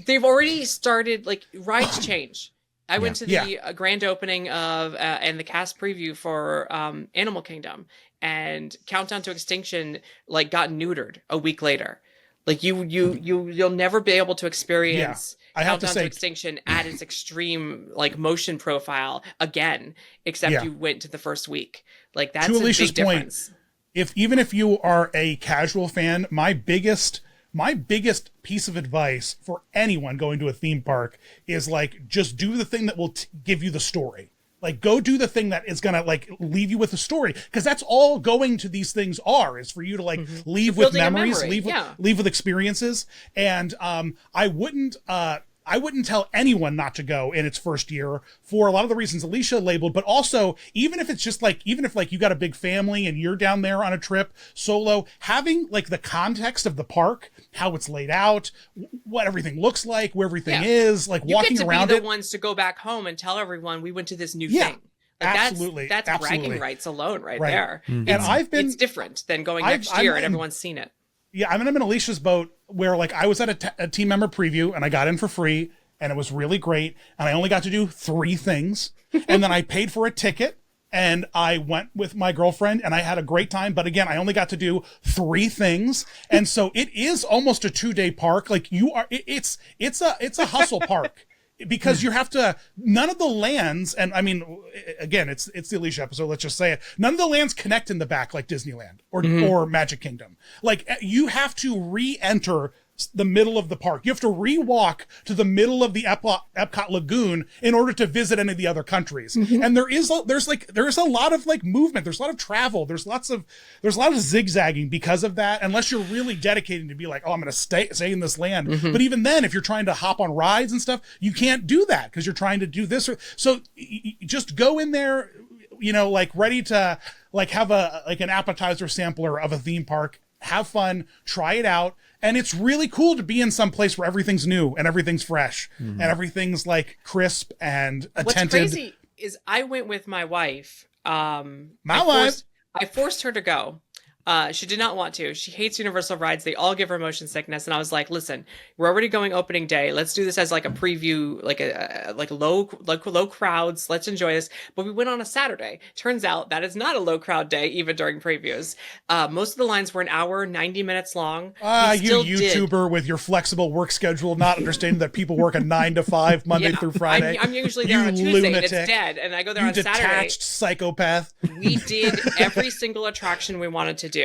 they've already started, like, rides change. I went to the grand opening of and the cast preview for Animal Kingdom, and Countdown to Extinction like got neutered a week later. Like you'll never be able to experience Countdown to Extinction at its extreme like motion profile again, except you went to the first week. Like, that's to a Alicia's big point, difference. Even if you are a casual fan, my biggest piece of advice for anyone going to a theme park is like, just do the thing that will give you the story. Like, go do the thing that is going to like leave you with a story. Cause that's all going to these things is for you to like leave with memories, leave with experiences. And, I wouldn't tell anyone not to go in its first year for a lot of the reasons Alicia labeled, but also even if you got a big family and you're down there on a trip solo, having like the context of the park, how it's laid out, what everything looks like, where everything is, like walking around it. You get to be the ones to go back home and tell everyone we went to this new thing. Like, absolutely. That's bragging rights alone right there. Mm-hmm. And it's different than going next year and everyone's seen it. Yeah, I'm in Alicia's boat where like I was at a team member preview and I got in for free and it was really great. And I only got to do 3 things. And then I paid for a ticket and I went with my girlfriend and I had a great time. But again, I only got to do 3 things. And so it is almost a 2-day park. Like it's a hustle park. Because you have to, none of the lands, and I mean, again, it's the Alicia episode, let's just say it. None of the lands connect in the back like Disneyland or Magic Kingdom. Like, you have to re-enter the middle of the park. You have to re-walk to the middle of the Epcot Lagoon in order to visit any of the other countries. And there's a lot of like movement. There's a lot of travel. There's a lot of zigzagging because of that, unless you're really dedicated to be like, oh, I'm going to stay in this land. But even then, if you're trying to hop on rides and stuff, you can't do that because you're trying to do this. So you just go in there, like ready to like have an appetizer sampler of a theme park, have fun, try it out. And it's really cool to be in some place where everything's new and everything's fresh and everything's like crisp and attentive. What's crazy is I went with my wife. I forced her to go. She did not want to. She hates Universal rides. They all give her motion sickness. And I was like, listen, we're already going opening day. Let's do this as like a preview, like low crowds. Let's enjoy this. But we went on a Saturday. Turns out that is not a low crowd day, even during previews. Most of the lines were an hour, 90 minutes long. You YouTuber with your flexible work schedule, not understanding that people work a 9 to 5 Monday through Friday. I'm usually there on a Tuesday and it's dead. And I go there on Saturday. You detached psychopath. We did every single attraction we wanted to do.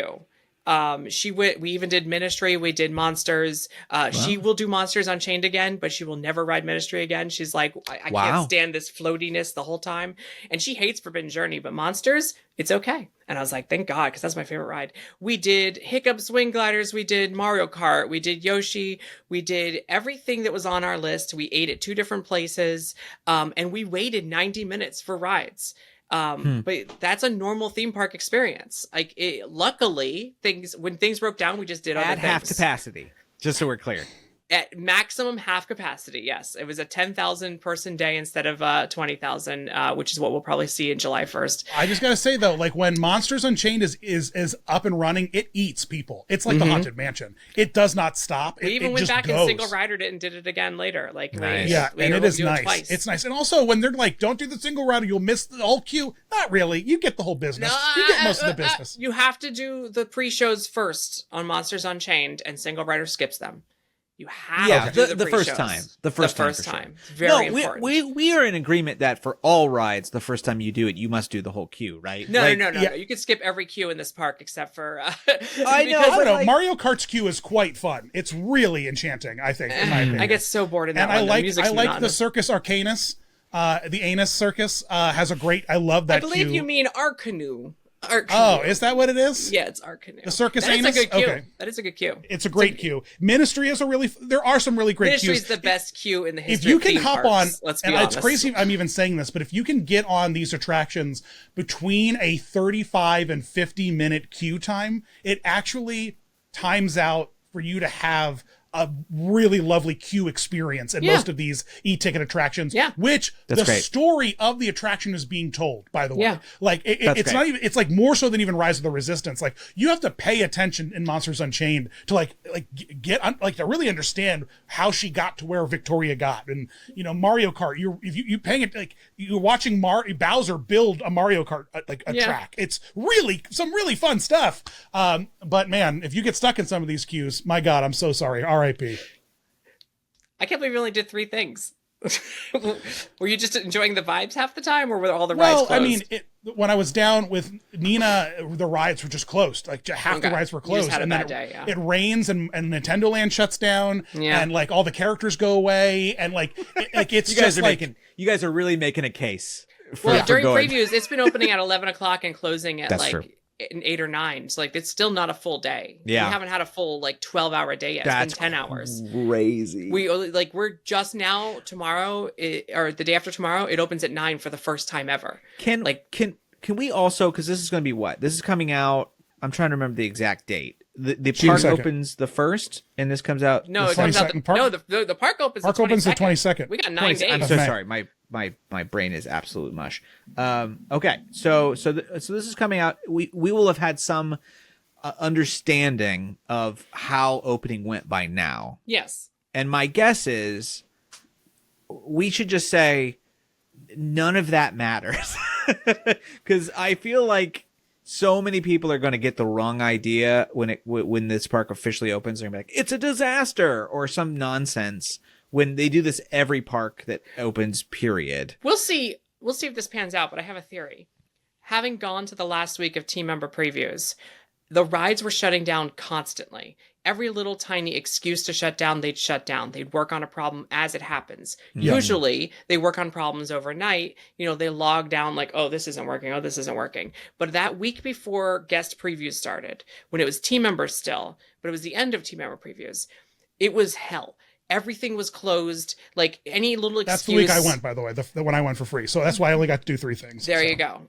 We even did Ministry. We did Monsters. She will do Monsters Unchained again, but she will never ride Ministry again. She's like, I can't stand this floatiness the whole time. And she hates Forbidden Journey, but Monsters, it's okay. And I was like, thank God, because that's my favorite ride. We did Hiccup Swing Gliders. We did Mario Kart. We did Yoshi. We did everything that was on our list. We ate at 2 different places. And we waited 90 minutes for rides. But that's a normal theme park experience. Like, luckily, when things broke down, we just did other things. At half capacity, just so we're clear. At maximum half capacity, yes. It was a 10,000 person day instead of 20,000, which is what we'll probably see in July 1st. I just gotta say though, like when Monsters Unchained is up and running, it eats people. It's like the Haunted Mansion. It does not stop. We even went back and single ridered it and did it again later. Like, nice. And it is nice. It's nice. And also when they're like, don't do the single rider, you'll miss the whole queue. Not really. You get the whole business. You get most of the business. You have to do the pre-shows first on Monsters Unchained, and single rider skips them. You have to do the first time. The first time. Very important. We are in agreement that for all rides, the first time you do it, you must do the whole queue, right? No. You can skip every queue in this park except for. I know. Mario Kart's queue is quite fun. It's really enchanting, I think. In my opinion. I get so bored in that. And I like the Circus Arcanus. The Anus Circus has a great. I love that. I believe you mean Arcanoe. Art Oh, canoe. is that what it is? Yeah, it's art canoe. The circus That is anus? a good cue. Okay. That is a good cue. It's a great cue. Ministry is there are some really great Ministry cues. is the best cue in the If history you of can theme hop parks, on, let's be and honest. it's crazy I'm even saying this, but if you can get on these attractions between a 35 and 50-minute queue time, it actually times out for you to have a really lovely queue experience in most of these e-ticket attractions, which That's the great. story of the attraction is being told, by the way. Yeah. Like it's great. not even, it's like more so than even Rise of the Resistance. Like you have to pay attention in Monsters Unchained to to really understand how she got to where Victoria got. And, you know, Mario Kart, you paying it, like you're watching Bowser build a Mario Kart, track. It's really some really fun stuff. But man, if you get stuck in some of these queues, my God, I'm so sorry. R.I.P. I can't believe you only did 3 things. Were you just enjoying the vibes half the time, or were all the rides closed? I mean, when I was down with Nina, the rides were just closed. Like half the rides were You just closed, had a and bad then day, it rains, and Nintendo Land shuts down, and like all the characters go away, and it's you guys are really making a case. During going. previews, it's been opening at 11 o'clock and closing at That's true. 8 or 9. So like it's still not a full day. Yeah. We haven't had a full 12-hour day yet. That's it's been 10 hours. Crazy. We're just now tomorrow or the day after tomorrow. It opens at 9 for the first time ever. Can we also, because this is going to be what? This is coming out. I'm trying to remember the exact date. The park opens the 1st, and this comes out. No, it comes out. The park opens. Park opens the 22nd. We got 9 days. I'm so sorry. My brain is absolute mush. Okay, so this is coming out. We will have had some understanding of how opening went by now. Yes. And my guess is we should just say none of that matters, because I feel like so many people are going to get the wrong idea when this park officially opens. They're going to be like, it's a disaster or some nonsense, when they do this every park that opens, period. We'll see if this pans out, but I have a theory. Having gone to the last week of team member previews, the rides were shutting down constantly. Every little tiny excuse to shut down, they'd shut down. They'd work on a problem as it happens. Yeah. Usually, they work on problems overnight. You know, they log down like, oh, this isn't working. Oh, this isn't working. But that week before guest previews started, when it was team members still, but it was the end of team member previews, it was hell. Everything was closed. Like any little excuse. That's the week I went, by the way, the one I went for free. So that's why I only got to do 3 things. There you go.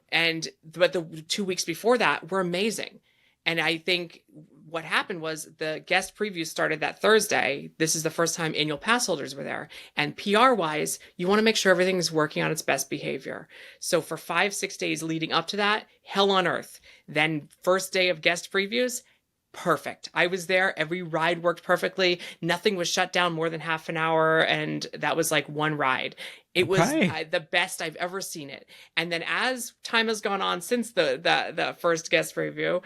But the 2 weeks before that were amazing. And I think what happened was the guest preview started that Thursday. This is the first time annual pass holders were there. And PR wise, you want to make sure everything is working on its best behavior. So for 5-6 days leading up to that, hell on earth. Then first day of guest previews, perfect. I was there. Every ride worked perfectly. Nothing was shut down more than half an hour. And that was like one ride. It was the best I've ever seen it. And then as time has gone on since the first guest preview,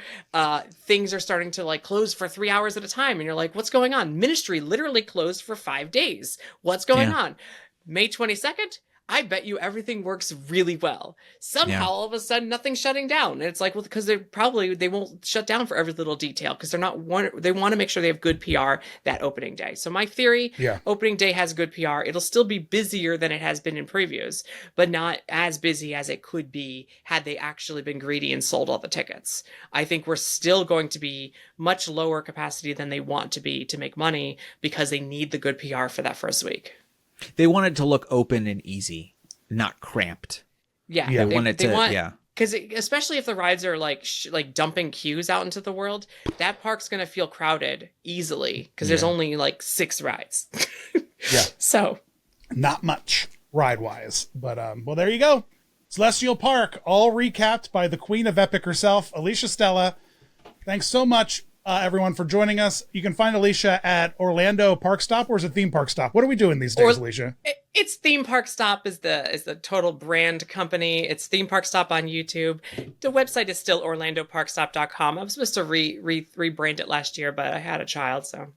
things are starting to close for 3 hours at a time. And you're like, what's going on? Ministry literally closed for 5 days. What's going on? May 22nd? I bet you everything works really well. Somehow, all of a sudden, nothing's shutting down. And it's like, well, because they won't shut down for every little detail, because they want to make sure they have good PR that opening day. So my theory, opening day has good PR. It'll still be busier than it has been in previews, but not as busy as it could be had they actually been greedy and sold all the tickets. I think we're still going to be much lower capacity than they want to be to make money, because they need the good PR for that first week. They want it to look open and easy, not cramped. Yeah. They want it to. Because especially if the rides are like dumping queues out into the world, that park's going to feel crowded easily, because there's only 6 rides. So not much ride-wise. But, well, there you go. Celestial Park, all recapped by the queen of epic herself, Alicia Stella. Thanks so much, everyone, for joining us. You can find Alicia at Orlando ParkStop, or is it Theme Park Stop? What are we doing these days, Alicia? It's Theme Park Stop is the total brand company. It's Theme Park Stop on YouTube. The website is still OrlandoParkStop.com. I was supposed to rebrand it last year, but I had a child, so.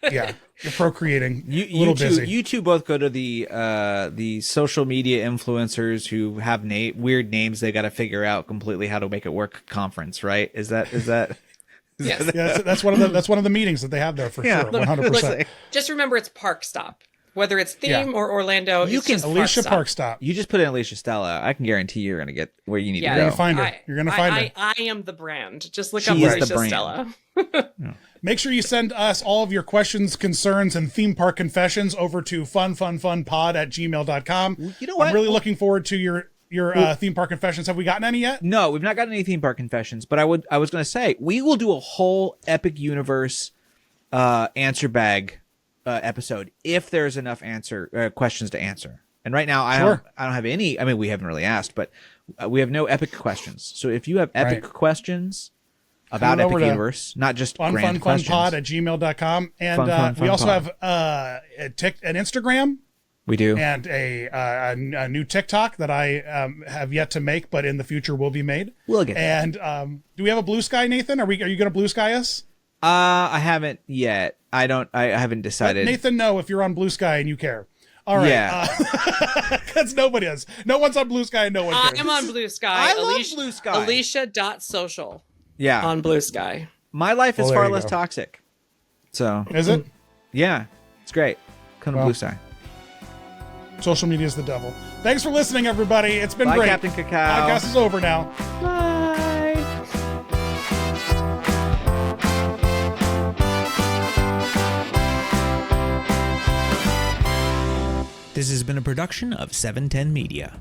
Yeah, you're procreating. Busy. You two both go to the social media influencers who have weird names they got to figure out completely how to make it work conference, right? Is that? Yes. Yeah, that's one of the meetings that they have there for sure. 100%. Just remember, it's Park Stop. Whether it's theme or Orlando, You it's can- just Alicia ParkStop. ParkStop. You just put in Alicia Stella. I can guarantee you're going to get where you need Yeah, to You're go. gonna find her. You're gonna find her. I am the brand. Just look She up is the Alicia brand. Stella. Make sure you send us all of your questions, concerns, and theme park confessions over to funfunfunpod@gmail.com. You know what? I'm really looking forward to your theme park confessions. Have we gotten any yet? No, we've not gotten any theme park confessions, but I was going to say we will do a whole Epic Universe answer bag episode if there's enough questions to answer. And right now I don't have any. I mean, we haven't really asked, but we have no epic questions. So if you have epic questions about Epic Universe, not just grand questions, funfunfunpod@gmail.com. And we also have an Instagram. We do. And a new TikTok that I have yet to make, but in the future will be made. We'll get there. And do we have a Blue Sky, Nathan? Are you going to Blue Sky us? I haven't yet. I haven't decided. Let Nathan know if you're on Blue Sky and you care. All right. Yeah. Because nobody is. No one's on Blue Sky and no one cares. I'm on Blue Sky. I love Blue Sky. Alicia.social Yeah. on Blue Sky. My life is Well, there far you less go. toxic. So. Is it? Yeah. It's great. Come to Well, Blue Sky. Social media is the devil. Thanks for listening, everybody. It's been Bye, great. Captain Cacao. Podcast is over now. Bye. This has been a production of 710 Media.